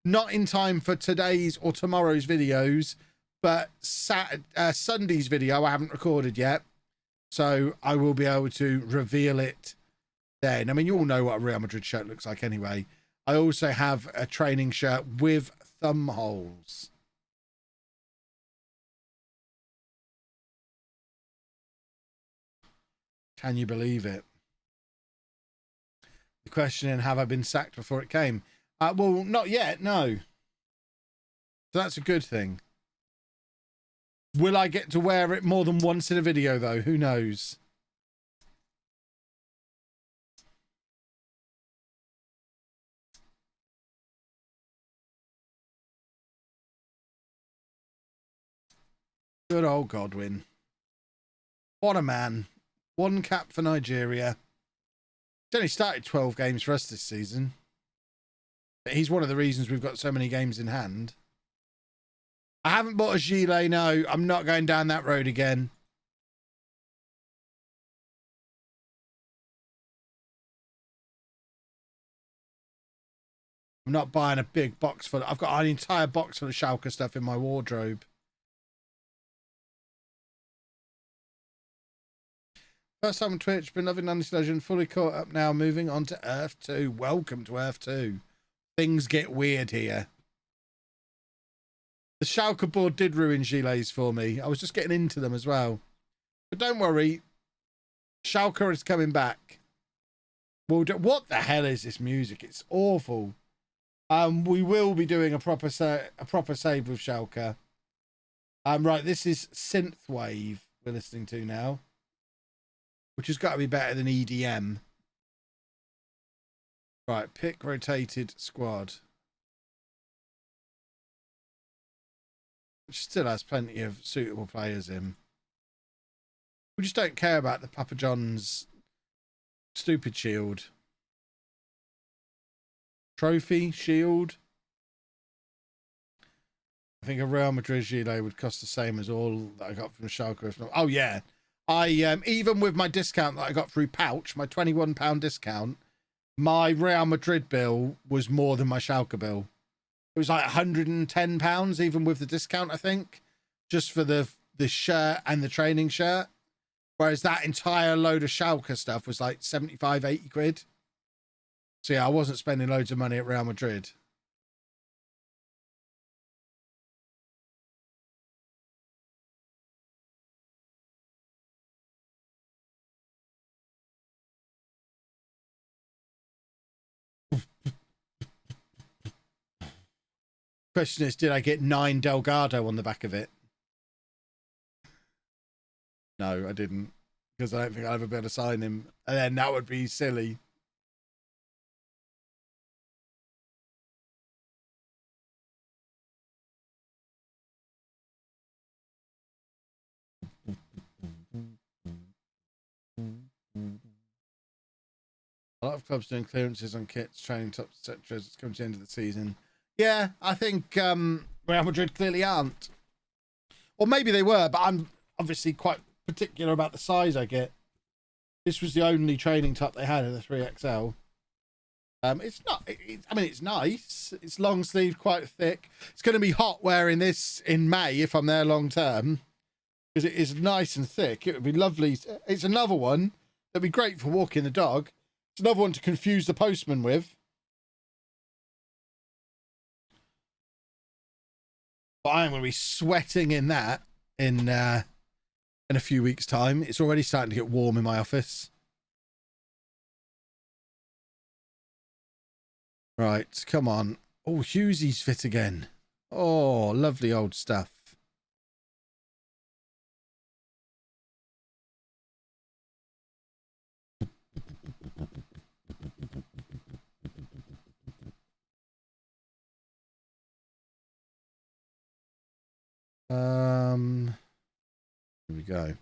S1: Not in time for today's or tomorrow's videos, but Sunday's video I haven't recorded yet. So I will be able to reveal it then. I mean, you all know what a Real Madrid shirt looks like anyway. I also have a training shirt with thumb holes. Can you believe it? The question in, have I been sacked before it came? Well, not yet, no. So that's a good thing. Will I get to wear it more than once in a video, though? Who knows? Good old Godwin. What a man. One cap for Nigeria. He's only started 12 games for us this season. But he's one of the reasons we've got so many games in hand. I haven't bought a gilet, no. I'm not going down that road again. I'm not buying a big box full. I've got an entire box full of Schalke stuff in my wardrobe. First time on Twitch, been loving Unedited Legend, fully caught up now, moving on to Earth 2. Welcome to Earth 2. Things get weird here. The Schalke board did ruin gilets for me. I was just getting into them as well. But don't worry, Schalke is coming back. What the hell is this music? It's awful. We will be doing a proper save with Schalke. Right, this is Synthwave we're listening to now, which has got to be better than EDM. Right, pick rotated squad, which still has plenty of suitable players in. We just don't care about the Papa John's stupid shield. Trophy shield. I think a Real Madrid gilet would cost the same as all that I got from Schalke. If not, oh yeah, I even with my discount that I got through Pouch, my £21 discount, my Real Madrid bill was more than my Schalke bill. It was like £110, even with the discount, I think, just for the shirt and the training shirt. Whereas that entire load of Schalke stuff was like 75, 80 quid. So yeah, I wasn't spending loads of money at Real Madrid. Question is, did I get 9 Delgado on the back of it? No, I didn't, because I don't think I'll ever be able to sign him, and then that would be silly. A lot of clubs doing clearances on kits, training tops, etc. It's coming to the end of the season. Yeah, I think Real Madrid clearly aren't. Or maybe they were, but I'm obviously quite particular about the size I get. This was the only training top they had in the 3XL. It's not, I mean, it's nice. It's long sleeved, quite thick. It's going to be hot wearing this in May if I'm there long term, because it is nice and thick. It would be lovely. It's another one that'd be great for walking the dog. It's another one to confuse the postman with. But I'm going to be sweating in that in a few weeks' time. It's already starting to get warm in my office. Right, come on. Oh, Hughesy's fit again. Oh, lovely old stuff. Here we go.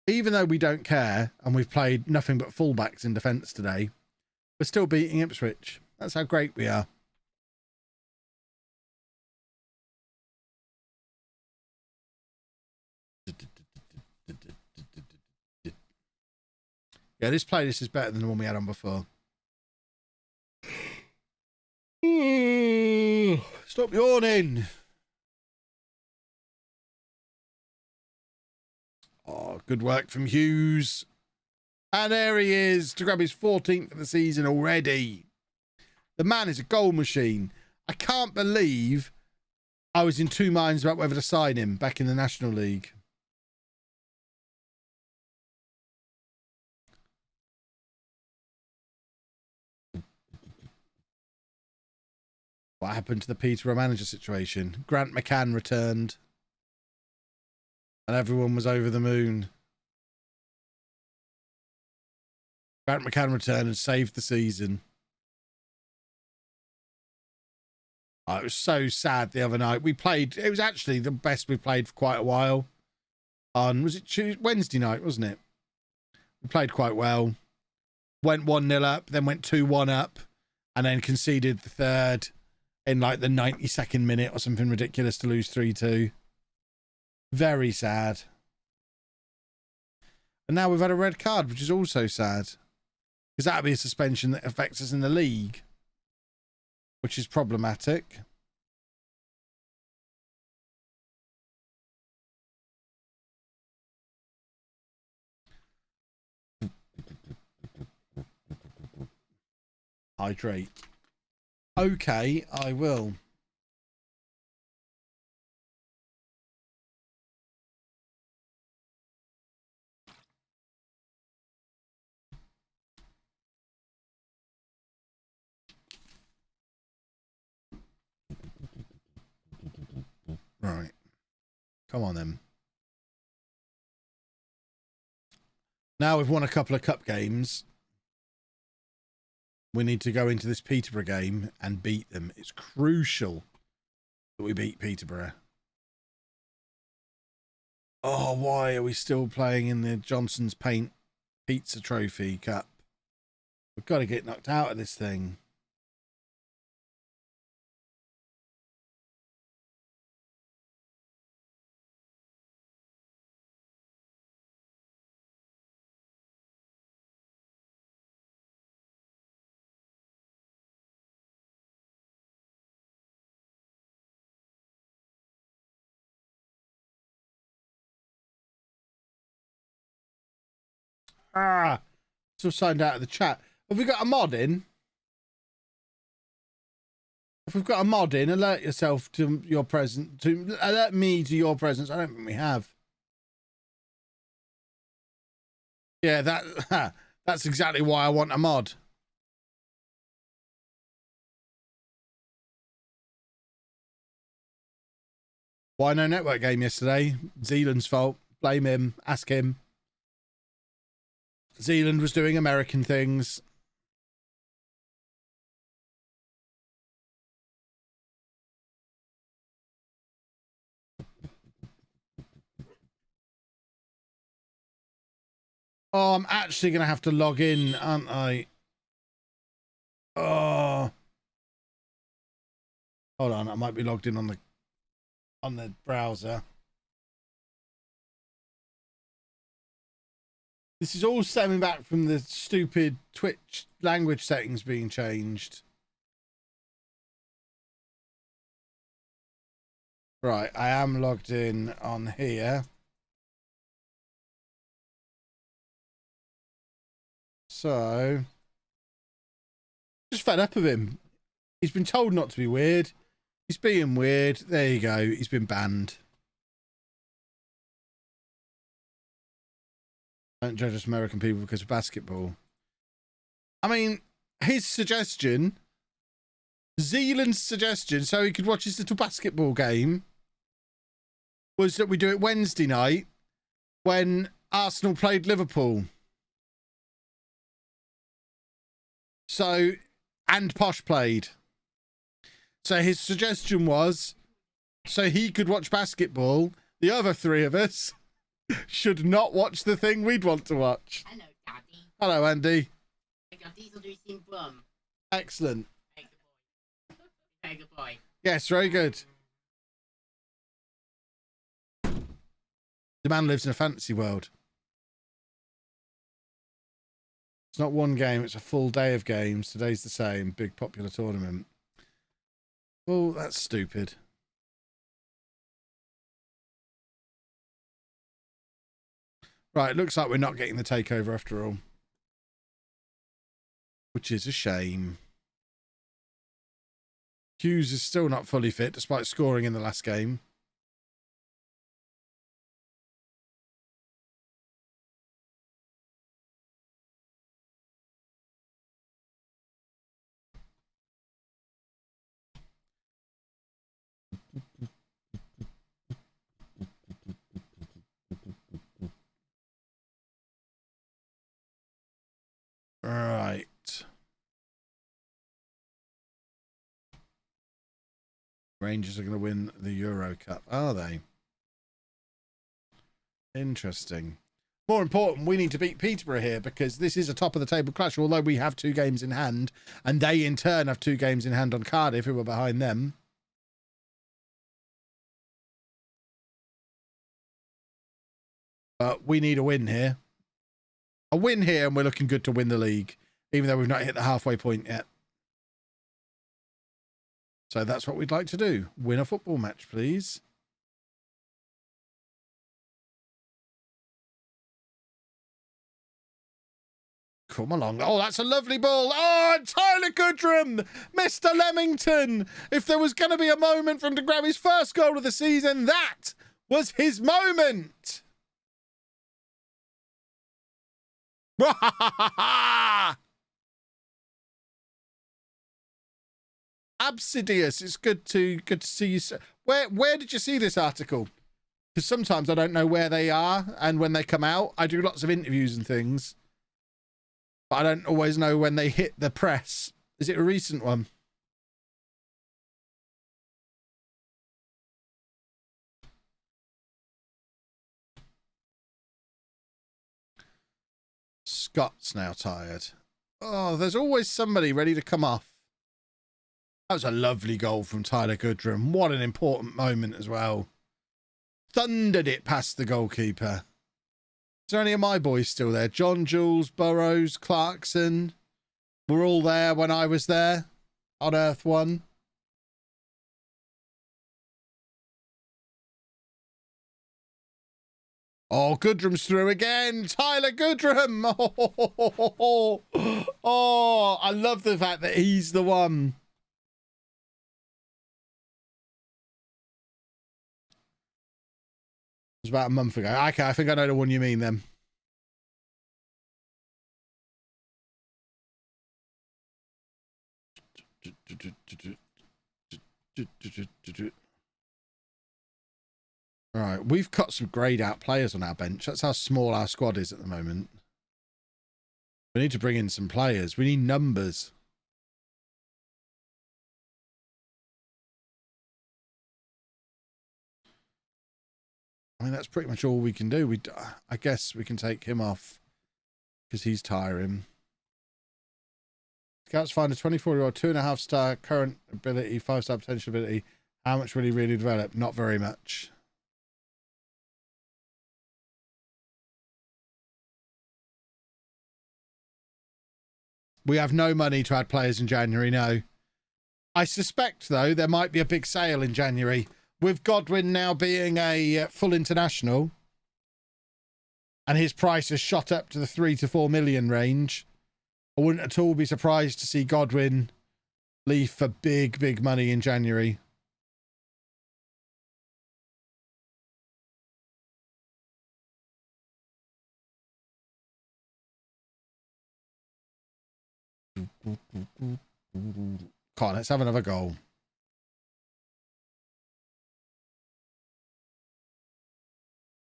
S1: Even though we don't care and we've played nothing but fullbacks in defence today, we're still beating Ipswich. That's how great we are. Yeah, this playlist is better than the one we had on before. Stop yawning. Oh, good work from Hughes. And there he is to grab his 14th of the season already. The man is a goal machine. I can't believe I was in two minds about whether to sign him back in the National League. What happened to the Peterborough manager situation? Grant McCann returned. And everyone was over the moon. Grant McCann returned and saved the season. Oh, it was so sad the other night. We played, it was actually the best we played for quite a while. On, was it Wednesday night, wasn't it? We played quite well. Went 1-0 up, then went 2-1 up, and then conceded the third in like the 92nd minute or something ridiculous to lose 3-2. Very sad. And now we've had a red card, which is also sad. Because that would be a suspension that affects us in the league, which is problematic. Hydrate. Okay, I will. Right. Come on then. Now we've won a couple of cup games. We need to go into this Peterborough game and beat them. It's crucial that we beat Peterborough. Oh, why are we still playing in the Johnson's Paint Pizza Trophy Cup? We've got to get knocked out of this thing. Ah, so signed out of the chat. Have we got a mod in? If we've got a mod in, alert yourself to your presence. To alert me to your presence. I don't think we have. Yeah, that's exactly why I want a mod. Why no network game yesterday? Zealand's fault. Blame him. Ask him. Zealand was doing American things. Oh, I'm actually going to have to log in, aren't I? Oh. Hold on, I might be logged in on the browser. This is all stemming back from the stupid Twitch language settings being changed. Right, I am logged in on here. So, just fed up of him. He's been told not to be weird. He's being weird. There you go. He's been banned. Don't judge us American people because of basketball. I mean, his suggestion, Zealand's suggestion, so he could watch his little basketball game, was that we do it Wednesday night when Arsenal played Liverpool. So, and Posh played. So his suggestion was, so he could watch basketball, the other three of us should not watch the thing we'd want to watch.
S2: Hello, Daddy.
S1: Hello, Andy. Excellent.
S2: Very good boy.
S1: Yes, very good. The man lives in a fantasy world. It's not one game, it's a full day of games. Today's the same. Big popular tournament. Oh, that's stupid. Right, looks like we're not getting the takeover after all. Which is a shame. Hughes is still not fully fit despite scoring in the last game. Right. Rangers are going to win the Euro Cup, are they? Interesting. More important, we need to beat Peterborough here because this is a top of the table clash, although we have 2 games in hand, and they in turn have 2 games in hand on Cardiff, who are behind them. But we need a win here. A win here, and we're looking good to win the league, even though we've not hit the halfway point yet. So that's what we'd like to do. Win a football match, please. come along. Oh, that's a lovely ball. Oh, Tyler Goodrum, Mr. Leamington. If there was going to be a moment for him to grab his first goal of the season, that was his moment. Absidious, it's good to see you. Where did you see this article? Because sometimes I don't know where they are, and when they come out, I do lots of interviews and things, but I don't always know when they hit the press. Is it a recent one? Scott's now tired. Oh, there's always somebody ready to come off. That was a lovely goal from Tyler Goodrum. What an important moment as well. Thundered it past the goalkeeper. Is there any of my boys still there? John, Jules, Burrows, Clarkson. Were all there when I was there on Earth 1. Oh, Goodrum's through again. Tyler Goodrum. Oh, I love the fact that he's the one. It was about a month ago. Okay, I think I know the one you mean then. All right, we've got some greyed out players on our bench. That's how small our squad is at the moment. We need to bring in some players. We need numbers. I mean, that's pretty much all we can do. I guess we can take him off because he's tiring. Scouts find a 24-year-old, 2.5-star current ability, 5-star potential ability. How much will he really develop? Not very much. We have no money to add players in January, no. I suspect, though, there might be a big sale in January. With Godwin now being a full international and his price has shot up to the 3 to 4 million range, I wouldn't at all be surprised to see Godwin leave for big, big money in January. Come on, let's have another goal.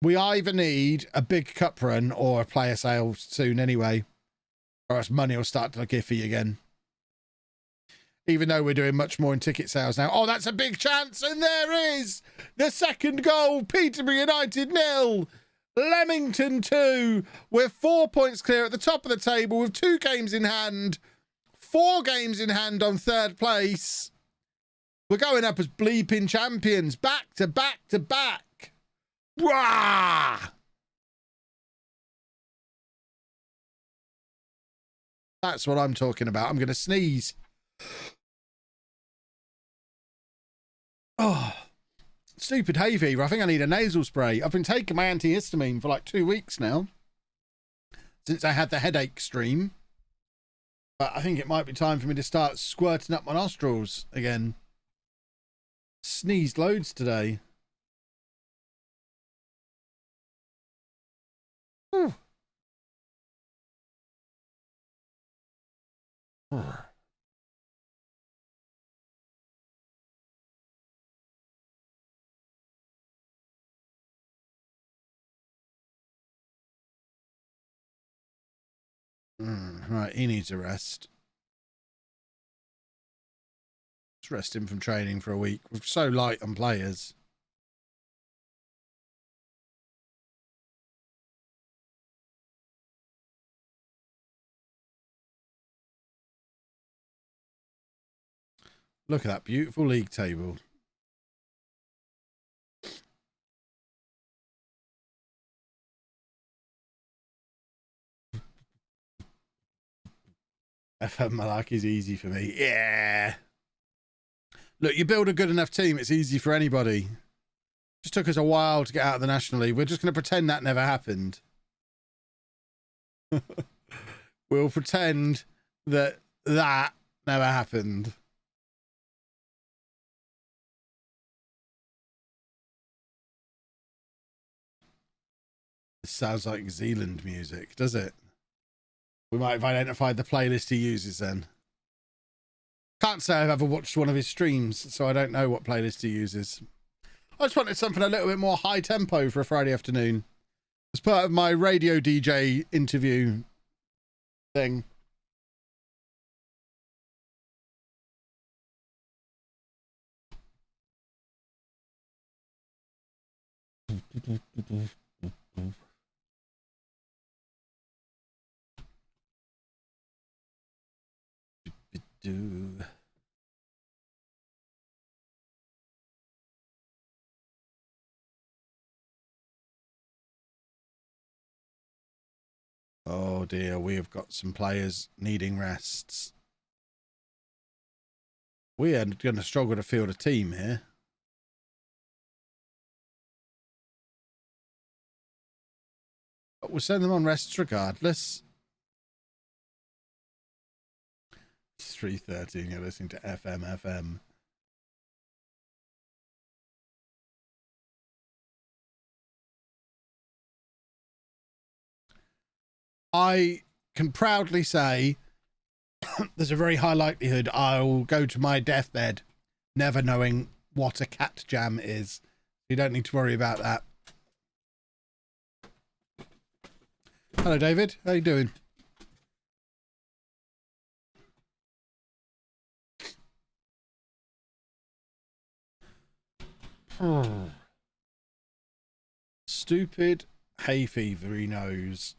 S1: We either need a big cup run or a player sale soon anyway, or else money will start to look iffy again. Even though we're doing much more in ticket sales now. Oh, that's a big chance, and there is the second goal. Peterborough United 0, Leamington 2. We're 4 points clear at the top of the table with 2 games in hand, 4 games in hand on third place. We're going up as bleeping champions, back to back to back. Wah! That's what I'm talking about. I'm going to sneeze. Oh, stupid hay fever. I think I need a nasal spray. I've been taking my antihistamine for like 2 weeks now, since I had the headache stream. But I think it might be time for me to start squirting up my nostrils again. Sneezed loads today. Whew. Right, he needs a rest. Let's rest him from training for a week. We're so light on players. Look at that beautiful league table. FM Malak is easy for me. Yeah. Look, you build a good enough team, it's easy for anybody. Just took us a while to get out of the National League. We're just going to pretend that never happened. We'll pretend that that never happened. This sounds like Zealand music, does it? We might have identified the playlist he uses then. Can't say I've ever watched one of his streams, so I don't know what playlist he uses. I just wanted something a little bit more high tempo for a Friday afternoon. As part of my radio DJ interview thing. Oh dear, we have got some players needing rests. We are going to struggle to field a team here. But we'll send them on rests regardless. It's 3:30 and you're listening to FM. I can proudly say there's a very high likelihood I'll go to my deathbed never knowing what a cat jam is. You don't need to worry about that. Hello, David. How you doing? Stupid hay fever he knows.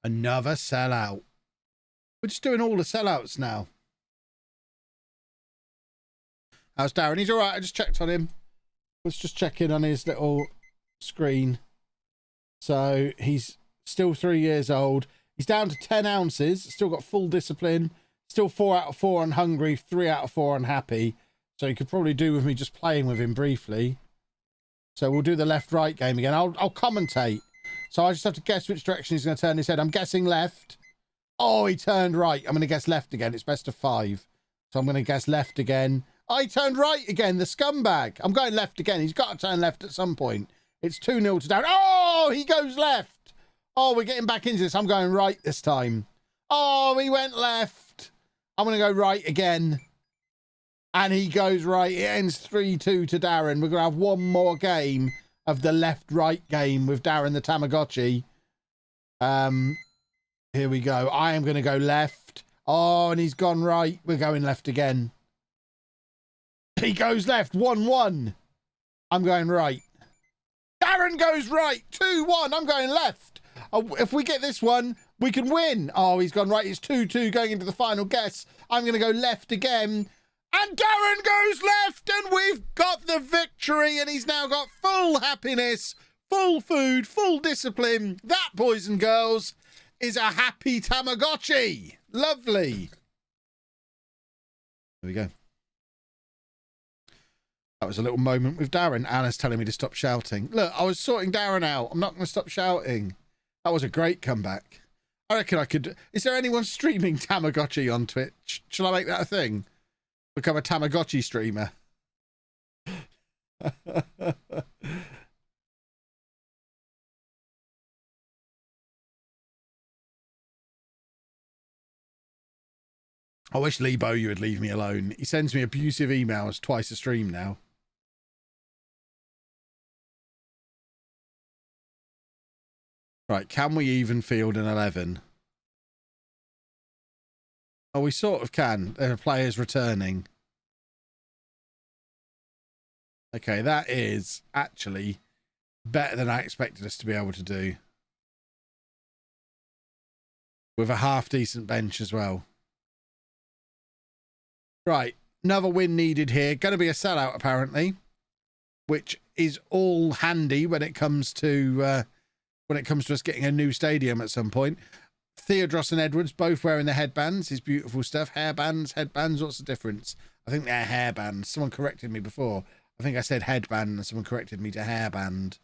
S1: Another sellout. We're just doing all the sellouts now. How's Darren? He's all right. I just checked on him. Let's just check in on his little screen. So he's still 3 years old. He's down to 10 ounces. Still got full discipline. Still 4 out of 4 on hungry. 3 out of 4 on happy. So you could probably do with me just playing with him briefly. So we'll do the left-right game again. I'll commentate. So I just have to guess which direction he's going to turn his head. I'm guessing left. Oh, he turned right. I'm going to guess left again. It's best of 5. So I'm going to guess left again. Oh, he turned right again. The scumbag. I'm going left again. He's got to turn left at some point. It's 2-0 to Darren. Oh, he goes left. Oh, we're getting back into this. I'm going right this time. Oh, he went left. I'm going to go right again. And he goes right. It ends 3-2 to Darren. We're going to have one more game of the left-right game with Darren the Tamagotchi. Here we go. I am going to go left. Oh, and he's gone right. We're going left again. He goes left. 1-1. I'm going right. Darren goes right. 2-1. I'm going left. If we get this one, we can win. Oh, he's gone right. It's 2-2 going into the final guess. I'm going to go left again. And Darren goes left, and we've got the victory, and he's now got full happiness, full food, full discipline. That, boys and girls, is a happy Tamagotchi. Lovely. There we go. That was a little moment with Darren. Anna's telling me to stop shouting. Look, I was sorting Darren out. I'm not going to stop shouting. That was a great comeback. I reckon I could... Is there anyone streaming Tamagotchi on Twitch? Shall I make that a thing? Become a Tamagotchi streamer. I wish Lebo you would leave me alone. He sends me abusive emails twice a stream now. Right, can we even field an 11? Oh, we sort of can. There are players returning. Okay, that is actually better than I expected us to be able to do. With a half-decent bench as well. Right, another win needed here. Going to be a sellout, apparently. Which is all handy when it comes to us getting a new stadium at some point. Theodros and Edwards both wearing the headbands. His beautiful stuff. Hairbands, headbands, what's the difference? I think they're hairband. Someone corrected me before. I think I said headband and someone corrected me to hairband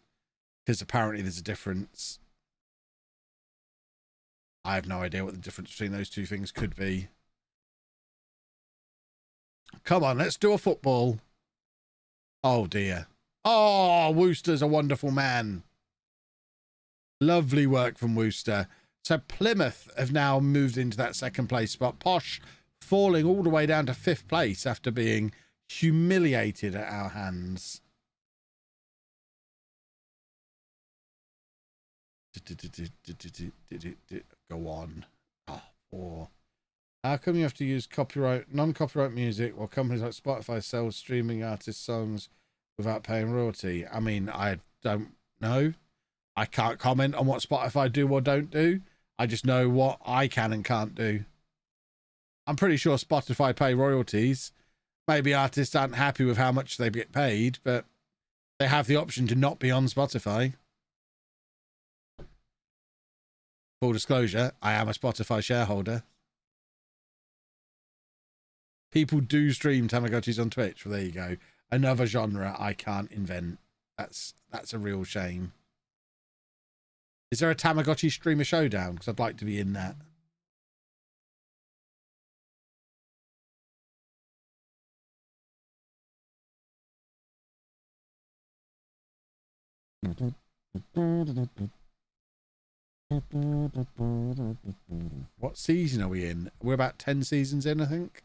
S1: because apparently there's a difference. I have no idea what the difference between those two things could be. Come on, let's do a football. Oh, dear. Oh, Wooster's a wonderful man. Lovely work from Wooster. So Plymouth have now moved into that second place spot. Posh falling all the way down to 5th place after being humiliated at our hands. Go on. Oh, poor. How come you have to use non-copyright music while companies like Spotify sell streaming artist songs without paying royalty? I mean, I don't know. I can't comment on what Spotify do or don't do. I just know what I can and can't do. I'm pretty sure Spotify pay royalties. Maybe artists aren't happy with how much they get paid, but they have the option to not be on Spotify. Full disclosure, I am a Spotify shareholder. People do stream Tamagotchis on Twitch. Well, there you go. Another genre I can't invent. That's a real shame. Is there a Tamagotchi streamer showdown? Because I'd like to be in that. What season are we in? We're about 10 seasons in, I think.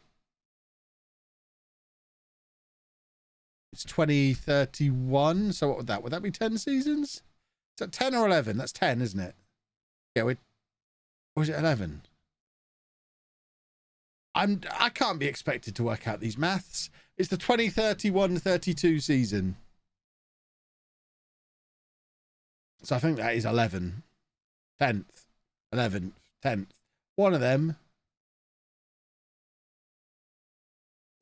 S1: It's 2031. So what would that? Would that be 10 seasons? Is that 10 or 11? That's 10, isn't it? Yeah, or is it 11? I can't be expected to work out these maths. It's the 2031-32 season. So I think that is 11. 10th. 11th. 10th. One of them.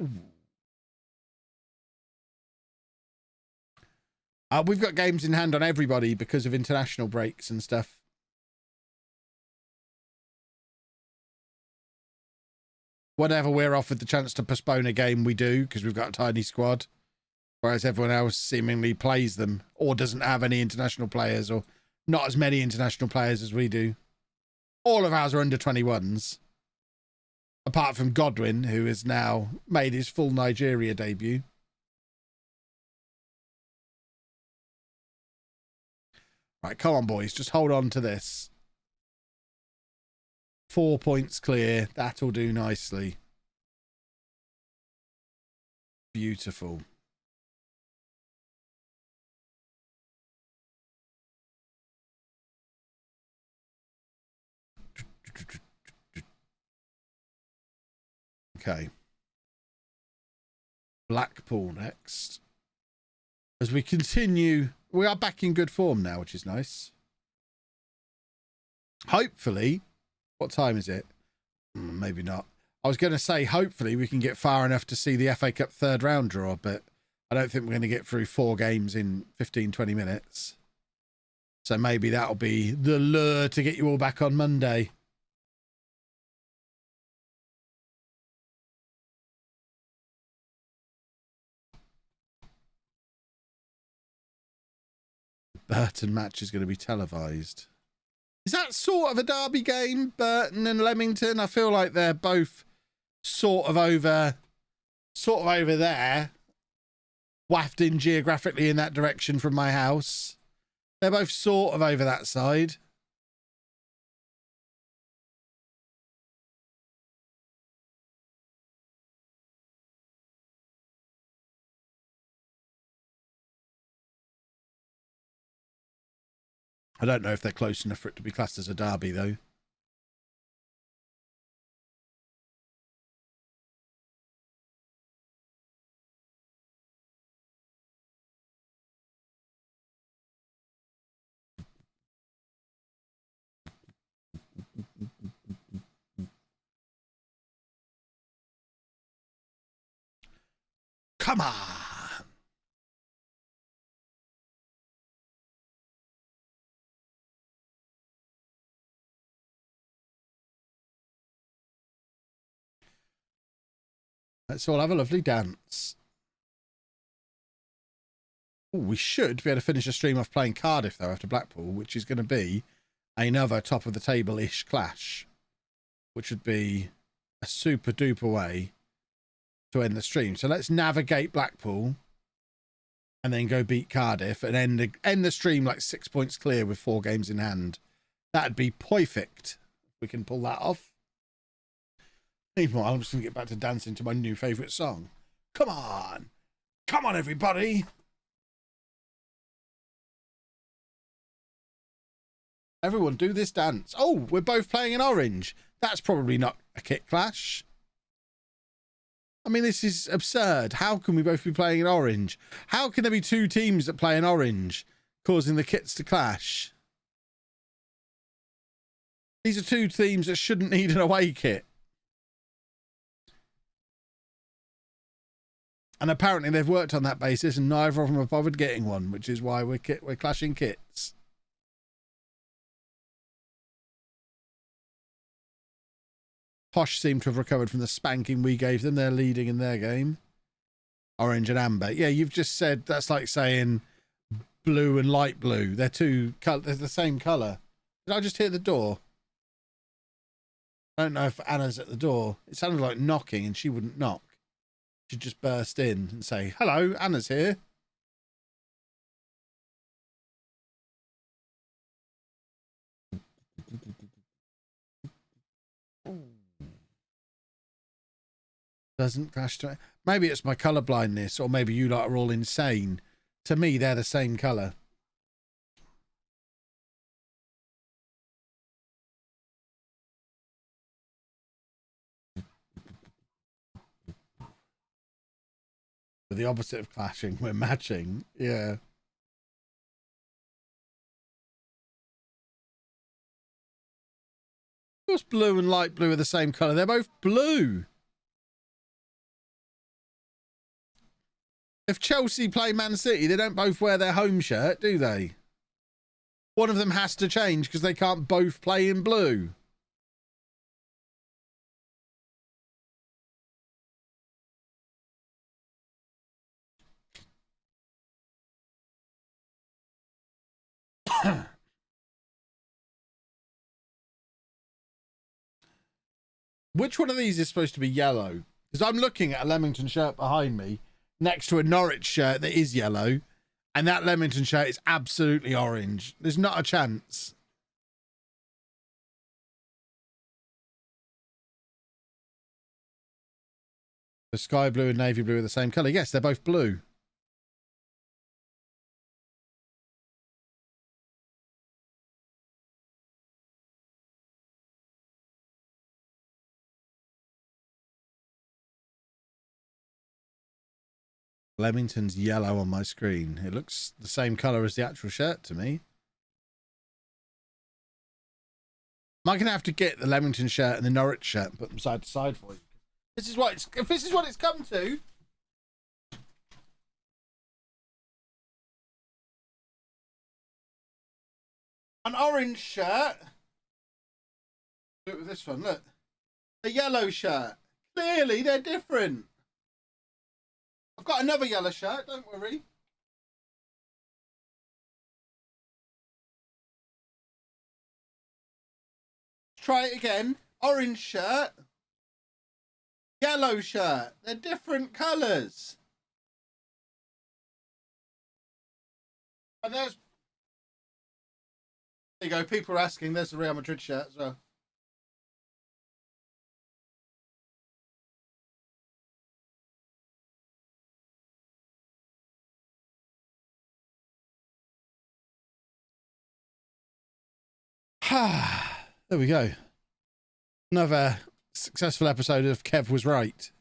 S1: Ooh. We've got games in hand on everybody because of international breaks and stuff. Whenever we're offered the chance to postpone a game, we do, because we've got a tiny squad. Whereas everyone else seemingly plays them or doesn't have any international players or not as many international players as we do. All of ours are under 21s. Apart from Godwin, who has now made his full Nigeria debut. Right, come on, boys. Just hold on to this. 4 points clear. That'll do nicely. Beautiful. Okay. Blackpool next. As we continue, we are back in good form now, which is nice. Hopefully, what time is it? Maybe not. I was going to say, hopefully we can get far enough to see the FA Cup third round draw, but I don't think we're going to get through 4 games in 15, 20 minutes. So maybe that'll be the lure to get you all back on Monday. Burton match is going to be televised. Is that sort of a derby game, Burton and Leamington? I feel like they're both sort of over there, wafting geographically in that direction from my house. They're both sort of over that side. I don't know if they're close enough for it to be classed as a derby, though. Come on. Let's all have a lovely dance. Ooh, we should be able to finish a stream off playing Cardiff, though, after Blackpool, which is going to be another top-of-the-table-ish clash, which would be a super-duper way to end the stream. So let's navigate Blackpool and then go beat Cardiff and end the stream like 6 points clear with 4 games in hand. That'd be perfect. We can pull that off. Meanwhile, I'm just going to get back to dancing to my new favourite song. Come on. Come on, everybody. Everyone do this dance. Oh, we're both playing in orange. That's probably not a kit clash. I mean, this is absurd. How can we both be playing in orange? How can there be 2 teams that play in orange, causing the kits to clash? These are 2 teams that shouldn't need an away kit. And apparently they've worked on that basis and neither of them have bothered getting one, which is why we're clashing kits. Posh seem to have recovered from the spanking we gave them. They're leading in their game. Orange and amber. Yeah, you've just said that's like saying blue and light blue. They're they're the same colour. Did I just hear the door? I don't know if Anna's at the door. It sounded like knocking and she wouldn't knock. She'd just burst in and say, hello, Anna's here. Doesn't clash to... Maybe it's my colour blindness, or maybe you lot are all insane. To me, they're the same colour. The opposite of clashing, we're matching. Yeah. Of course, blue and light blue are the same colour. They're both blue. If Chelsea play Man City, they don't both wear their home shirt, do they? One of them has to change because they can't both play in blue. Which one of these is supposed to be yellow? Because I'm looking at a Leamington shirt behind me next to a Norwich shirt that is yellow, and that Leamington shirt is absolutely orange. There's not a chance. The sky blue and navy blue are the same colour. Yes, they're both blue. Leamington's yellow on my screen. It looks the same colour as the actual shirt to me. Am I going to have to get the Leamington shirt and the Norwich shirt and put them side to side for you? This is what it's, if this is what it's come to. An orange shirt. Do it with this one, look. A yellow shirt. Clearly, they're different. I've got another yellow shirt, don't worry. Try it again. Orange shirt. Yellow shirt. They're different colours. And there's... There you go. People are asking. There's the Real Madrid shirt as well. There we go. Another successful episode of Kev Was Right.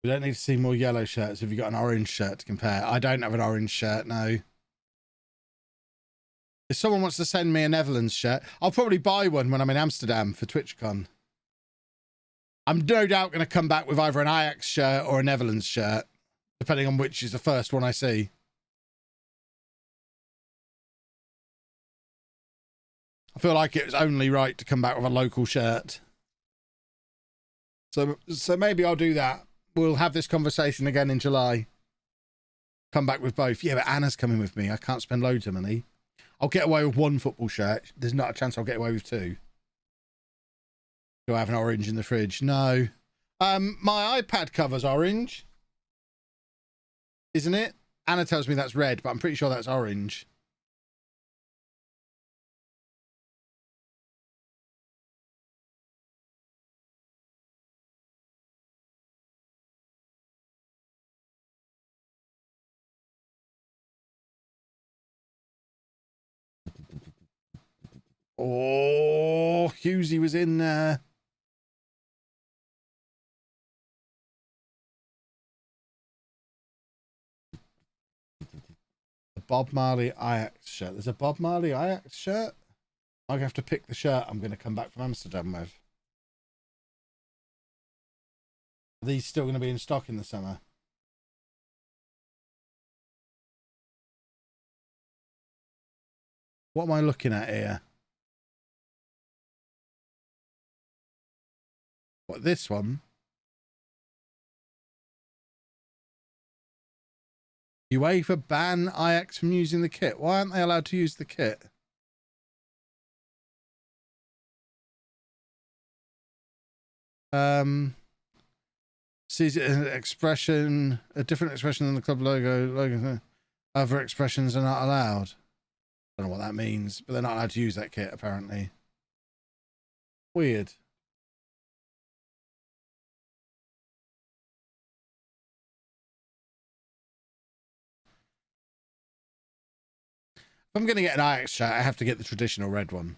S1: We don't need to see more yellow shirts if you've got an orange shirt to compare. I don't have an orange shirt, no. If someone wants to send me a Netherlands shirt, I'll probably buy one when I'm in Amsterdam for TwitchCon. I'm no doubt going to come back with either an Ajax shirt or a Netherlands shirt, depending on which is the first one I see. I feel like it was only right to come back with a local shirt. So maybe I'll do that. We'll have this conversation again in July. Come back with both. Yeah, but Anna's coming with me. I can't spend loads of money. I'll get away with one football shirt. There's not a chance I'll get away with two. Do I have an orange in the fridge? No. My iPad cover's orange. Isn't it? Anna tells me that's red, but I'm pretty sure that's orange. Oh, Husey was in there. The Bob Marley Ajax shirt. There's a Bob Marley Ajax shirt? I'm going to have to pick the shirt I'm going to come back from Amsterdam with. Are these still going to be in stock in the summer? What am I looking at here? What, this one? UEFA ban Ajax from using the kit. Why aren't they allowed to use the kit? Sees it an expression, a different expression than the club logo. Other expressions are not allowed. I don't know what that means, but they're not allowed to use that kit, apparently. Weird. If I'm going to get an Ajax shirt, I have to get the traditional red one.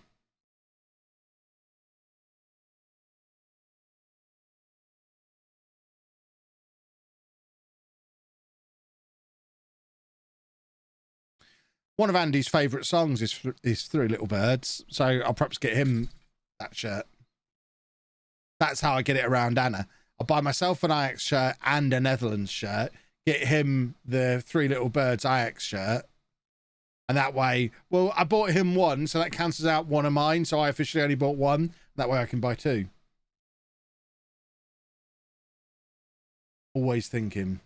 S1: One of Andy's favourite songs is Three Little Birds, so I'll perhaps get him that shirt. That's how I get it around Anna. I'll buy myself an Ajax shirt and a Netherlands shirt, get him the Three Little Birds Ajax shirt, and that way, well, I bought him one, so that cancels out one of mine, so I officially only bought one. That way I can buy two. Always thinking.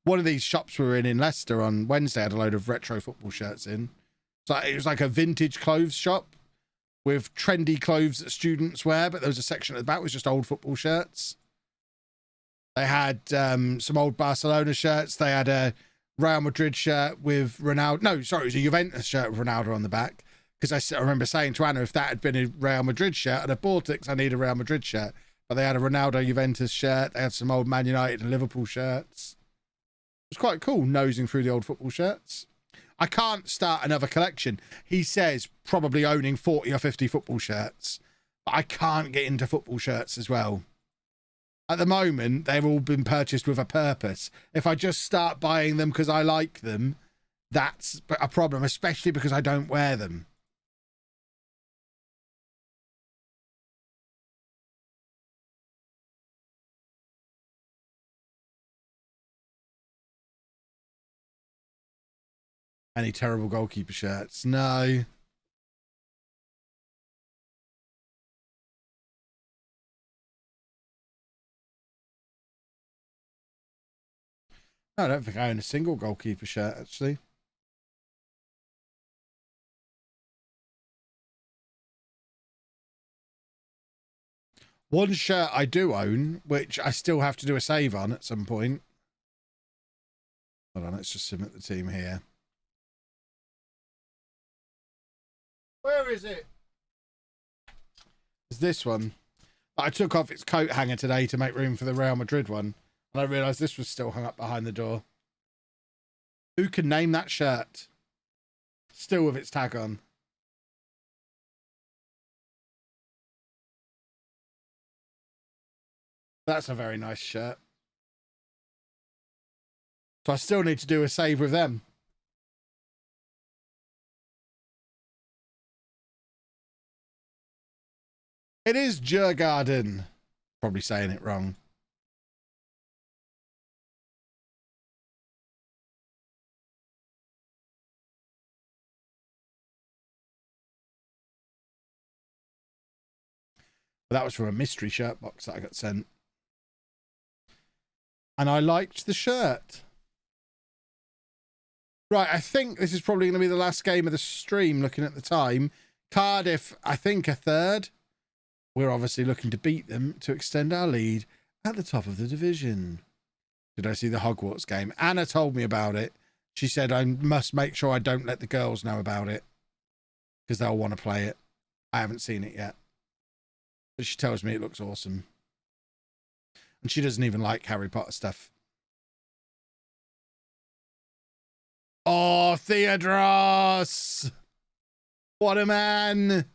S1: One of these shops we were in Leicester on Wednesday had a load of retro football shirts in. So it was like a vintage clothes shop with trendy clothes that students wear, but there was a section at the back was just old football shirts. They had some old Barcelona shirts. They had a Real Madrid shirt with Ronaldo. No, sorry, it was a Juventus shirt with Ronaldo on the back. Because I remember saying to Anna, if that had been a Real Madrid shirt, I'd have bought it because I need a Real Madrid shirt. But they had a Ronaldo Juventus shirt. They had some old Man United and Liverpool shirts. It was quite cool nosing through the old football shirts. I can't start another collection. He says probably owning 40 or 50 football shirts. But I can't get into football shirts as well. At the moment, they've all been purchased with a purpose. If I just start buying them because I like them, that's a problem, especially because I don't wear them. Any terrible goalkeeper shirts? No. I don't think I own a single goalkeeper shirt, actually. One shirt I do own, which I still have to do a save on at some point. Hold on, let's just submit the team here. Where is it? It's this one. I took off its coat hanger today to make room for the Real Madrid one. And I realised this was still hung up behind the door. Who can name that shirt? Still with its tag on. That's a very nice shirt. So I still need to do a save with them. It is Jurgarden. Probably saying it wrong. But that was from a mystery shirt box that I got sent. And I liked the shirt. Right, I think this is probably going to be the last game of the stream, looking at the time. Cardiff, I think, a third. We're obviously looking to beat them to extend our lead at the top of the division. Did I see the Hogwarts game? Anna told me about it. She said I must make sure I don't let the girls know about it because they'll want to play it. I haven't seen it yet. But she tells me it looks awesome. And she doesn't even like Harry Potter stuff. Oh, Theodros! What a man!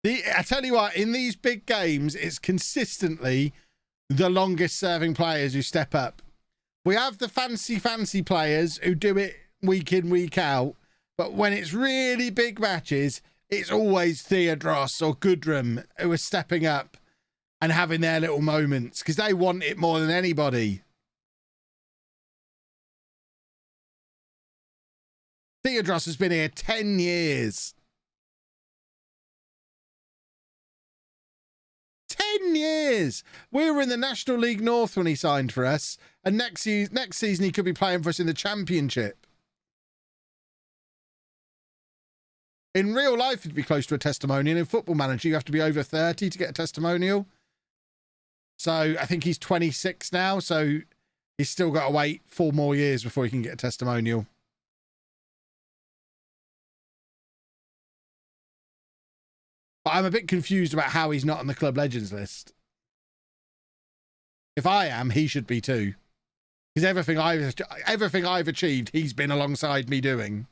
S1: I tell you what, in these big games, it's consistently the longest serving players who step up. We have the fancy players who do it week in, week out. But when it's really big matches, it's always Theodros or Goodrum who are stepping up and having their little moments because they want it more than anybody. Theodros has been here 10 years. 10 years. We were in the National League North when he signed for us. And next season he could be playing for us in the Championship. In real life, it'd be close to a testimonial. In Football Manager, you have to be over 30 to get a testimonial. So I think he's 26 now. So he's still got to wait 4 more years before he can get a testimonial. But I'm a bit confused about how he's not on the Club Legends list. If I am, he should be too. Because everything I've achieved, he's been alongside me doing.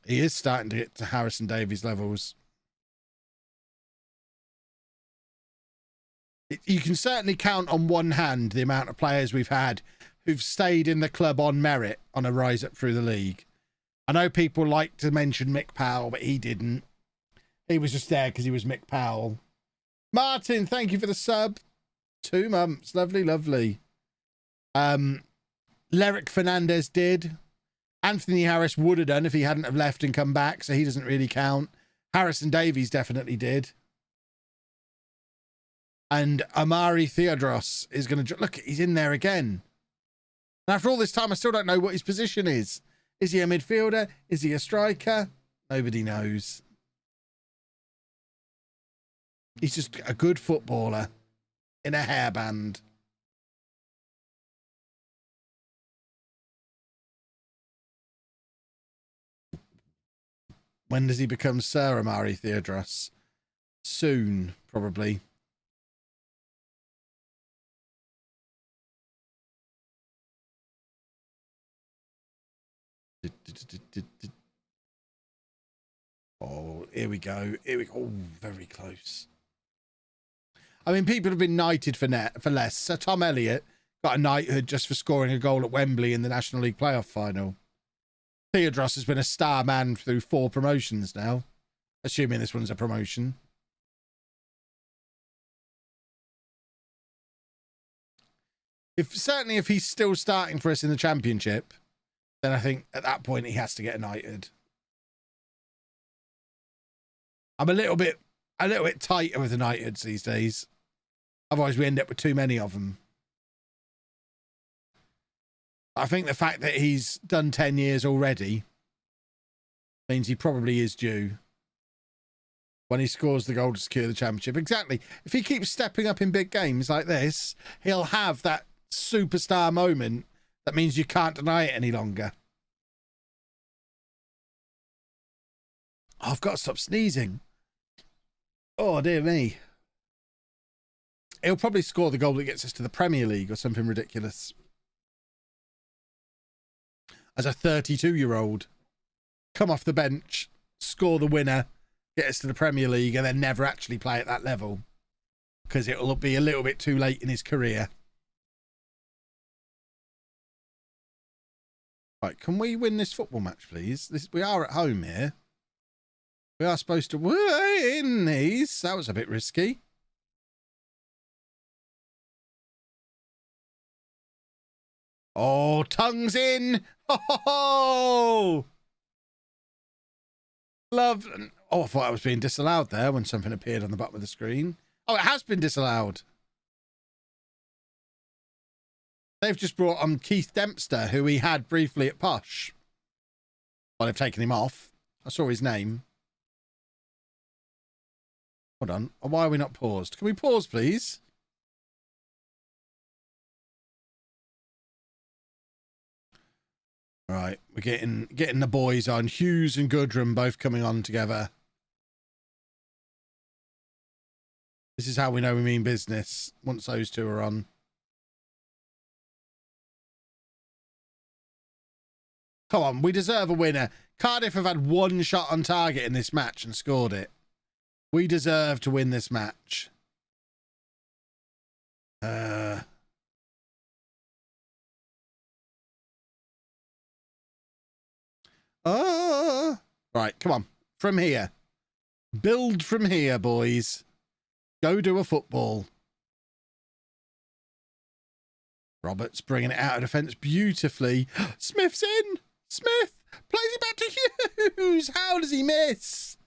S1: He is starting to get to Harrison Davies levels. You can certainly count on one hand the amount of players we've had who've stayed in the club on merit on a rise up through the league. I know people like to mention Mick Powell, but he didn't. He was just there because he was Mick Powell. Martin, thank you for the sub. 2 months. Lovely, lovely. Lerick Fernandez did. Anthony Harris would have done if he hadn't have left and come back, so he doesn't really count. Harrison Davies definitely did. And Amari Theodros is going to... Look, he's in there again. And after all this time, I still don't know what his position is. Is he a midfielder? Is he a striker? Nobody knows. He's just a good footballer in a hairband. When does he become Sir Amari Theodros? Soon, probably. Oh, here we go. Here we go. Oh, very close. I mean, people have been knighted for less. Sir Tom Elliott got a knighthood just for scoring a goal at Wembley in the National League playoff final. Theodros has been a star man through 4 promotions now, assuming this one's a promotion. Certainly if he's still starting for us in the Championship, then I think at that point he has to get knighted. I'm a little bit tighter with the knighthoods these days. Otherwise we end up with too many of them. I think the fact that he's done 10 years already means he probably is due when he scores the goal to secure the Championship. Exactly. If he keeps stepping up in big games like this, he'll have that superstar moment that means you can't deny it any longer. Oh, I've got to stop sneezing. Oh, dear me. He'll probably score the goal that gets us to the Premier League or something ridiculous. As a 32-year-old, come off the bench, score the winner, get us to the Premier League, and then never actually play at that level. Because it'll be a little bit too late in his career. Right, can we win this football match, please? We are at home here. We are supposed to win these. That was a bit risky. Oh, tongues in. Oh, love. Oh, I thought I was being disallowed there when something appeared on the bottom of the screen. Oh, it has been disallowed. They've just brought on Keith Dempster, who we had briefly at Posh. Well, they've taken him off. I saw his name. Hold on. Why are we not paused? Can we pause, please? Right, we're getting the boys on. Hughes and Goodrum both coming on together. This is how we know we mean business once those two are on. Come on, we deserve a winner. Cardiff have had one shot on target in this match and scored it. We deserve to win this match. Right, come on. From here. Build from here, boys. Go do a football. Roberts bringing it out of defence beautifully. Smith's in. Smith plays it back to Hughes. How does he miss?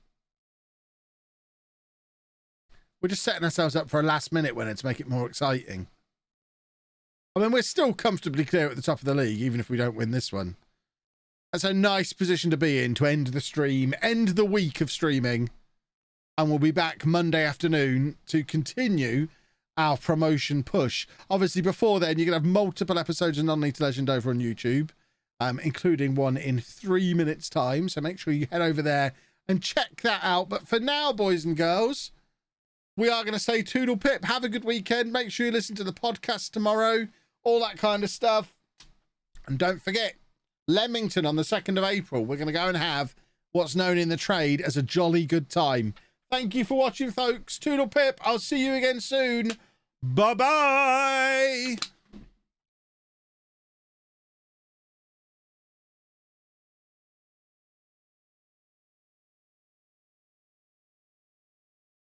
S1: We're just setting ourselves up for a last minute winner to make it more exciting. I mean, we're still comfortably clear at the top of the league, even if we don't win this one. That's a nice position to be in to end the stream, end the week of streaming. And we'll be back Monday afternoon to continue our promotion push. Obviously, before then, you can have multiple episodes of Non-League Legend over on YouTube, including one in 3 minutes' time. So make sure you head over there and check that out. But for now, boys and girls, we are going to say toodle pip. Have a good weekend. Make sure you listen to the podcast tomorrow. All that kind of stuff. And don't forget, Leamington on the 2nd of April. We're going to go and have what's known in the trade as a jolly good time. Thank you for watching, folks. Toodle pip. I'll see you again soon. Bye-bye.